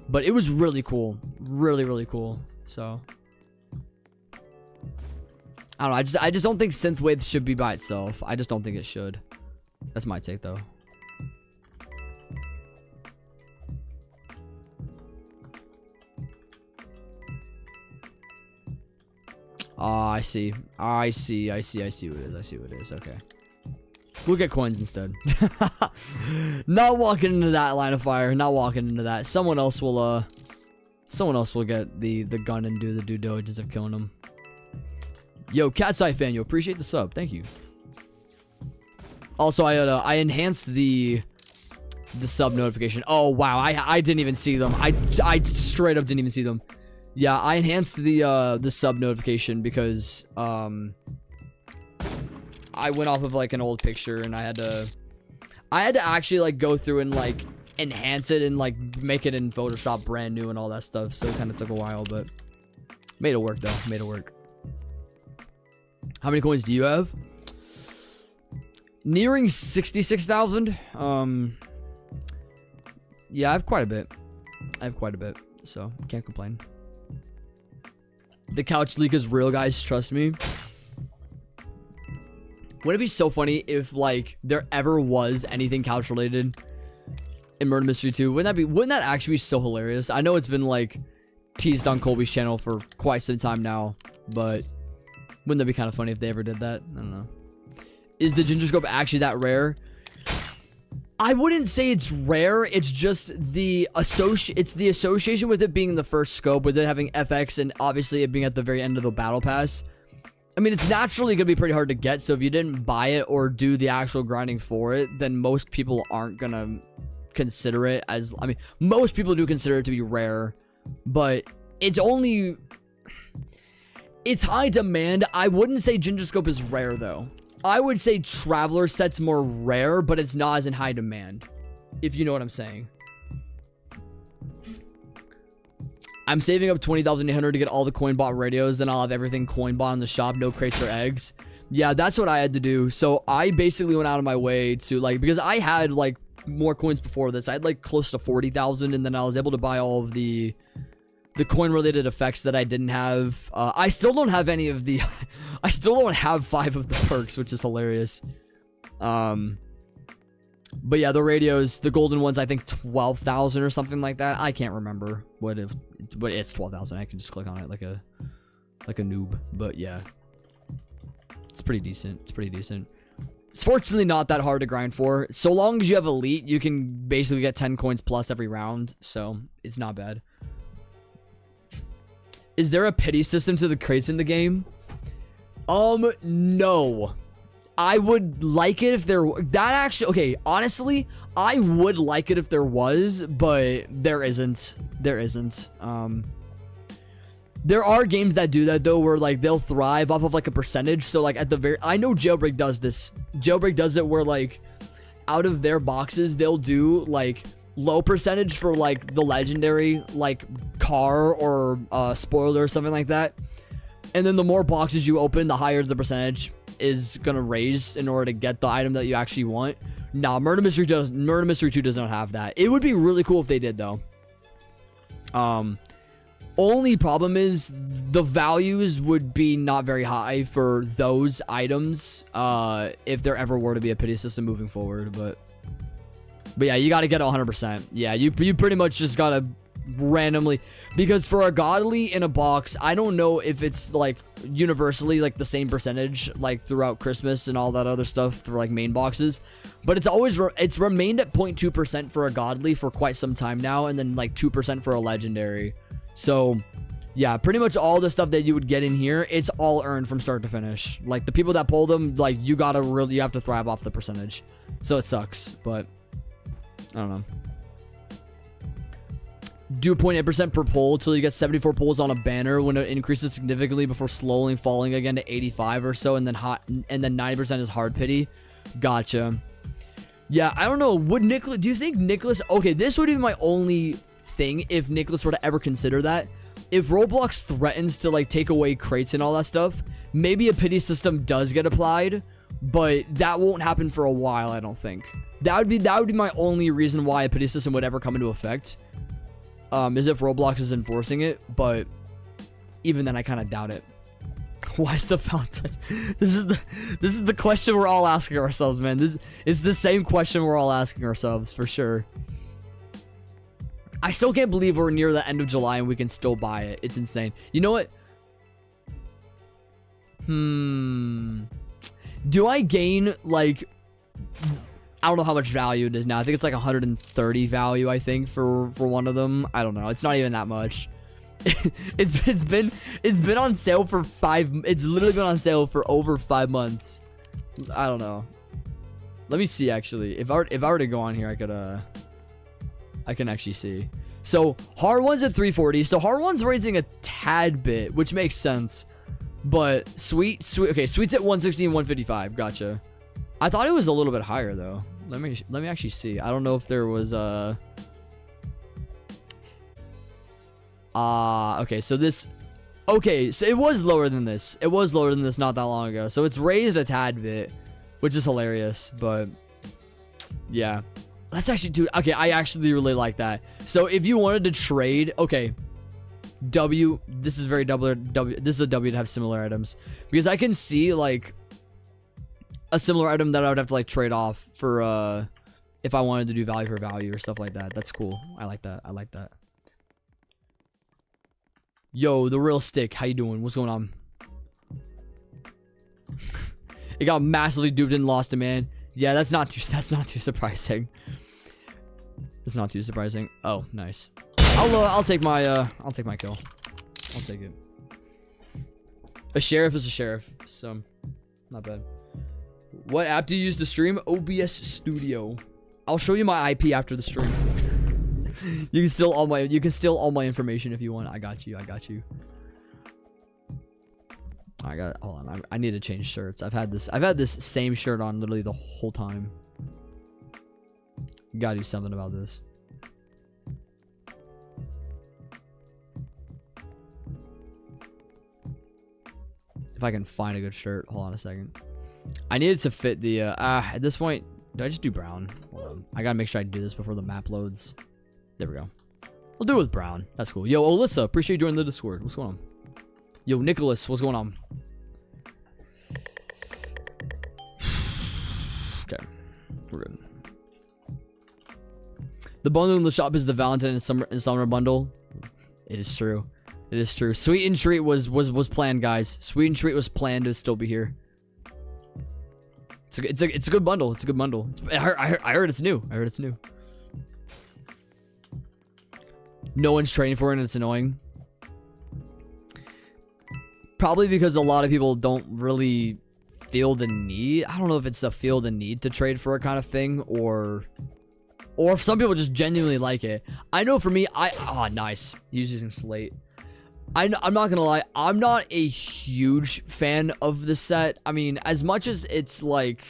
But it was really cool. Really, really cool. So, I don't know. I just don't think Synthwave should be by itself. I just don't think it should. That's my take, though. Oh, I see what it is. Okay. We'll get coins instead. Not walking into that line of fire. Not walking into that. Someone else will, Someone else will get the gun and do the due diligence of killing him. Yo, Cat's Eye fan, yo, appreciate the sub. Thank you. Also, I enhanced the sub notification. Oh wow, I didn't even see them. I straight up didn't even see them. Yeah, I enhanced the sub notification because I went off of like an old picture and I had to actually like go through and like enhance it and like make it in Photoshop brand new and all that stuff. So it kind of took a while, but made it work though. Made it work. How many coins do you have? Nearing 66,000. Yeah, I have quite a bit. So can't complain. The couch leak is real, guys. Trust me. Wouldn't it be so funny if like there ever was anything couch related in Murder Mystery 2? Wouldn't that actually be so hilarious? I know it's been like teased on Colby's channel for quite some time now, but wouldn't that be kind of funny if they ever did that? I don't know. Is the ginger scope actually that rare? I wouldn't say it's rare. It's just the association with it being the first scope, with it having FX and obviously it being at the very end of the battle pass. I mean, it's naturally gonna be pretty hard to get. So if you didn't buy it or do the actual grinding for it, then most people aren't gonna consider it as. I mean, most people do consider it to be rare, but it's high demand. I wouldn't say ginger scope is rare though. I would say Traveler Set's more rare, but it's not as in high demand, if you know what I'm saying. I'm saving up 20,800 to get all the coin bot radios, then I'll have everything coin bot in the shop, no crates or eggs. Yeah, that's what I had to do. So I basically went out of my way to like, because I had like more coins before this. I had like close to 40,000, and then I was able to buy all of the coin related effects that I didn't have. I still don't have any of the I still don't have 5 of the perks, which is hilarious. But yeah, the radios, the golden ones, I think 12,000 or something like that. I can't remember but it's 12,000. I can just click on it like a noob. But yeah, it's pretty decent. It's fortunately not that hard to grind for. So long as you have elite, you can basically get 10 coins plus every round. So it's not bad. Is there a pity system to the crates in the game? No. I would like it if okay, honestly, I would like it if there was, but there isn't. There are games that do that though, where like they'll thrive off of like a percentage. So like at the very, I know Jailbreak does this. Jailbreak does it where like out of their boxes, they'll do like low percentage for like the legendary like car or spoiler or something like that. And then the more boxes you open, the higher the percentage is gonna raise in order to get the item that you actually want. Nah, Murder Mystery 2 does not have that. It would be really cool if they did though. Only problem is the values would be not very high for those items if there ever were to be a pity system moving forward. But yeah, you got to get 100%. Yeah, you pretty much just got to randomly, because for a godly in a box, I don't know if it's like universally like the same percentage like throughout Christmas and all that other stuff through like main boxes, but it's always it's remained at 0.2% for a godly for quite some time now, and then like 2% for a legendary. So yeah, pretty much all the stuff that you would get in here, it's all earned from start to finish. Like the people that pull them, like you have to thrive off the percentage. So it sucks, but I don't know. Do 0.8% per pull till you get 74 pulls on a banner, when it increases significantly before slowly falling again to 85 or so, and then 90% is hard pity. Gotcha. Yeah, I don't know. Do you think Nicholas? Okay, this would be my only thing if Nicholas were to ever consider that. If Roblox threatens to like take away crates and all that stuff, maybe a pity system does get applied, but that won't happen for a while. I don't think that would be my only reason why a pity system would ever come into effect. Is if Roblox is enforcing it, but even then I kind of doubt it. Why is the Valentine's? This is the question we're all asking ourselves, man. This is the same question we're all asking ourselves for sure. I still can't believe we're near the end of July and we can still buy it. It's insane. You know what? Do I gain like, I don't know how much value it is now. I think it's like 130 value, I think, for one of them. I don't know. It's not even that much. it's been on sale for it's literally been on sale for over 5 months. I don't know. Let me see actually. If I were to go on here, I can actually see. So hard one's at 340. So hard one's raising a tad bit, which makes sense. But sweet. Okay, sweet's at 160 and 155. Gotcha. I thought it was a little bit higher though. Let me actually see. I don't know if there was okay, so this, okay, so it was lower than this. It was lower than this not that long ago. So it's raised a tad bit, which is hilarious. But yeah, that's actually, dude. Okay, I actually really like that. So if you wanted to trade, okay, W. This is very W. This is a W to have similar items because I can see like a similar item that I would have to like trade off for if I wanted to do value for value or stuff like that. That's cool. I like that. I like that. Yo, the real stick. How you doing? What's going on? It got massively duped and lost to man. Yeah, that's not too surprising. That's not too surprising. Oh, nice. I'll take my kill. I'll take it. A sheriff is a sheriff, so not bad. What app do you use to stream? OBS Studio. I'll show you my IP after the stream. You can steal all my information if you want. I got you. Hold on. I need to change shirts. I've had this same shirt on literally the whole time. Gotta do something about this. If I can find a good shirt. Hold on a second. I needed to fit the at this point, do I just do brown? Hold on. I gotta make sure I do this before the map loads. There we go. We'll do it with brown. That's cool. Yo, Alyssa, appreciate you joining the Discord. What's going on? Yo, Nicholas, what's going on? Okay, we're good. The bundle in the shop is the Valentine and summer bundle. It is true. It is true. Sweet and Treat was planned, guys. Sweet and Treat was planned to still be here. It's a good bundle. It's a good bundle. I heard it's new. I heard it's new. No one's training for it and it's annoying. Probably because a lot of people don't really feel the need. I don't know if it's the feel the need to trade for a kind of thing or if some people just genuinely like it. I know for me, nice. He's using Slate. I'm not gonna lie, I'm not a huge fan of the set. I mean, as much as it's like,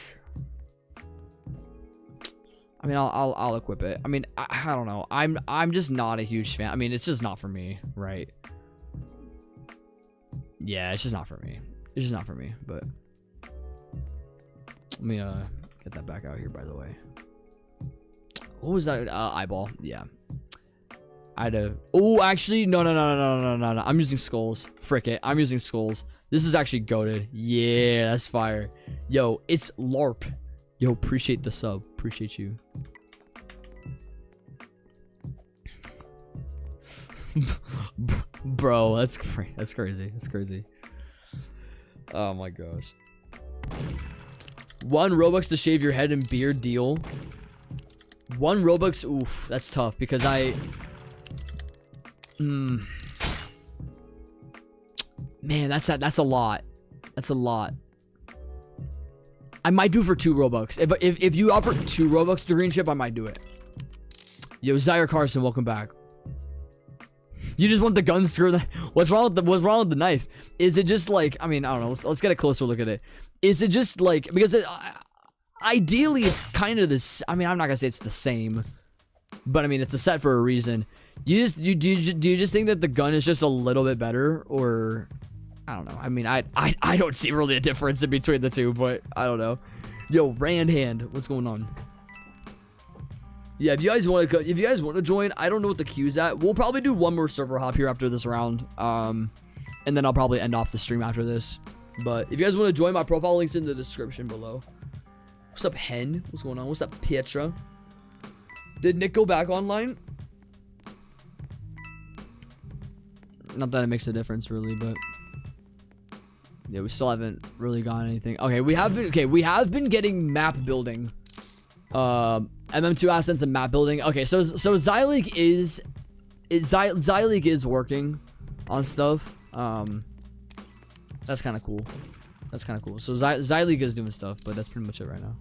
I mean, I'll equip it. I mean, I don't know. I'm just not a huge fan. I mean, it's just not for me, right? Yeah, it's just not for me. It's just not for me. But let me get that back out here. By the way, what was that? Eyeball. Yeah. I had a. Oh, actually, no. I'm using skulls. Frick it. I'm using skulls. This is actually goated. Yeah, that's fire. Yo, it's LARP. Yo, appreciate the sub. Appreciate you. Bro, that's crazy. That's crazy. Oh my gosh. 1 Robux to shave your head and beard deal. 1 Robux. Oof, that's tough because man, that's a lot. That's a lot. I might do for 2 Robux. If you offer 2 Robux to green chip, I might do it. Yo, Zaire Carson, welcome back. You just want the gun screw? What's wrong with the knife? Is it just like, I mean, I don't know. Let's get a closer look at it. Is it just like, because ideally it's kind of this. I mean, I'm not gonna say it's the same, but I mean it's a set for a reason. Do you just think that the gun is just a little bit better, or I don't know. I mean, I don't see really a difference in between the two, but I don't know. Yo, Rand Hand, what's going on? Yeah, if you guys want to join, I don't know what the queue's at. We'll probably do 1 more server hop here after this round, and then I'll probably end off the stream after this. But if you guys want to join, my profile link's in the description below. What's up, Hen? What's going on? What's up, Pietra? Did Nick go back online? Not that it makes a difference really, but yeah, we still haven't really gotten anything. Okay, we have been getting map building. MM2 assets and map building. Okay, so Zyleak is working. on stuff. That's kind of cool. That's kind of cool. So Zyleague is doing stuff, but that's pretty much it right now.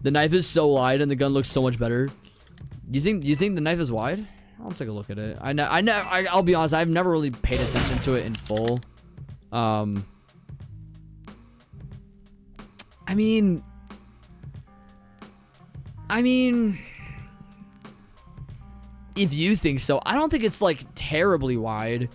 The knife is so wide and the gun looks so much better. You think the knife is wide? I'll take a look at it. I'll be honest, I've never really paid attention to it in full. I mean, if you think so, I don't think it's like terribly wide.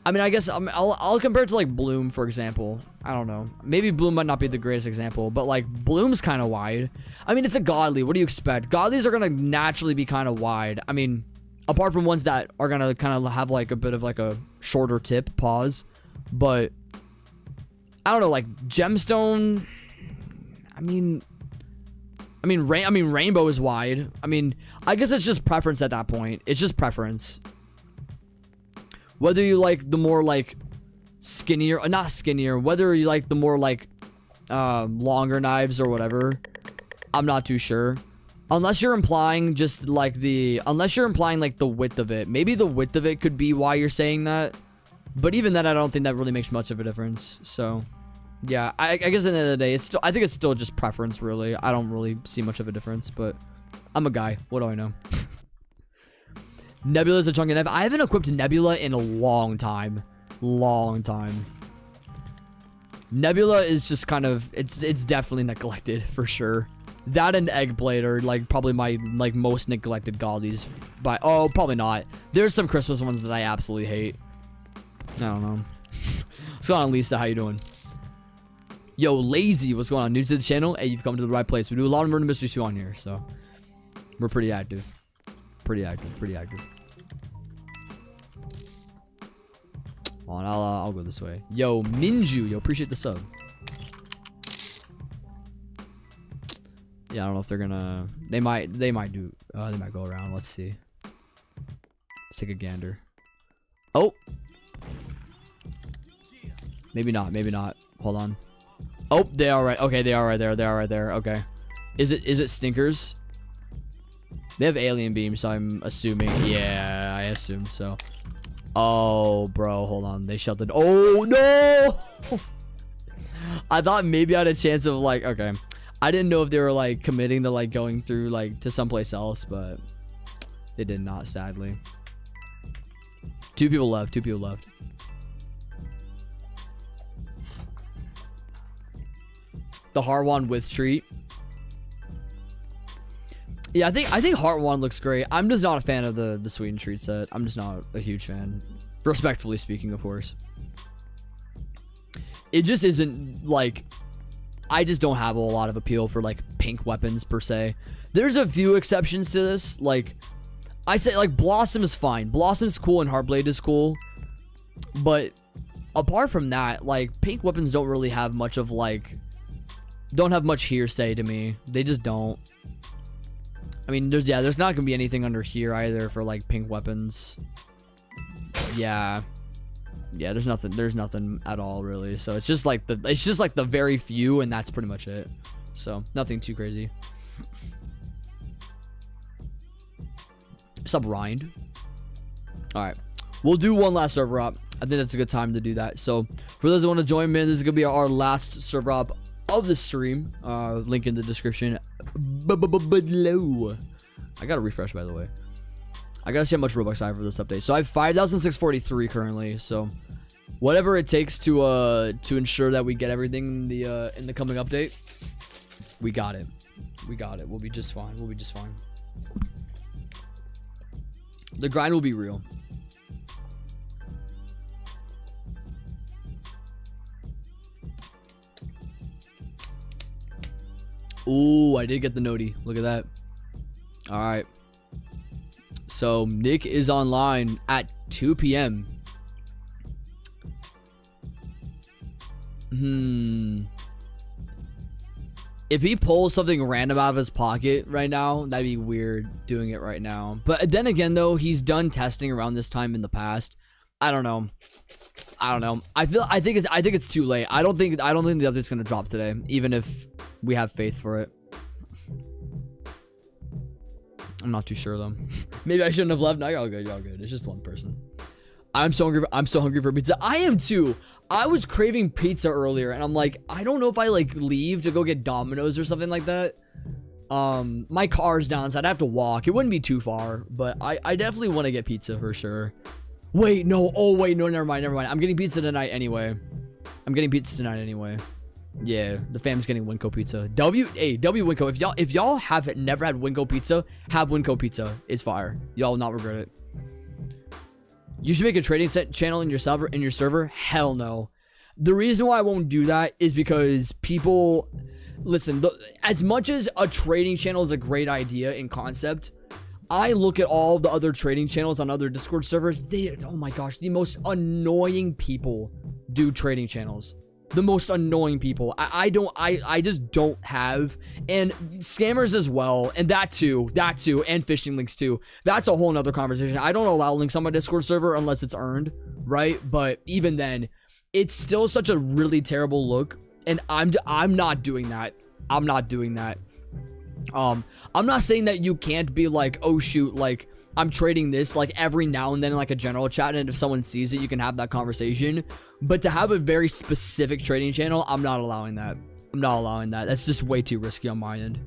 I mean, I guess I'll compare it to like Bloom, for example. I don't know. Maybe Bloom might not be the greatest example, but like Bloom's kind of wide. I mean, it's a Godly. What do you expect? Godlies are gonna naturally be kind of wide. I mean, apart from ones that are gonna kind of have like a bit of like a shorter tip pause, but I don't know, like Gemstone. I mean, Rainbow is wide. I mean, I guess it's just preference at that point. It's just preference. Whether you like the more like skinnier, not skinnier, whether you like the more like longer knives or whatever, I'm not too sure. Unless you're implying just like the width of it. Maybe the width of it could be why you're saying that. But even then, I don't think that really makes much of a difference. So, yeah, I guess at the end of the day, I think it's still just preference, really. I don't really see much of a difference, but I'm a guy. What do I know? Nebula is a chunky knife. I haven't equipped Nebula in a long time. Nebula is just kind of, it's definitely neglected for sure. That and Eggblade are like probably my like most neglected Godlies. But oh, probably not. There's some Christmas ones that I absolutely hate. I don't know. What's going on, Lisa? How you doing? Yo, Lazy, what's going on? New to the channel? Hey, you've come to the right place. We do a lot of Murder Mystery 2 on here, so we're pretty active. Pretty active. Hold on, I'll go this way. Yo, Minju, yo, appreciate the sub. Yeah, I don't know if they're gonna. They might do. They might go around. Let's see. Let's take a gander. Oh. Maybe not. Hold on. Oh, they are right. Okay, they are right there. Okay. Is it stinkers? They have alien beam, so I'm assuming. Yeah, I assume so. Oh, bro, hold on. They shut the. Oh no! I thought maybe I had a chance of like. Okay, I didn't know if they were like committing to like going through like to someplace else, but they did not. Sadly. Two people left. The Harwan with treat. Yeah, I think Heartwand looks great. I'm just not a fan of the Sweden treat set. I'm just not a huge fan. Respectfully speaking, of course. It just isn't like, I just don't have a lot of appeal for like pink weapons per se. There's a few exceptions to this. Like I say, like Blossom is fine. Blossom's cool and Heartblade is cool. But apart from that, like pink weapons don't really have much of like, don't have much hearsay to me. They just don't. I mean, there's not gonna be anything under here either for like pink weapons. Yeah, there's nothing at all really. So it's just like the very few, and that's pretty much it. So nothing too crazy. What's up, Rind? All right, we'll do one last server up. I think that's a good time to do that. So for those that want to join me, this is gonna be our last server up of the stream. Link in the description below. I gotta refresh, by the way. I gotta see how much Robux I have for this update. So I have 5,643 currently. So whatever it takes to ensure that we get everything in the coming update, we got it. We'll be just fine. The grind will be real. Ooh, I did get the noti. Look at that. All right. So Nick is online at 2 p.m. If he pulls something random out of his pocket right now, that'd be weird doing it right now. But then again, though, he's done testing around this time in the past. I don't know. I think it's too late. I don't think the update's gonna drop today, even if we have faith for it. I'm not too sure though. Maybe I shouldn't have left. No, y'all good. Y'all good. It's just one person. I'm so hungry. I'm so hungry for pizza. I am too. I was craving pizza earlier, and I'm like, I don't know if I like leave to go get Domino's or something like that. My car's down, so I'd have to walk. It wouldn't be too far, but I definitely want to get pizza for sure. Wait, no. Oh wait, no. Never mind. I'm getting pizza tonight anyway. Yeah, the fam's getting Winco pizza. W Winco. If y'all have never had Winco pizza, have Winco pizza. It's fire. Y'all will not regret it. You should make a trading set channel in your server. Hell no. The reason why I won't do that is because people listen. As much as a trading channel is a great idea in concept, I look at all the other trading channels on other Discord servers. Oh my gosh, the most annoying people do trading channels. The most annoying people. I just don't have, and scammers as well, and that too, and phishing links too. That's a whole nother conversation. I don't allow links on my Discord server unless it's earned, right? But even then, it's still such a really terrible look, and I'm not doing that. I'm not saying that you can't be like, oh shoot, like I'm trading this like every now and then in like a general chat, and if someone sees it, you can have that conversation. But to have a very specific trading channel, I'm not allowing that. That's just way too risky on my end.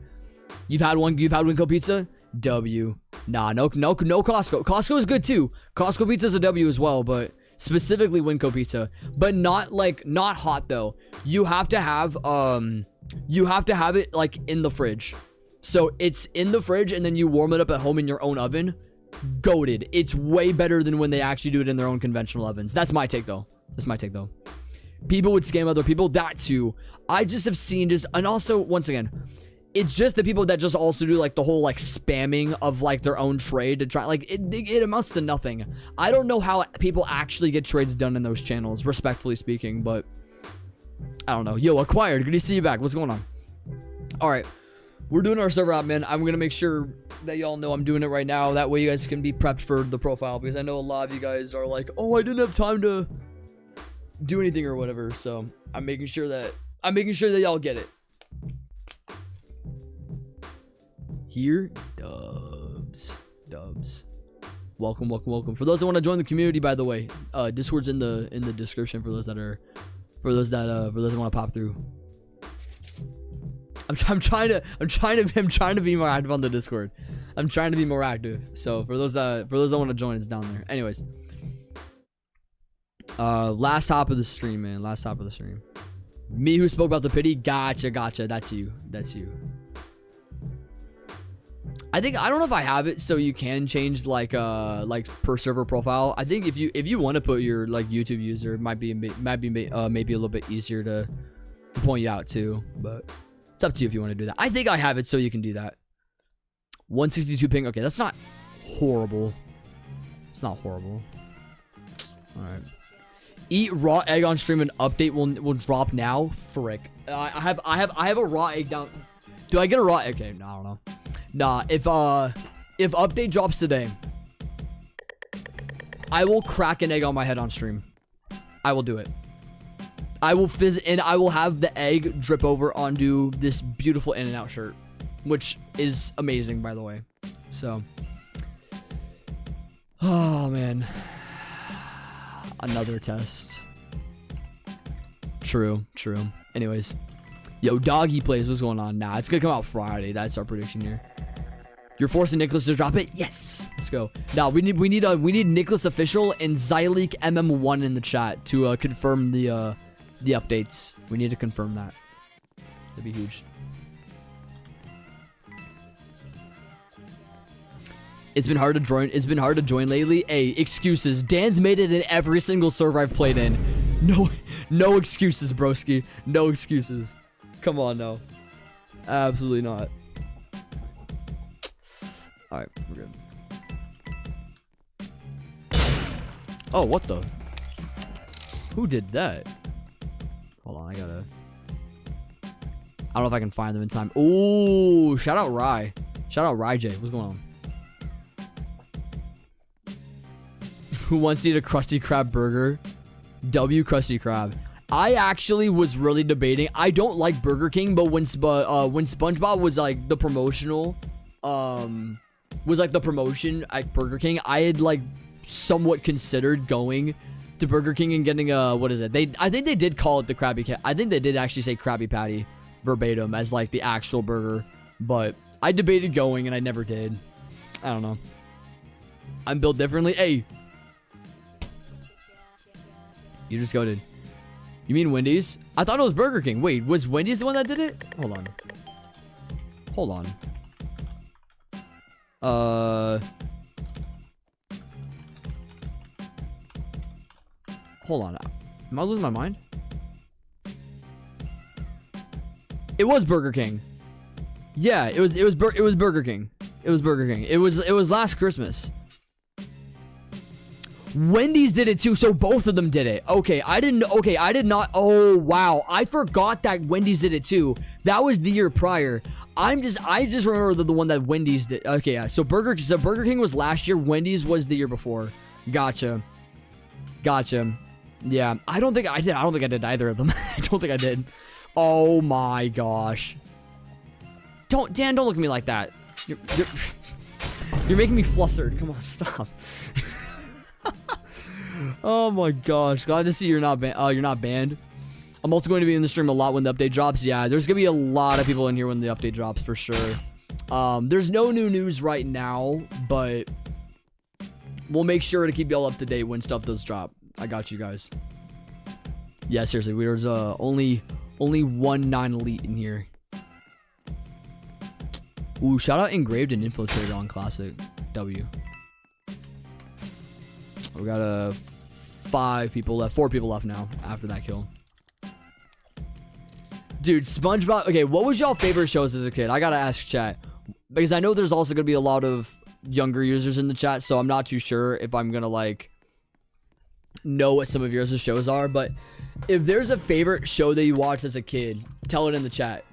You've had Winco pizza? W. Nah, no Costco. Costco is good too. Costco pizza is a W as well, but specifically Winco pizza. But not hot though. You have to have it like in the fridge. So it's in the fridge and then you warm it up at home in your own oven. Goated. It's way better than when they actually do it in their own conventional ovens. That's my take though. People would scam other people. That too. I just have seen and also once again, it's just the people that just also do like the whole like spamming of like their own trade to try, like it amounts to nothing. I don't know how people actually get trades done in those channels, respectfully speaking, but I don't know. Yo, acquired. Good to see you back. What's going on? All right. We're doing our server admin. I'm going to make sure that y'all know I'm doing it right now. That way you guys can be prepped for the profile, because I know a lot of you guys are like, oh, I didn't have time to do anything or whatever. So I'm making sure that y'all get it. Here, dubs. Welcome. For those that want to join the community, by the way, Discord's in the description for those that want to pop through. I'm trying to be more active on the Discord. I'm trying to be more active. So for those that want to join, it's down there. Anyways, last hop of the stream, man. Me who spoke about the pity. Gotcha. That's you. I don't know if I have it so you can change like per server profile. I think if you want to put your like YouTube user, it might be maybe a little bit easier to point you out too, but it's up to you if you want to do that. I think I have it so you can do that. 162 ping. Okay, that's not horrible. All right. Eat raw egg on stream and update will drop now. Frick. I have a raw egg down. Do I get a raw egg? Okay, no, I don't know. Nah, if update drops today, I will crack an egg on my head on stream. I will do it. I will I will have the egg drip over onto this beautiful In-N-Out shirt, which is amazing, by the way. So, oh man, another test. True. Anyways, yo, Doggy Plays, what's going on? Nah, it's gonna come out Friday. That's our prediction here. You're forcing Nicholas to drop it? Yes. Let's go. Now we need Nicholas official and Zyleek MM1 in the chat to confirm the updates. We need to confirm that. That'd be huge. It's been hard to join lately. Hey, excuses. Dan's made it in every single server I've played in. No excuses, broski. No excuses. Come on, no. Absolutely not. Alright, we're good. Oh, what the? Who did that? Hold on, I don't know if I can find them in time. Ooh, shout out Rye. Shout out Rye J. What's going on? Who wants to eat a Krusty Krab burger? W Krusty Krab. I actually was really debating. I don't like Burger King, but when SpongeBob was like the promotional was like the promotion at Burger King, I had like somewhat considered going to Burger King and getting what is it? I think they did call it the Krabby Patty. I think they did actually say Krabby Patty verbatim as like the actual burger, but I debated going and I never did. I don't know. I'm built differently. Hey, you just goated. You mean Wendy's? I thought it was Burger King. Wait, was Wendy's the one that did it? Hold on. Hold on. Hold on. Am I losing my mind? It was Burger King. Yeah, it was Burger King. It was Burger King. It was last Christmas. Wendy's did it too, so both of them did it. Okay, I did not. Oh, wow. I forgot that Wendy's did it too. That was the year prior. I just remember the one that Wendy's did. Okay, yeah. So Burger King was last year. Wendy's was the year before. Gotcha. Yeah, I don't think I did. I don't think I did either of them. I don't think I did. Oh my gosh. Dan, don't look at me like that. You're making me flustered. Come on, stop. Oh my gosh. Glad to see you're not banned. I'm also going to be in the stream a lot when the update drops. Yeah, there's going to be a lot of people in here when the update drops for sure. There's no new news right now, but we'll make sure to keep y'all up to date when stuff does drop. I got you guys. Yeah, seriously, there's only one non-elite in here. Ooh, shout out Engraved and Infiltrator on Classic W. We got 4 people left now after that kill. Dude, SpongeBob. Okay, what was y'all favorite shows as a kid? I gotta ask chat, because I know there's also gonna be a lot of younger users in the chat, so I'm not too sure if I'm gonna like know what some of yours' shows are. But if there's a favorite show that you watched as a kid, tell it in the chat.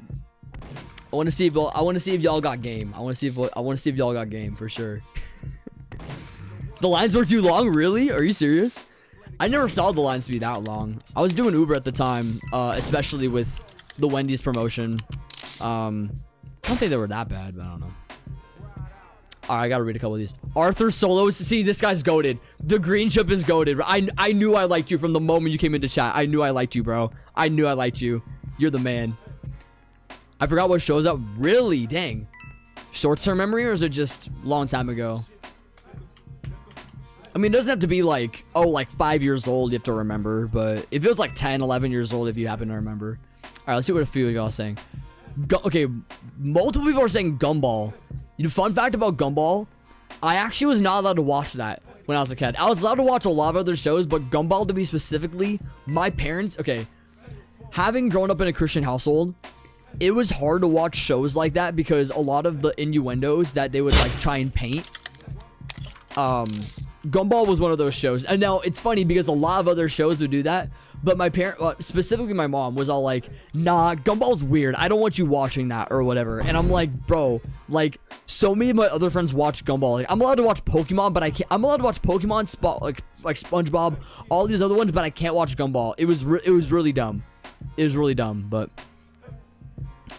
I want to see if y'all got game. I want to see if y'all got game for sure. The lines were too long, really? Are you serious? I never saw the lines to be that long. I was doing Uber at the time, especially with the Wendy's promotion. I don't think they were that bad, but I don't know. All right, I gotta read a couple of these. Arthur Solos. See, this guy's goated. The green chip is goated. I knew I liked you from the moment you came into chat. I knew I liked you, bro. I knew I liked you. You're the man. I forgot what shows up. Really? Dang. Short-term memory, or is it just long time ago? I mean, it doesn't have to be like, oh, like 5 years old you have to remember, but if it was like 10, 11 years old, if you happen to remember. All right, let's see what a few of y'all are saying. Okay, multiple people are saying Gumball. You know, fun fact about Gumball, I actually was not allowed to watch that when I was a kid. I was allowed to watch a lot of other shows, but Gumball, to be specifically, my parents, okay, having grown up in a Christian household, it was hard to watch shows like that because a lot of the innuendos that they would like try and paint, Gumball was one of those shows. And now it's funny because a lot of other shows would do that, but my parent, specifically my mom, was all like, nah, Gumball's weird, I don't want you watching that or whatever. And I'm like, bro, like, so many of my other friends watch Gumball. Like, I'm allowed to watch Pokemon, but I can't. I'm allowed to watch Pokemon, like SpongeBob, all these other ones, but I can't watch Gumball. It was really dumb. It was really dumb, but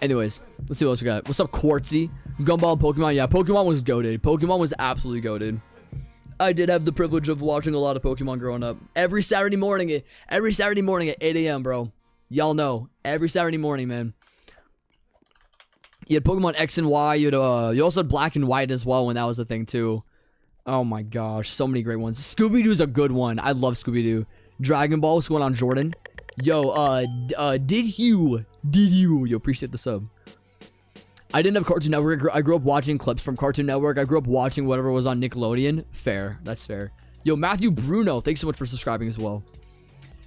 anyways, let's see what else we got. What's up, Quartzy? Gumball and Pokemon. Yeah, Pokemon was goated. Pokemon was absolutely goated. I did have the privilege of watching a lot of Pokemon growing up. Every Saturday morning at 8 a.m., bro. Y'all know. Every Saturday morning, man. You had Pokemon X and Y. You also had Black and White as well when that was a thing, too. Oh, my gosh. So many great ones. Scooby-Doo's a good one. I love Scooby-Doo. Dragon Ball. What's going on, Jordan? Yo, did you? Yo, appreciate the sub. I didn't have Cartoon Network. I grew up watching clips from Cartoon Network. I grew up watching whatever was on Nickelodeon. Fair. That's fair. Yo, Matthew Bruno, thanks so much for subscribing as well.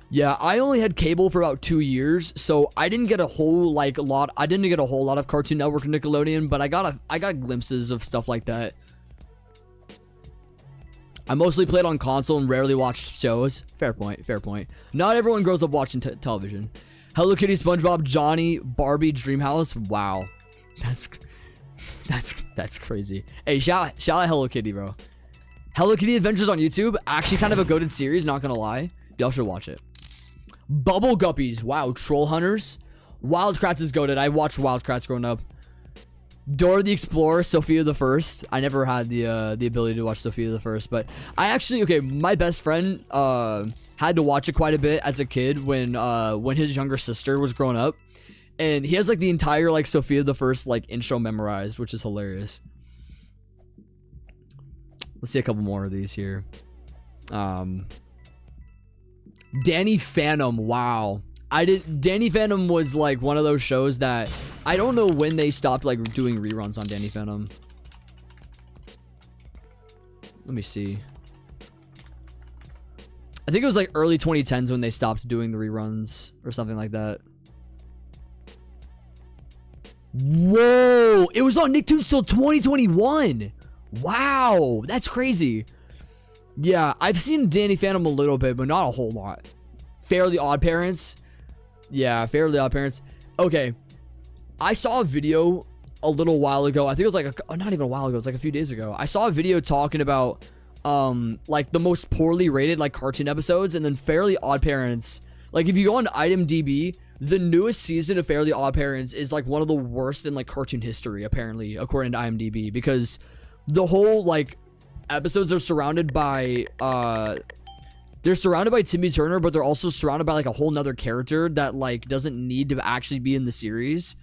Yeah, I only had cable for about 2 years, so I didn't get a whole lot of Cartoon Network or Nickelodeon, but I got glimpses of stuff like that. I mostly played on console and rarely watched shows. Fair point. Fair point. Not everyone grows up watching television. Hello Kitty, SpongeBob, Johnny, Barbie, Dreamhouse. Wow. That's crazy. Hey, shout out Hello Kitty, bro. Hello Kitty Adventures on YouTube. Actually kind of a goated series, not gonna lie. Y'all should watch it. Bubble Guppies. Wow. Troll Hunters. Wildcrats is goated. I watched Wildcrats growing up. Dora the Explorer, Sophia the First. I never had the ability to watch Sophia the First, but I actually, okay, my best friend had to watch it quite a bit as a kid when his younger sister was growing up, and he has like the entire like Sophia the First like intro memorized, which is hilarious. Let's see a couple more of these here. Danny Phantom, wow. Danny Phantom was like one of those shows that I don't know when they stopped like doing reruns on Danny Phantom. Let me see. I think it was like early 2010s when they stopped doing the reruns or something like that. Whoa, it was on Nicktoons till 2021. Wow, that's crazy. Yeah, I've seen Danny Phantom a little bit, but not a whole lot. Fairly Odd Parents. Yeah, Fairly Odd Parents. Okay, I saw a video a little while ago. I think it was like not even a while ago. It was like a few days ago. I saw a video talking about like the most poorly rated like cartoon episodes, and then Fairly Odd Parents. Like if you go on IMDb, the newest season of Fairly Odd Parents is like one of the worst in like cartoon history, apparently, according to IMDb, because the whole like episodes are surrounded by they're surrounded by Timmy Turner, but they're also surrounded by like a whole nother character that like doesn't need to actually be in the series,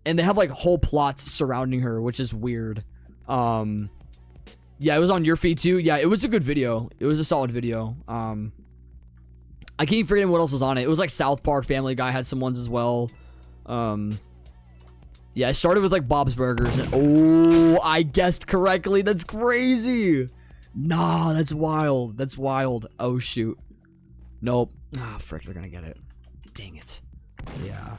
and they have like whole plots surrounding her, which is weird. Yeah, it was on your feed too. Yeah, it was a good video. It was a solid video. I keep forgetting what else was on it. It was like South Park, Family Guy had some ones as well. Yeah, I started with like Bob's Burgers, and oh, I guessed correctly. That's crazy. Nah, that's wild. That's wild. Oh shoot. Nope. Ah, frick, they're gonna get it. Dang it. Yeah.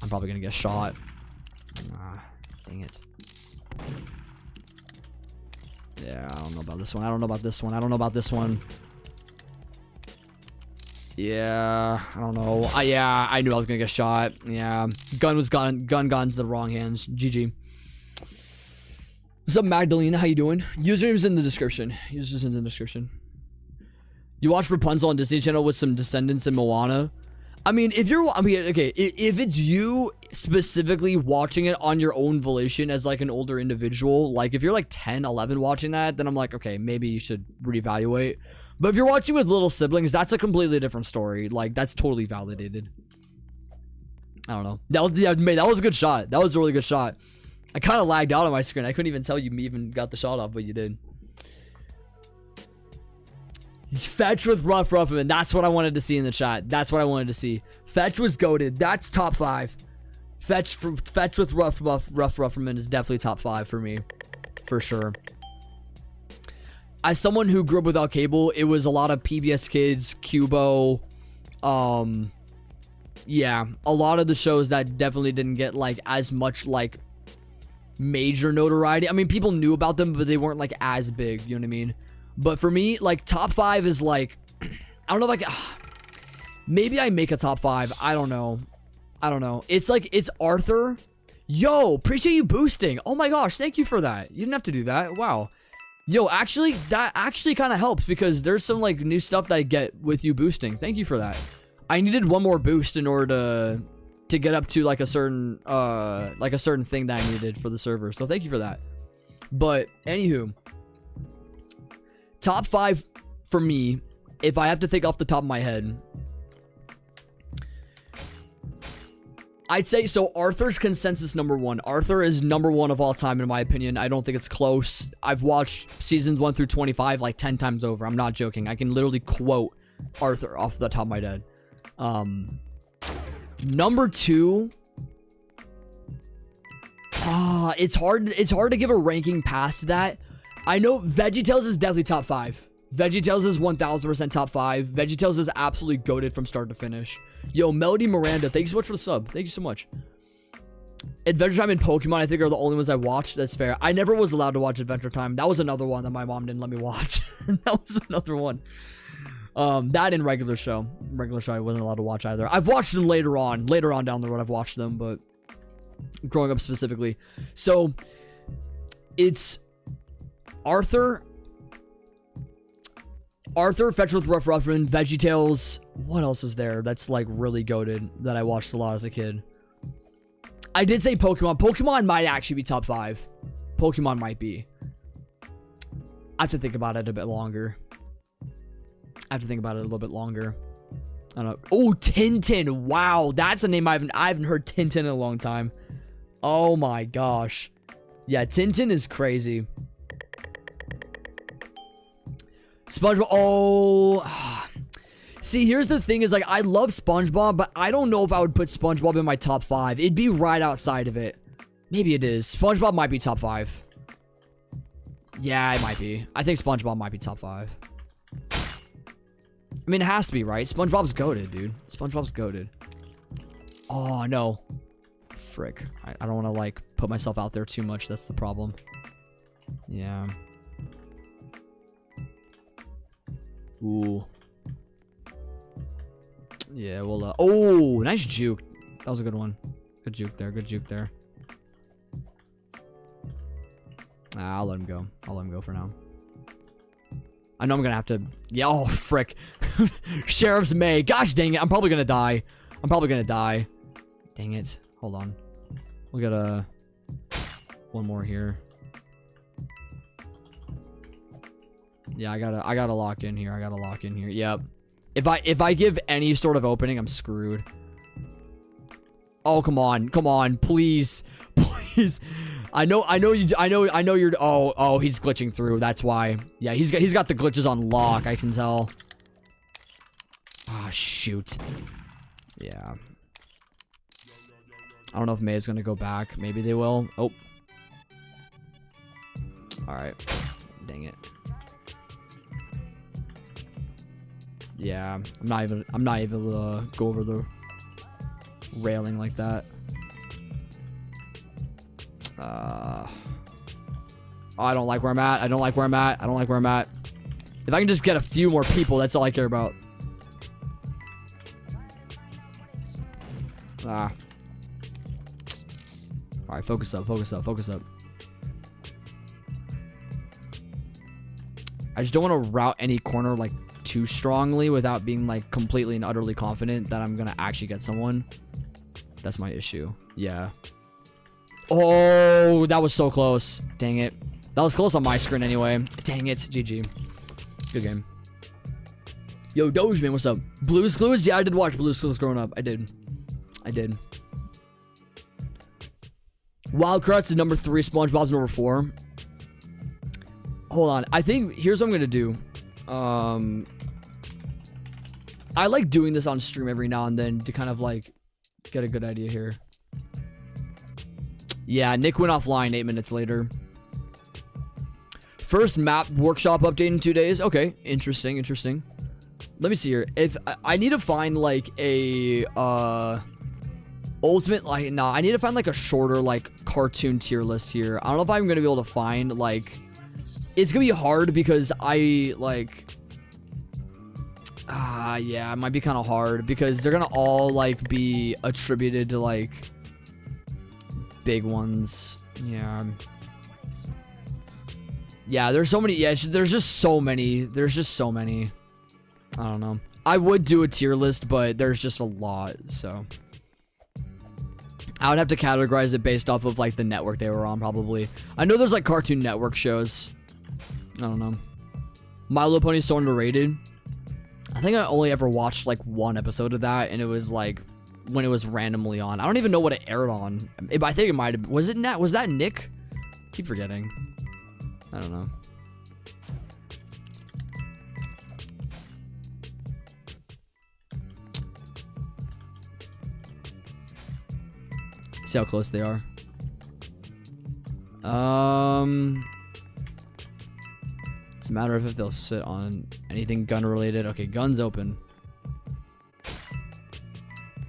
I'm probably gonna get shot. Ah, dang it. Yeah, I don't know about this one. I don't know about this one. I don't know about this one. Yeah, I don't know. Yeah, I knew I was gonna get shot. Yeah, gun gone into the wrong hands. GG. What's up, Magdalena? How you doing? Username's in the description. Username's in the description. You watch Rapunzel on Disney Channel with some descendants in Moana. I mean, okay, if it's you specifically watching it on your own volition as like an older individual, like if you're like 10, 11 watching that, then I'm like, okay, maybe you should reevaluate. But if you're watching with little siblings, that's a completely different story. Like, that's totally validated. I don't know. That was a good shot. That was a really good shot. I kind of lagged out on my screen. I couldn't even tell you even got the shot off, but you did. Fetch with Rough Ruffman. That's what I wanted to see in the chat. That's what I wanted to see. Fetch was goated. That's top 5. Fetch with Rough Ruffman is definitely top 5 for me. For sure. As someone who grew up without cable, it was a lot of PBS Kids, Cubo, yeah, a lot of the shows that definitely didn't get like as much like major notoriety. I mean, people knew about them, but they weren't like as big, you know what I mean? But for me, like top 5 is like, I don't know, like maybe I make a top 5. I don't know. It's like, it's Arthur. Yo, appreciate you boosting. Oh my gosh, thank you for that. You didn't have to do that. Wow. Yo, actually, that actually kind of helps because there's some like new stuff that I get with you boosting. Thank you for that. I needed one more boost in order to get up to like a certain thing that I needed for the server. So thank you for that. But anywho, top 5 for me, if I have to think off the top of my head, I'd say, so Arthur's consensus number 1. Arthur is number 1 of all time in my opinion. I don't think it's close. I've watched seasons 1 through 25 like 10 times over. I'm not joking. I can literally quote Arthur off the top of my head. Number 2. It's hard to give a ranking past that. I know VeggieTales is definitely top 5. VeggieTales is 1000% top 5. VeggieTales is absolutely goated from start to finish. Yo, Melody Miranda, thank you so much for the sub. Thank you so much. Adventure Time and Pokemon, I think, are the only ones I watched. That's fair. I never was allowed to watch Adventure Time. That was another one that my mom didn't let me watch. That was another one. That and Regular Show. Regular Show I wasn't allowed to watch either. I've watched them later on. Later on down the road, I've watched them, but growing up specifically. So, it's Arthur, Fetch with Rough Ruffman, VeggieTales. What else is there that's like really goated that I watched a lot as a kid? I did say Pokemon. Pokemon might actually be top 5. Pokemon might be. I have to think about it a bit longer. I have to think about it a little bit longer. I don't know. Oh, Tintin. Wow, that's a name I haven't heard Tintin in a long time. Oh my gosh. Yeah, Tintin is crazy. SpongeBob. Oh. See, here's the thing is, like, I love SpongeBob, but I don't know if I would put SpongeBob in my top 5. It'd be right outside of it. Maybe it is. SpongeBob might be top 5. Yeah, it might be. I think SpongeBob might be top 5. I mean, it has to be, right? SpongeBob's goated, dude. SpongeBob's goated. Oh, no. Frick. I don't want to, like, put myself out there too much. That's the problem. Yeah. Ooh. Yeah, well, oh, nice juke. That was a good one. Good juke there. Good juke there. I'll let him go. I'll let him go for now. I know I'm gonna have to. Yeah, oh, frick. Sheriff's May. Gosh dang it. I'm probably gonna die. I'm probably gonna die. Dang it. Hold on. We'll get one more here. Yeah, I gotta lock in here. I gotta lock in here. Yep. If I give any sort of opening, I'm screwed. Oh, come on. Come on. Please. Please. I know you're oh, he's glitching through. That's why. Yeah, he's got the glitches on lock, I can tell. Ah, oh, shoot. Yeah. I don't know if May is gonna go back. Maybe they will. Oh. Alright. Dang it. Yeah, I'm not even able to go over the railing like that. Oh, I don't like where I'm at. I don't like where I'm at. I don't like where I'm at. If I can just get a few more people, that's all I care about. Ah. Alright, focus up, focus up, focus up. I just don't want to route any corner, like, too strongly without being, like, completely and utterly confident that I'm gonna actually get someone. That's my issue. Yeah. Oh, that was so close. Dang it. That was close on my screen anyway. Dang it. GG. Good game. Yo, Dogeman, what's up? Blue's Clues? Yeah, I did watch Blue's Clues growing up. I did. Wildcrats is number 3. SpongeBob's number 4. Hold on. I think here's what I'm gonna do. I like doing this on stream every now and then to kind of like get a good idea here. Yeah, Nick went offline 8 minutes later. First map workshop update in 2 days. Okay, interesting. Let me see here. If I need to find like a ultimate, like, nah, I need to find like a shorter like cartoon tier list here. I don't know if I'm gonna be able to find like. It's gonna be hard because I like. Yeah, it might be kind of hard because they're gonna all like be attributed to like big ones. Yeah. Yeah, there's so many. Yeah, there's just so many. I don't know. I would do a tier list, but there's just a lot, so I would have to categorize it based off of like the network they were on, probably. I know there's like Cartoon Network shows. I don't know. My Little Pony is so underrated. I think I only ever watched like one episode of that, and it was like when it was randomly on. I don't even know what it aired on. I think it might have. Was that Nick? Keep forgetting. I don't know. See how close they are. It's a matter of if they'll sit on anything gun related. Okay, guns open.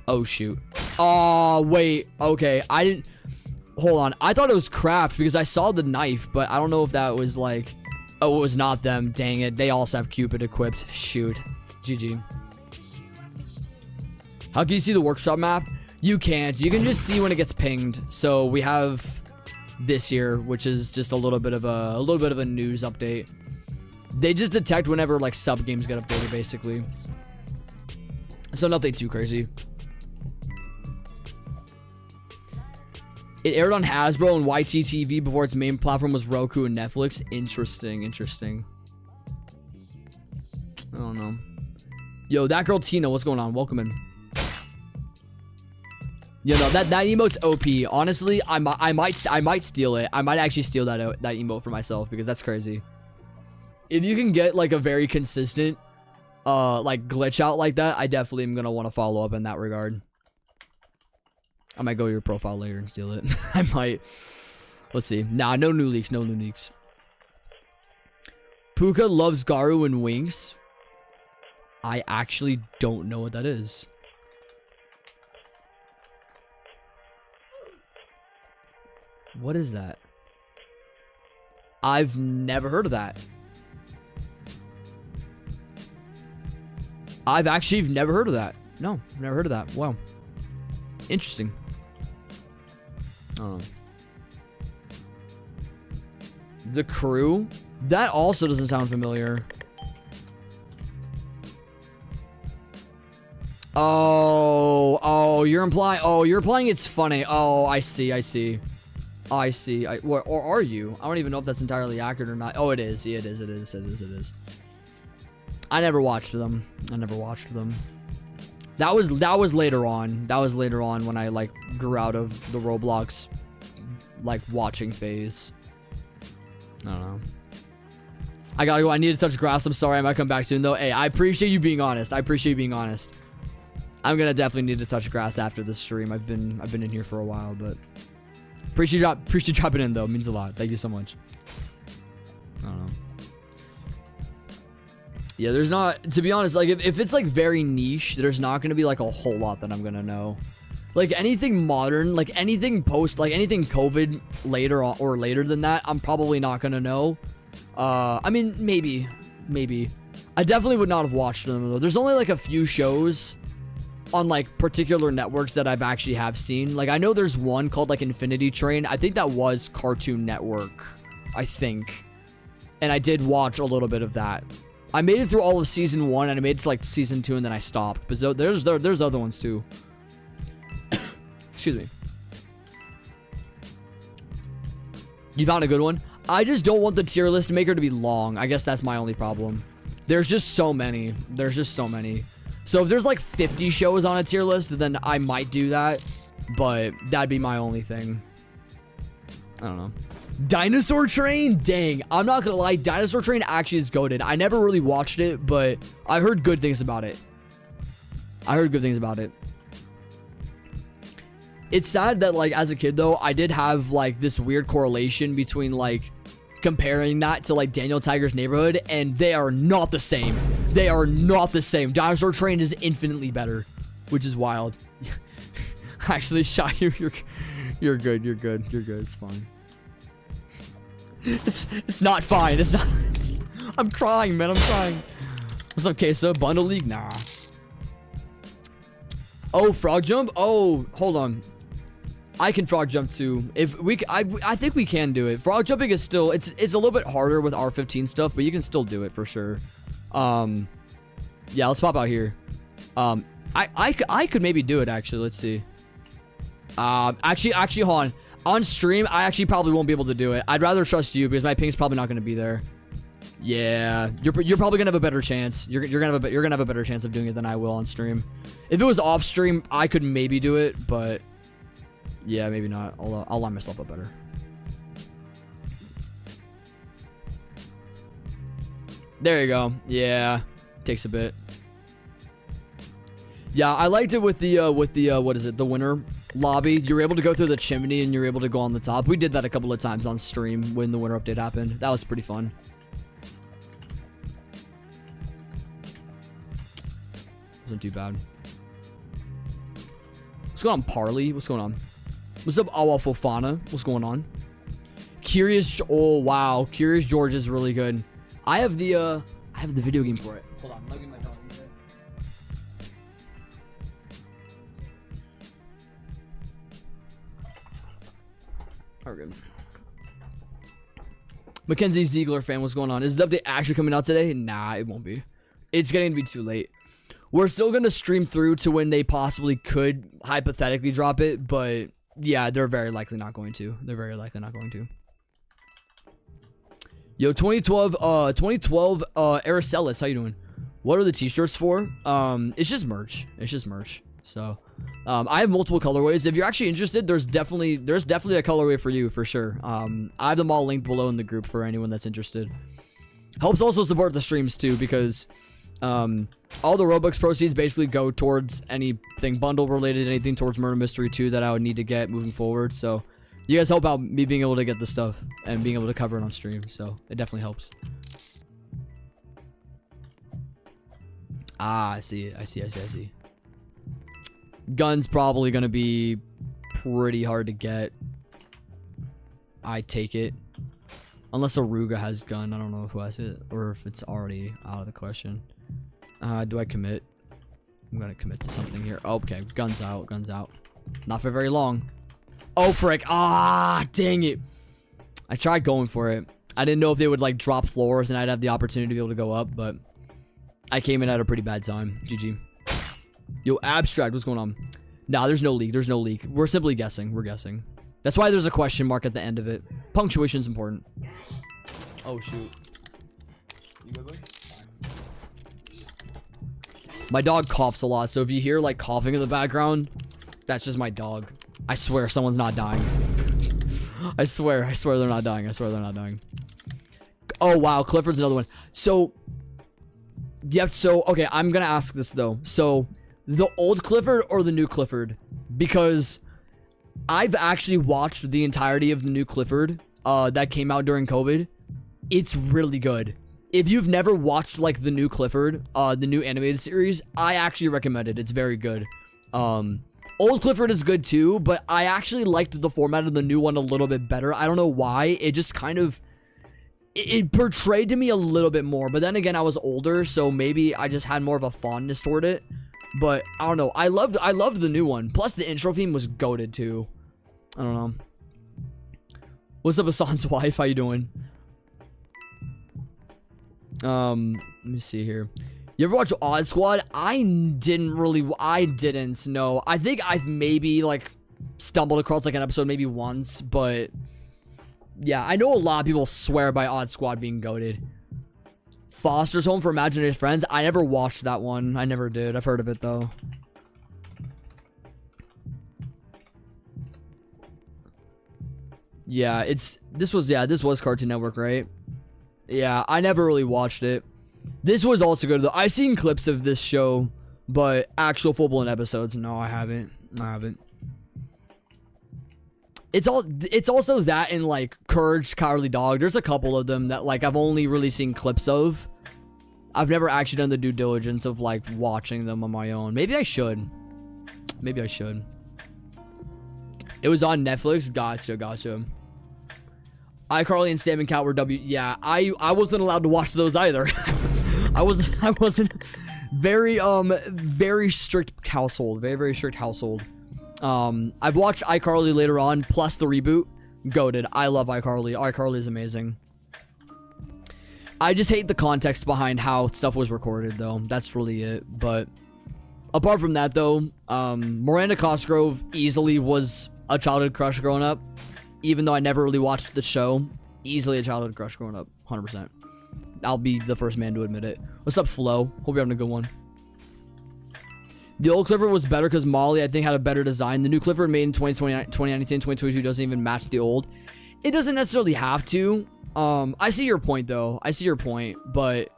Oh shoot. Oh wait. Okay, I didn't. Hold on. I thought it was craft because I saw the knife, but I don't know if that was like. Oh, it was not them. Dang it. They also have Cupid equipped. Shoot. GG. How can you see the workshop map? You can't. You can just see when it gets pinged. So we have this here, which is just a little bit of a news update. They just detect whenever like sub games get updated, basically. So nothing too crazy. It aired on Hasbro and YTTV before its main platform was Roku and Netflix. Interesting, interesting. I don't know. Yo, that girl Tina, what's going on? Welcome in. You know, that emote's OP. Honestly, I might steal it. I might actually steal that emote for myself because that's crazy. If you can get like a very consistent like glitch out like that, I definitely am gonna want to follow up in that regard. I might go to your profile later and steal it. I might. Let's see. Nah, no new leaks. No new leaks. Puka loves Garu and Wings. I actually don't know what that is. What is that? I've never heard of that. I've actually never heard of that. No, never heard of that. Wow. Interesting. The Crew? That also doesn't sound familiar. Oh, you're implying it's funny. Oh, I see. Or are you? I don't even know if that's entirely accurate or not. Oh, it is. Yeah, it is. I never watched them. That was later on. That was later on when I like grew out of the Roblox like watching phase. I don't know. I gotta go. I need to touch grass. I'm sorry. I might come back soon though. Hey, I appreciate you being honest. I'm gonna definitely need to touch grass after this stream. I've been in here for a while, but appreciate you dropping in though. It means a lot. Thank you so much. I don't know. Yeah, there's not, to be honest, like if it's like very niche, there's not gonna be like a whole lot that I'm gonna know. Like anything modern, like anything post, like anything COVID later or later than that, I'm probably not gonna know. I mean, maybe. I definitely would not have watched them though. There's only like a few shows on like particular networks that I've actually have seen. Like I know there's one called like Infinity Train. I think that was Cartoon Network, I think. And I did watch a little bit of that. I made it through all of season 1 and I made it to like season 2 and then I stopped. But there's other ones too. Excuse me. You found a good one? I just don't want the tier list maker to be long. I guess that's my only problem. There's just so many. So if there's like 50 shows on a tier list, then I might do that. But that'd be my only thing. I don't know. Dinosaur Train? Dang. I'm not gonna lie. Dinosaur Train actually is goated. I never really watched it, but I heard good things about it. It's sad that like as a kid though, I did have like this weird correlation between like comparing that to like Daniel Tiger's Neighborhood, and they are not the same. Dinosaur Train is infinitely better, which is wild. Actually, Shy, you're good. It's fine. It's not fine. It's not. I'm crying, man. What's up, Queso? Bundle League? Nah. Oh, frog jump? Oh, hold on. I can frog jump too. If we, I think we can do it. Frog jumping is still, it's a little bit harder with R15 stuff, but you can still do it for sure. Yeah, let's pop out here. I could maybe do it actually. Let's see. Actually, hold on. On stream, I actually probably won't be able to do it. I'd rather trust you because my ping's probably not going to be there. Yeah, you're probably gonna have a better chance. You're gonna have a better chance of doing it than I will on stream. If it was off stream, I could maybe do it, but yeah, maybe not. I'll line myself up better. There you go. Yeah, takes a bit. Yeah, I liked it with the what is it? The winter lobby. You were able to go through the chimney and you're able to go on the top. We did that a couple of times on stream when the winter update happened. That was pretty fun. Wasn't too bad. What's going on, Parley? What's going on? What's up, Awa Fofana? What's going on? Curious. Oh wow, Curious George is really good. I have the video game for it. Hold on, let me get my dog. All right, good. Mackenzie Ziegler fan, what's going on? Is the update actually coming out today? Nah, it won't be. It's getting to be too late. We're still going to stream through to when they possibly could hypothetically drop it, but Yeah, they're very likely not going to. They're very likely not going to. Yo, 2012 Araceli, how you doing? What are the t-shirts for? It's just merch. It's just merch. So, I have multiple colorways. If you're actually interested, there's definitely a colorway for you for sure. I have them all linked below in the group for anyone that's interested. Helps also support the streams too, because all the Robux proceeds basically go towards anything bundle related, anything towards Murder Mystery 2 that I would need to get moving forward. So you guys help out me being able to get the stuff and being able to cover it on stream. So it definitely helps. Ah, I see. Gun's probably going to be pretty hard to get. I take it. Unless Aruga has gun. I don't know who has it. Or if it's already out of the question. Do I commit? I'm going to commit to something here. Oh, okay. Gun's out. Gun's out. Not for very long. Oh, frick. Ah, dang it. I tried going for it. I didn't know if they would, like, drop floors and I'd have the opportunity to be able to go up. But I came in at a pretty bad time. GG. Yo, Abstract. What's going on? Nah, there's no leak. There's no leak. We're simply guessing. We're guessing. That's why there's a question mark at the end of it. Punctuation's important. Oh, shoot. You good, buddy? My dog coughs a lot, so if you hear, like, coughing in the background, that's just my dog. I swear someone's not dying. I swear they're not dying. I swear they're not dying. Oh, wow. Clifford's another one. So, yep, so, okay, I'm gonna ask this, though. So, the old Clifford or the new Clifford? Because I've actually watched the entirety of the new Clifford that came out during COVID. It's really good. If you've never watched, like, the new Clifford, the new animated series, I actually recommend it. It's very good. Old Clifford is good too, but I actually liked the format of the new one a little bit better. I don't know why. It just kind of... It portrayed to me a little bit more. But then again, I was older, so maybe I just had more of a fondness toward it. But, I don't know. I loved the new one. Plus, the intro theme was goated too. I don't know. What's up, Hassan's wife? How you doing? Let me see here. You ever watch Odd Squad? I didn't, no. I think I've maybe, like, stumbled across, like, an episode maybe once, but yeah, I know a lot of people swear by Odd Squad being goated. Foster's Home for Imaginary Friends? I never watched that one. I never did. I've heard of it, though. Yeah, this was Cartoon Network, right? Yeah, I never really watched it. This was also good, though. I've seen clips of this show, but actual full-blown episodes, no, I haven't. It's also that in, like, Courage, Cowardly Dog. There's a couple of them that, like, I've only really seen clips of. I've never actually done the due diligence of, like, watching them on my own. Maybe I should. It was on Netflix. Gotcha. iCarly and Sam and Cat were W. Yeah, I wasn't allowed to watch those either. I wasn't very strict household. Very strict household. I've watched iCarly later on, plus the reboot. Goated. I love iCarly. iCarly is amazing. I just hate the context behind how stuff was recorded, though. That's really it. But apart from that, though, Miranda Cosgrove easily was a childhood crush growing up. Even though I never really watched the show, easily a childhood crush growing up. 100%. I'll be the first man to admit it. What's up, Flo? Hope you're having a good one. The old Clifford was better because Molly, I think, had a better design. The new Clifford made in 2019, 2022 doesn't even match the old. It doesn't necessarily have to. I see your point, though. I see your point, but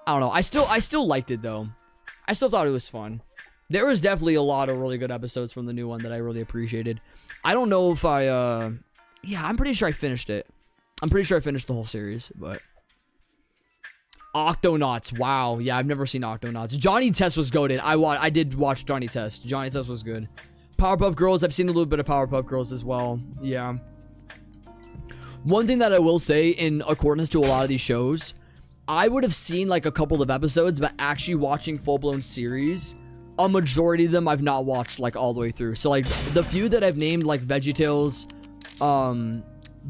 I don't know. I still liked it, though. I still thought it was fun. There was definitely a lot of really good episodes from the new one that I really appreciated. I don't know if yeah, I'm pretty sure I finished it. I'm pretty sure I finished the whole series, but... Octonauts, wow. Yeah, I've never seen Octonauts. Johnny Test was goated. I did watch Johnny Test. Johnny Test was good. Powerpuff Girls, I've seen a little bit of Powerpuff Girls as well. Yeah. One thing that I will say, in accordance to a lot of these shows, I would have seen, like, a couple of episodes, but actually watching full-blown series... A majority of them I've not watched, like, all the way through. So, like, the few that I've named, like, VeggieTales,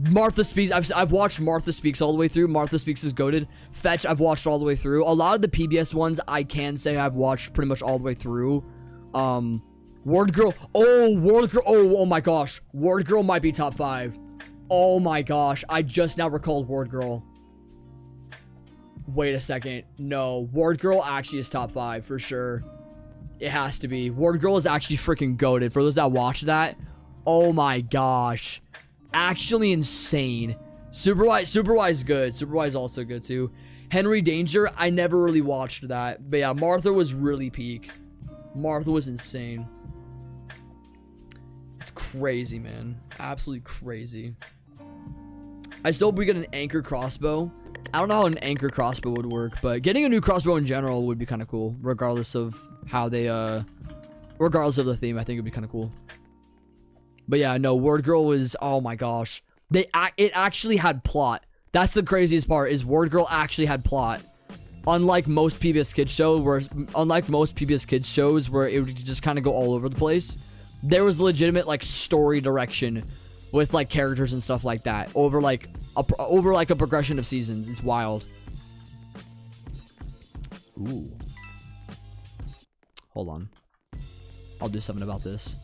Martha Speaks, I've watched Martha Speaks all the way through. Martha Speaks is goated. Fetch, I've watched all the way through. A lot of the PBS ones, I can say I've watched pretty much all the way through. Word Girl. Oh, Word Girl. Oh my gosh. Word Girl might be top 5. Oh my gosh. I just now recalled Word Girl. Wait a second. No. Word Girl actually is top 5 for sure. It has to be. Word Girl is actually freaking goated. For those that watch that. Oh my gosh. Actually insane. Superwise is good. Superwise is also good too. Henry Danger, I never really watched that. But yeah, Martha was really peak. Martha was insane. It's crazy, man. Absolutely crazy. I still hope we get an anchor crossbow. I don't know how an anchor crossbow would work, but getting a new crossbow in general would be kind of cool. Regardless of how they, regardless of the theme, I think it'd be kind of cool. But yeah, no, Word Girl was, oh my gosh. It actually had plot. That's the craziest part, is Word Girl actually had plot. Unlike most PBS Kids shows where it would just kind of go all over the place. There was legitimate like story direction with like characters and stuff like that over like a progression of seasons. It's wild. Ooh. Hold on. I'll do something about this.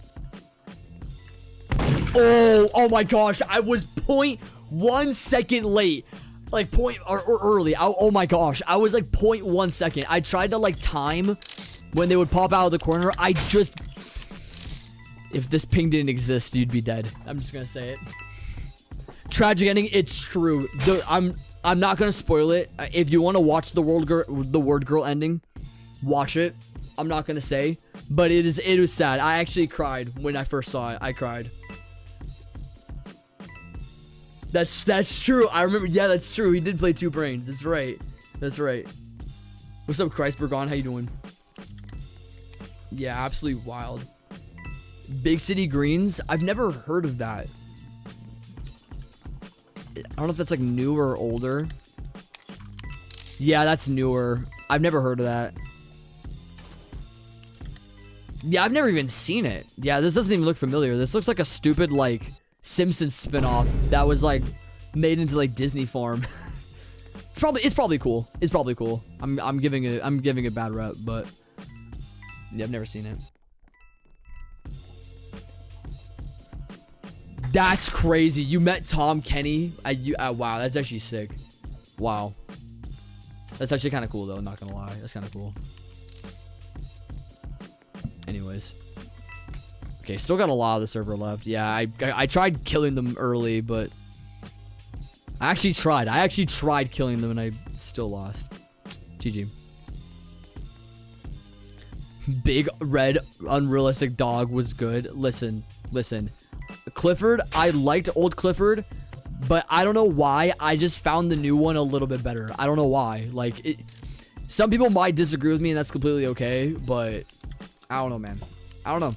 Oh my gosh, I was 0.1 second late. Like or early. Oh my gosh, I was like 0.1 second. I tried to like time when they would pop out of the corner. If this ping didn't exist, you'd be dead. I'm just gonna say it. Tragic ending, it's true. I'm not gonna spoil it. If you want to watch the Word Girl ending, watch it. I'm not gonna say, but it was sad. I actually cried when I first saw it. I cried. That's true. I remember. Yeah, that's true. He did play 2 brains. That's right. That's right. What's up, Christbergon? How you doing? Yeah, absolutely wild. Big City Greens. I've never heard of that. I don't know if that's like newer or older. Yeah, that's newer. I've never heard of that. Yeah, I've never even seen it. Yeah, this doesn't even look familiar. This looks like a stupid like Simpsons spinoff that was like made into like Disney form. It's probably cool. It's probably cool. I'm giving it bad rep, but yeah, I've never seen it. That's crazy. You met Tom Kenny. Wow, that's actually sick. Wow. That's actually kind of cool though, not gonna lie. That's kind of cool. Anyways. Okay, still got a lot of the server left. Yeah, I tried killing them early, but I actually tried killing them and I still lost. GG. Big red unrealistic dog was good. Listen. Clifford, I liked old Clifford, but I don't know why. I just found the new one a little bit better. I don't know why. Like, some people might disagree with me, and that's completely okay, but I don't know, man. I don't know.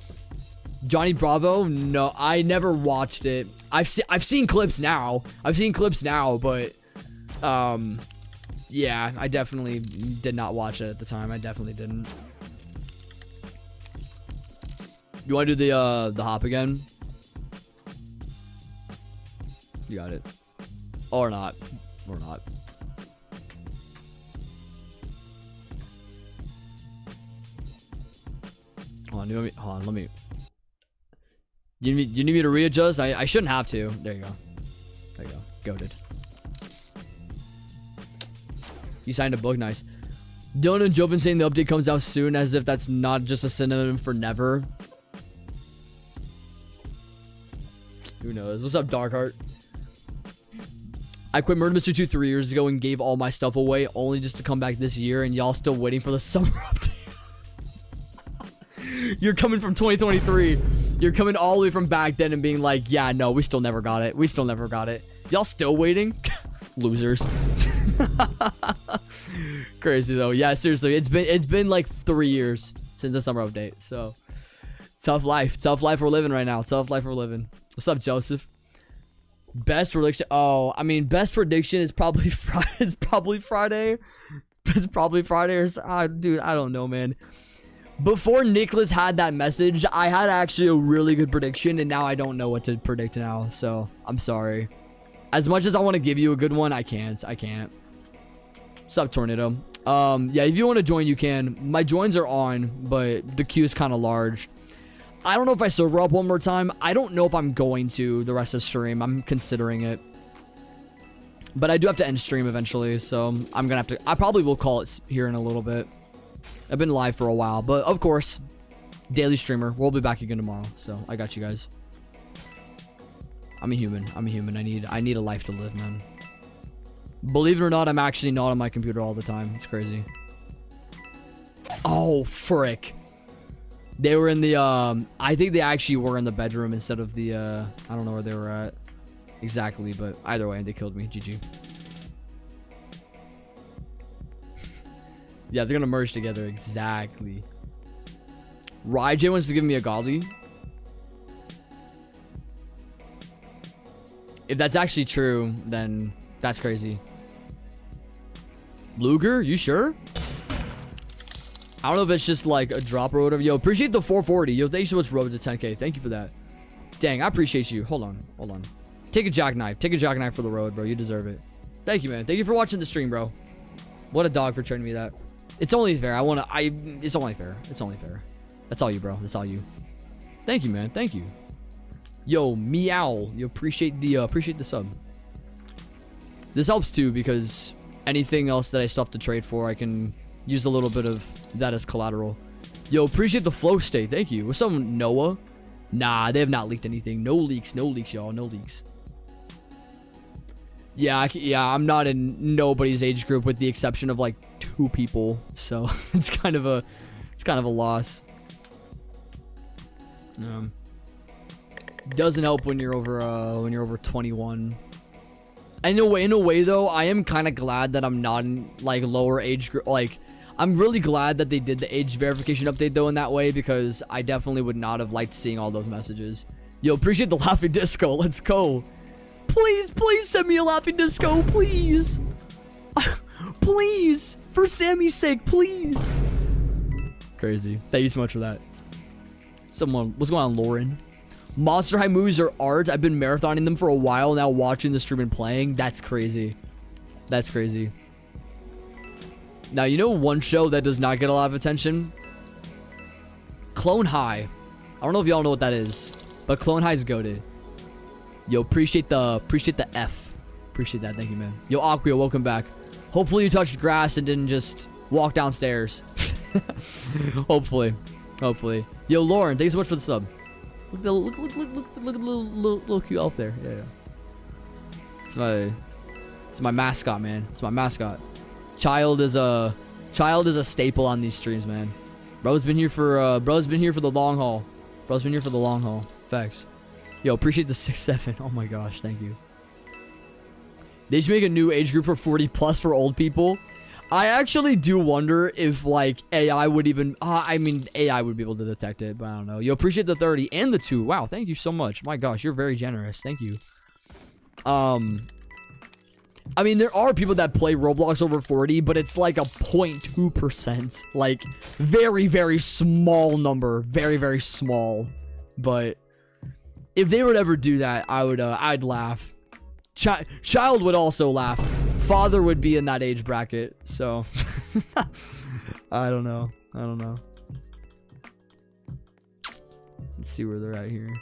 Johnny Bravo? No, I never watched it. I've seen clips now. But yeah, I definitely did not watch it at the time. I definitely didn't. You want to do the hop again? You got it. Or not. Or not. Hold on, let me. You need me to readjust? I shouldn't have to. There you go. There you go. Goated. You signed a book, nice. Dylan and Joven saying the update comes out soon, as if that's not just a synonym for never. Who knows? What's up, Darkheart? I quit Murder Mystery 2 3 years ago and gave all my stuff away, only just to come back this year, and y'all still waiting for the summer update. You're coming from 2023. You're coming all the way from back then and being like, yeah, no, we still never got it. We still never got it. Y'all still waiting? Losers. Crazy though. Yeah, seriously, it's been like 3 years since the summer update. So tough life we're living right now. Tough life we're living. What's up, Joseph? Best prediction. Oh, I mean, best prediction is probably Friday. It's probably Friday. It's probably Friday or dude, I don't know, man. Before Nicholas had that message, I had actually a really good prediction, and now I don't know what to predict now. So I'm sorry. As much as I want to give you a good one, I can't. What's up, Tornado? Yeah, if you want to join, you can. My joins are on, but the queue is kind of large. I don't know if I server up one more time. I don't know if I'm going to the rest of the stream. I'm considering it. But I do have to end stream eventually, so I'm gonna have to... I probably will call it here in a little bit. I've been live for a while, but of course, daily streamer. We'll be back again tomorrow, so I got you guys. I'm a human. I'm a human. I need a life to live, man. Believe it or not, I'm actually not on my computer all the time. It's crazy. Oh, frick. They were in the, I think they actually were in the bedroom instead of the, I don't know where they were at exactly, but either way, they killed me. GG. Yeah, they're gonna merge together. Exactly. Ryj wants to give me a godly. If that's actually true, then that's crazy. Luger, you sure? I don't know if it's just like a drop or whatever. Yo, appreciate the 440. Yo, thank you so much, Road to 10K. Thank you for that. Dang, I appreciate you. Hold on. Hold on. Take a jackknife. Take a jackknife for the road, bro. You deserve it. Thank you, man. Thank you for watching the stream, bro. What a dog for turning me that. It's only fair. It's only fair. It's only fair. That's all you, bro. That's all you. Thank you, man. Thank you. Yo, meow. You appreciate the sub. This helps too because anything else that I still have to trade for, I can use a little bit of that as collateral. Yo, appreciate the flow state. Thank you. What's up, Noah? Nah, they have not leaked anything. No leaks, y'all. No leaks. Yeah, I'm not in nobody's age group with the exception of like 2 people. So it's kind of a loss. Doesn't help when you're over 21. And in a way though, I am kind of glad that I'm not in like lower age group. Like, I'm really glad that they did the age verification update though in that way, because I definitely would not have liked seeing all those messages. Yo, appreciate the laughing disco. Let's go. Please send me a laughing disco, please. Please, for Sammy's sake, please. Crazy. Thank you so much for that. What's going on, Lauren? Monster High movies are art. I've been marathoning them for a while now, watching the stream and playing. That's crazy. That's crazy. Now, you know one show that does not get a lot of attention? Clone High. I don't know if y'all know what that is, but Clone High is goated. Yo, appreciate the F. Appreciate that. Thank you, man. Yo, Aquia, welcome back. Hopefully you touched grass and didn't just walk downstairs. Hopefully. Yo, Lauren, thanks so much for the sub. Look at the little cute elf there. Yeah. It's my mascot, man. It's my mascot. Child is a staple on these streams, man. Bro's been here for the long haul. Facts. Yo, appreciate the 6-7. Oh my gosh, thank you. They should make a new age group for 40 plus for old people. I actually do wonder if like AI would even I mean AI would be able to detect it, but I don't know. Yo, appreciate the 30 and the 2. Wow, thank you so much. My gosh, you're very generous. Thank you. I mean, there are people that play Roblox over 40, but it's like a 0.2%. Like, very, very small number. Very, very small. But if they would ever do that, I'd laugh. Child would also laugh. Father would be in that age bracket, so I don't know. Let's see where they're at here.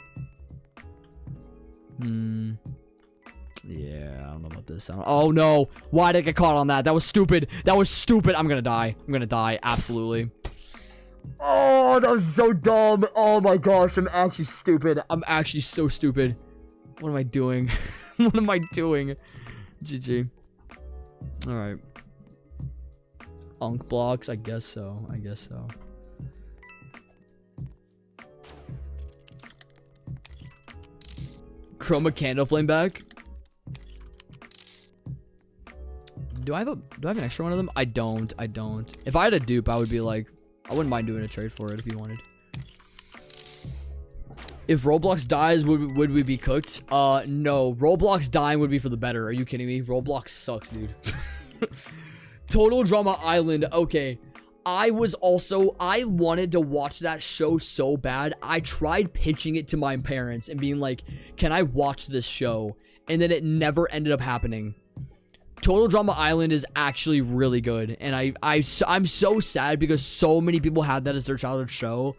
Yeah, I don't know about this. Oh no, why did I get caught on that? That was stupid. I'm gonna die. Absolutely. Oh, that was so dumb. Oh my gosh, I'm actually stupid. I'm actually so stupid. What am I doing? GG. Alright. Unk blocks, I guess so. Chroma candle flame back. Do I have an extra one of them? I don't. If I had a dupe, I would be like, I wouldn't mind doing a trade for it if you wanted. If Roblox dies, would we be cooked? No. Roblox dying would be for the better. Are you kidding me? Roblox sucks, dude. Total Drama Island. Okay. I wanted to watch that show so bad. I tried pitching it to my parents and being like, can I watch this show? And then it never ended up happening. Total Drama Island is actually really good. And I'm so sad because so many people had that as their childhood show.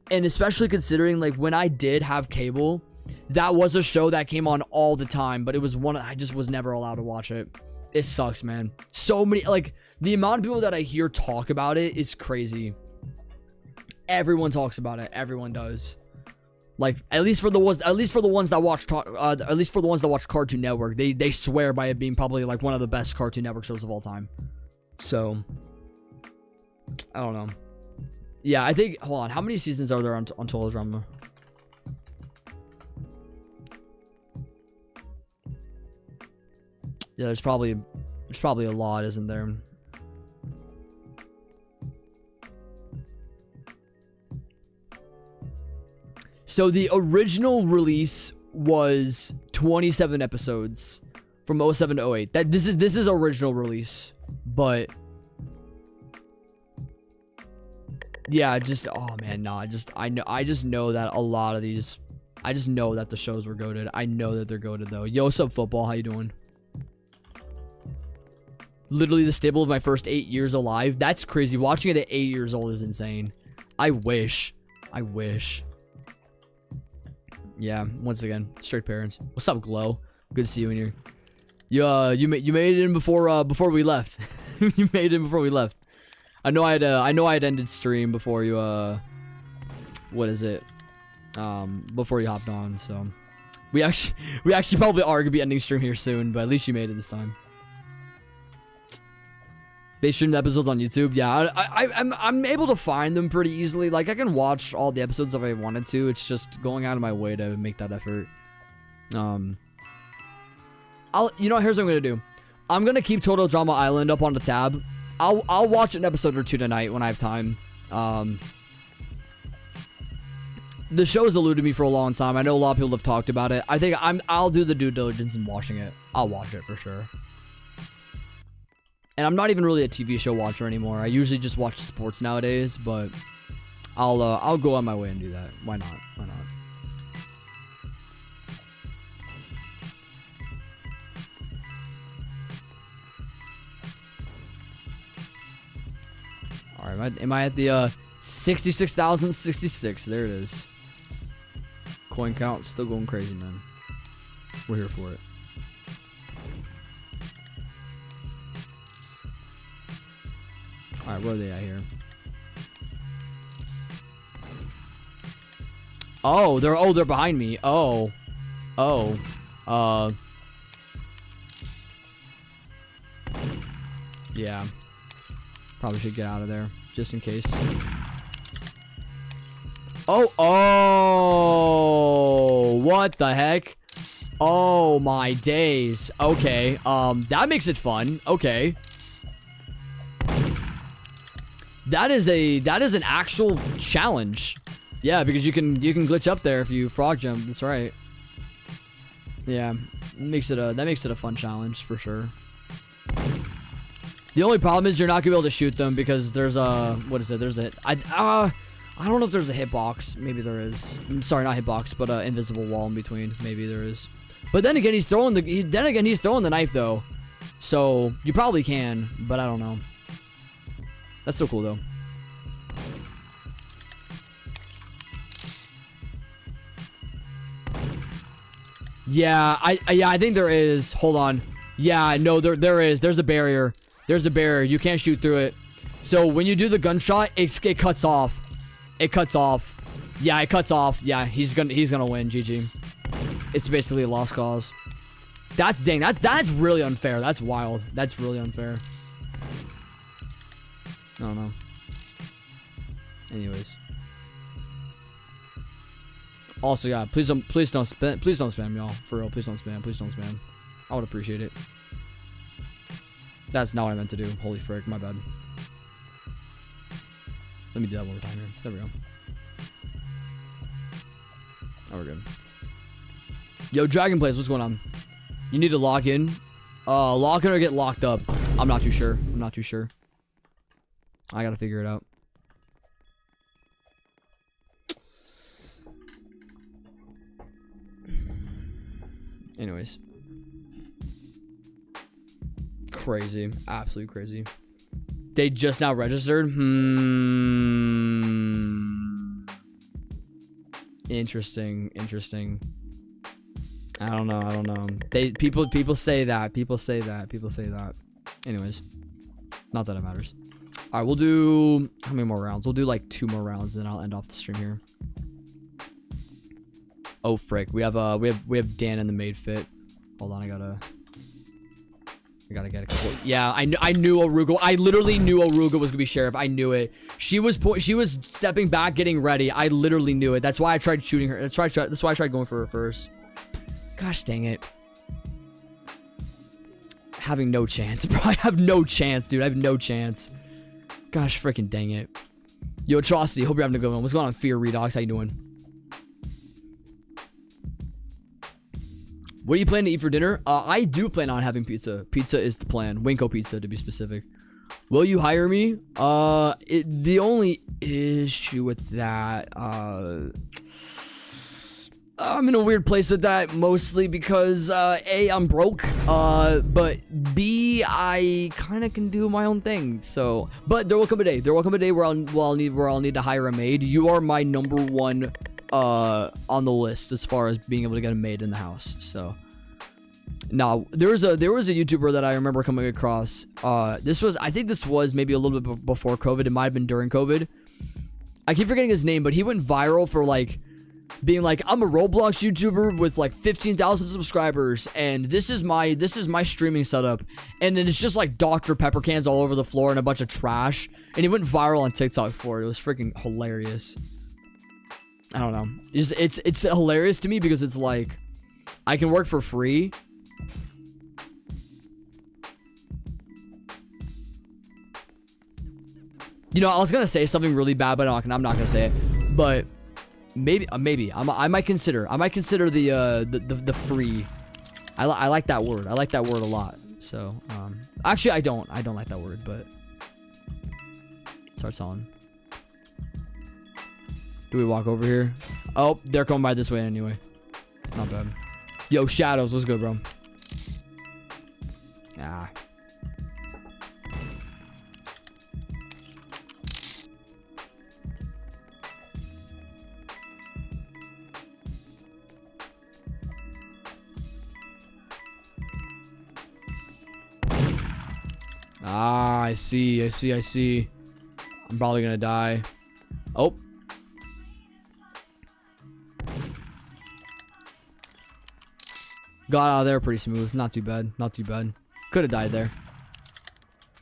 And especially considering, like, when I did have cable, that was a show that came on all the time, but it was one I just was never allowed to watch it. It sucks, man. So many, like, the amount of people that I hear talk about it is crazy. Everyone talks about it. Everyone does. Like, at least for the ones that watch Cartoon Network, they swear by it being probably like one of the best Cartoon Network shows of all time. So, I don't know. Yeah, I think, hold on, how many seasons are there on Total Drama? Yeah, there's probably a lot, isn't there? So the original release was 27 episodes from 07 to 08. This is original release, but yeah, just, oh man, no, I just know that a lot of these, I just know that the shows were goated. I know that they're goated though. Yo, what's up, football? How you doing? Literally the staple of my first 8 years alive. That's crazy. Watching it at 8 years old is insane. I wish. Yeah, once again, straight parents. What's up, Glow? Good to see you in here. You made it in before we left. You made it in before we left. I know I had ended stream before you what is it? Before you hopped on, so we actually probably are gonna be ending stream here soon, but at least you made it this time. They stream the episodes on YouTube. Yeah, I'm able to find them pretty easily. Like, I can watch all the episodes if I wanted to. It's just going out of my way to make that effort. You know, here's what I'm gonna do. I'm gonna keep Total Drama Island up on the tab. I'll watch an episode or two tonight when I have time. The show has eluded me for a long time. I know a lot of people have talked about it. I think I'll do the due diligence in watching it. I'll watch it for sure. And I'm not even really a TV show watcher anymore. I usually just watch sports nowadays, but I'll go on my way and do that. Why not? Why not? All right, am I at the 66,066? There it is. Coin count still going crazy, man. We're here for it. All right, where are they at here? Oh, they're behind me. Yeah. Probably should get out of there just in case. Oh, what the heck? Oh my days. Okay. That makes it fun. Okay. That is an actual challenge. Yeah, because you can glitch up there if you frog jump. That's right. Yeah, that makes it a fun challenge for sure. The only problem is you're not gonna be able to shoot them because there's a, what is it? There's a, I don't know if there's a hitbox. Maybe there is. I'm sorry, not hitbox, but invisible wall in between. Maybe there is. But then again, he's throwing the knife though, so you probably can. But I don't know. That's so cool though. Yeah, I think there is. Hold on. Yeah, no, there is. There's a barrier. There's a barrier. You can't shoot through it. So when you do the gunshot, it cuts off. It cuts off. Yeah, it cuts off. Yeah, he's gonna win. GG. It's basically a lost cause. That's dang. That's really unfair. That's wild. That's really unfair. I don't know. Anyways. Also, yeah, please don't spam, y'all. For real, please don't spam. Please don't spam. I would appreciate it. That's not what I meant to do. Holy frick, my bad. Let me do that one more time here. There we go. Oh, we're good. Yo, Dragon Plays, what's going on? You need to lock in. Lock in or get locked up. I'm not too sure. I'm not too sure. I gotta figure it out. Anyways. Crazy. Absolutely crazy. They just now registered? Interesting. I don't know. People say that. Anyways, not that it matters. All right, we'll do how many more rounds? We'll do like 2 more rounds, and then I'll end off the stream here. Oh frick, we have Dan in the maid fit. Hold on, I gotta get a couple. Yeah, I knew Aruga. I literally knew Aruga was gonna be sheriff. I knew it. She was stepping back, getting ready. I literally knew it. That's why I tried shooting her. That's why I tried going for her first. Gosh dang it. Having no chance, bro. I have no chance, dude. I have no chance. Gosh freaking dang it. Yo, Atrocity, hope you're having a good one. What's going on, Fear Redox? How you doing? What are you planning to eat for dinner? I do plan on having pizza. Pizza is the plan. Winko pizza, to be specific. Will you hire me? The only issue with that, I'm in a weird place with that, mostly because, A, I'm broke, but B, I kind of can do my own thing, so, but there will come a day where I'll need to hire a maid. You are my number 1, on the list as far as being able to get a maid in the house, so. Now, there was a YouTuber that I remember coming across, I think this was maybe a little bit before COVID, it might have been during COVID. I keep forgetting his name, but he went viral for, like, being like, I'm a Roblox YouTuber with like 15,000 subscribers, and this is my streaming setup, and then it's just like Dr. Pepper cans all over the floor and a bunch of trash, and he went viral on TikTok for it. It was freaking hilarious. I don't know. It's hilarious to me because it's like, I can work for free. You know, I was gonna say something really bad, but I'm not gonna say it. But maybe I might consider the free. I like that word. I like that word a lot. So actually I don't like that word, but start telling. Do we walk over here? Oh, they're coming by this way anyway. Not bad. Yo, Shadows, what's good, bro? Ah. Ah, I see. I'm probably gonna die. Oh. Got out of there pretty smooth. Not too bad. Could have died there.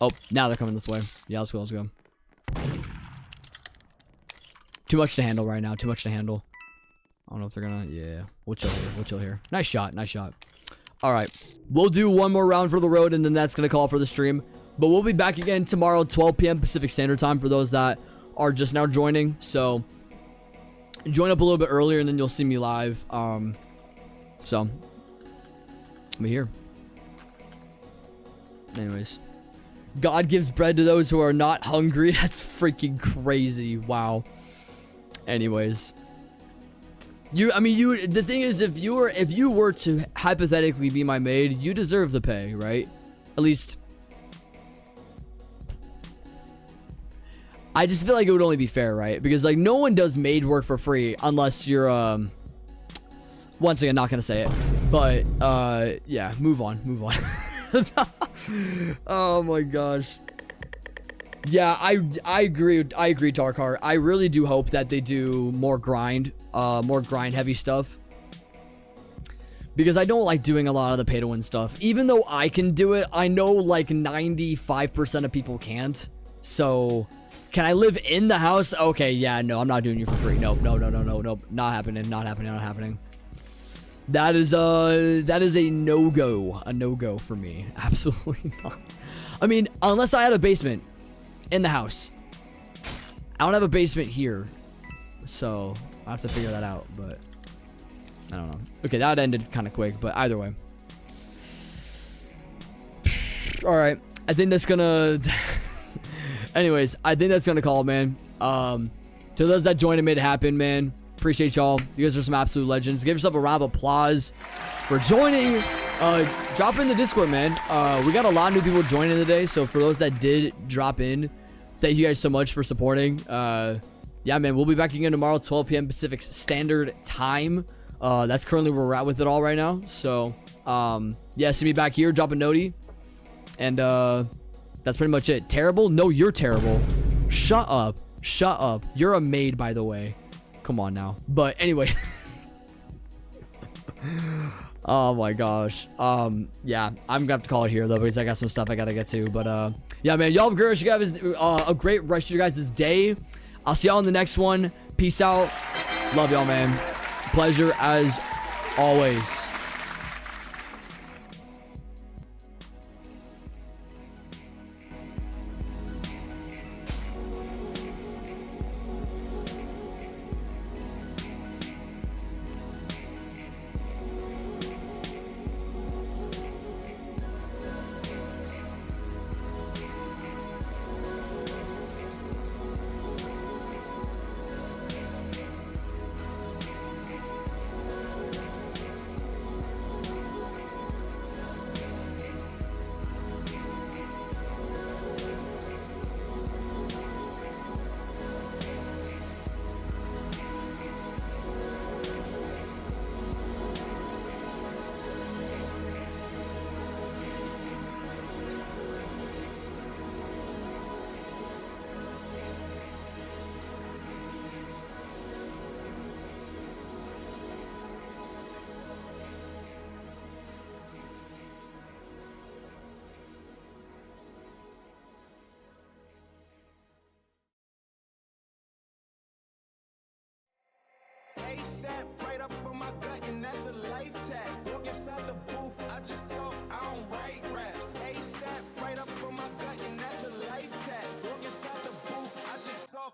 Oh, now they're coming this way. Yeah, let's go. Too much to handle right now. I don't know if they're gonna... Yeah. We'll chill here. Nice shot. Alright. We'll do one more round for the road, and then that's gonna call for the stream. But we'll be back again tomorrow, 12 p.m. Pacific Standard Time for those that are just now joining. So, join up a little bit earlier, and then you'll see me live. So, I'm here. Anyways. God gives bread to those who are not hungry. That's freaking crazy. Wow. Anyways. The thing is, if you were to hypothetically be my maid, you deserve the pay, right? At least... I just feel like it would only be fair, right? Because, like, no one does maid work for free unless you're, once again, not gonna say it. But, yeah, move on. Oh my gosh. Yeah, I agree, Darkheart. I really do hope that they do more grind heavy stuff. Because I don't like doing a lot of the pay to win stuff. Even though I can do it, I know like 95% of people can't. So... Can I live in the house? Okay, yeah, no, I'm not doing you for free. Nope. Not happening. That is a no-go for me. Absolutely not. I mean, unless I had a basement in the house. I don't have a basement here. So, I have to figure that out, but I don't know. Okay, that ended kind of quick, but either way. All right, I think that's gonna... Anyways, I think that's gonna call it, man. To those that joined and made it happen, man, appreciate y'all. You guys are some absolute legends. Give yourself a round of applause for joining. Drop in the Discord, man. We got a lot of new people joining today, so for those that did drop in, thank you guys so much for supporting. yeah, man, we'll be back again tomorrow, 12 p.m. Pacific Standard Time. That's currently where we're at with it all right now. So, yeah, see me back here, drop a noti. And, that's pretty much it. Terrible? No, you're terrible. Shut up. Shut up. You're a maid, by the way. Come on now. But anyway. Oh my gosh. Yeah, I'm gonna have to call it here though, because I got some stuff I gotta get to. But yeah, man, y'all have a great rest of you guys, a great rest of your guys' day. I'll see y'all in the next one. Peace out. Love y'all, man. Pleasure as always. ASAP, right up on my gut, and that's a life tag. Walk inside the booth, I just talk, I don't write raps. ASAP, right up on my gut, and that's a life tag. Walk inside the booth, I just talk.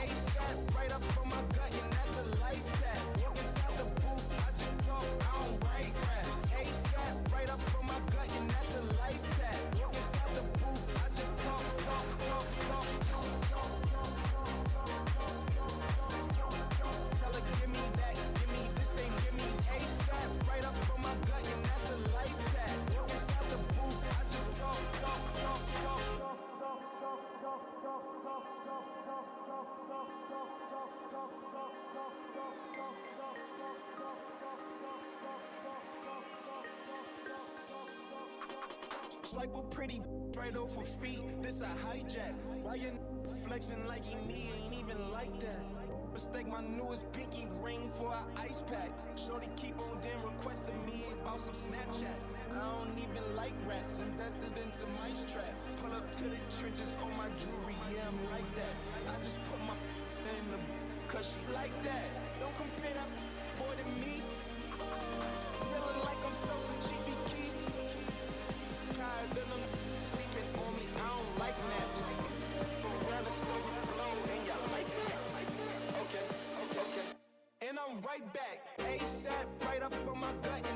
ASAP, right up on my gut, and that's a life tag. Walk inside the booth, I just talk, I don't write raps. ASAP, right up on my gut, and that's a life tag. Walk inside the booth, I just talk. Tell her, give me that, give me this, ain't give me ASAP, right up on my gut, and that's a life tag. Walk inside the booth, I just talk. Swipe a pretty right off her feet, this a hijack. Why you flexing like he me, ain't even like that. Mistake my newest pinky ring for an ice pack. Shorty keep on then requesting me about some Snapchat. I don't even like rats, invested into mice traps. Pull up to the trenches on my jewelry, yeah, I'm like that. I just put my in the cause she like that. Don't compare that boy to me. Feeling like I'm Sosa Chiefy Keith. Tired of them sleeping on me, I don't like naps. Around the story flow, and y'all like that? Okay. And I'm right back. ASAP, right up on my gut.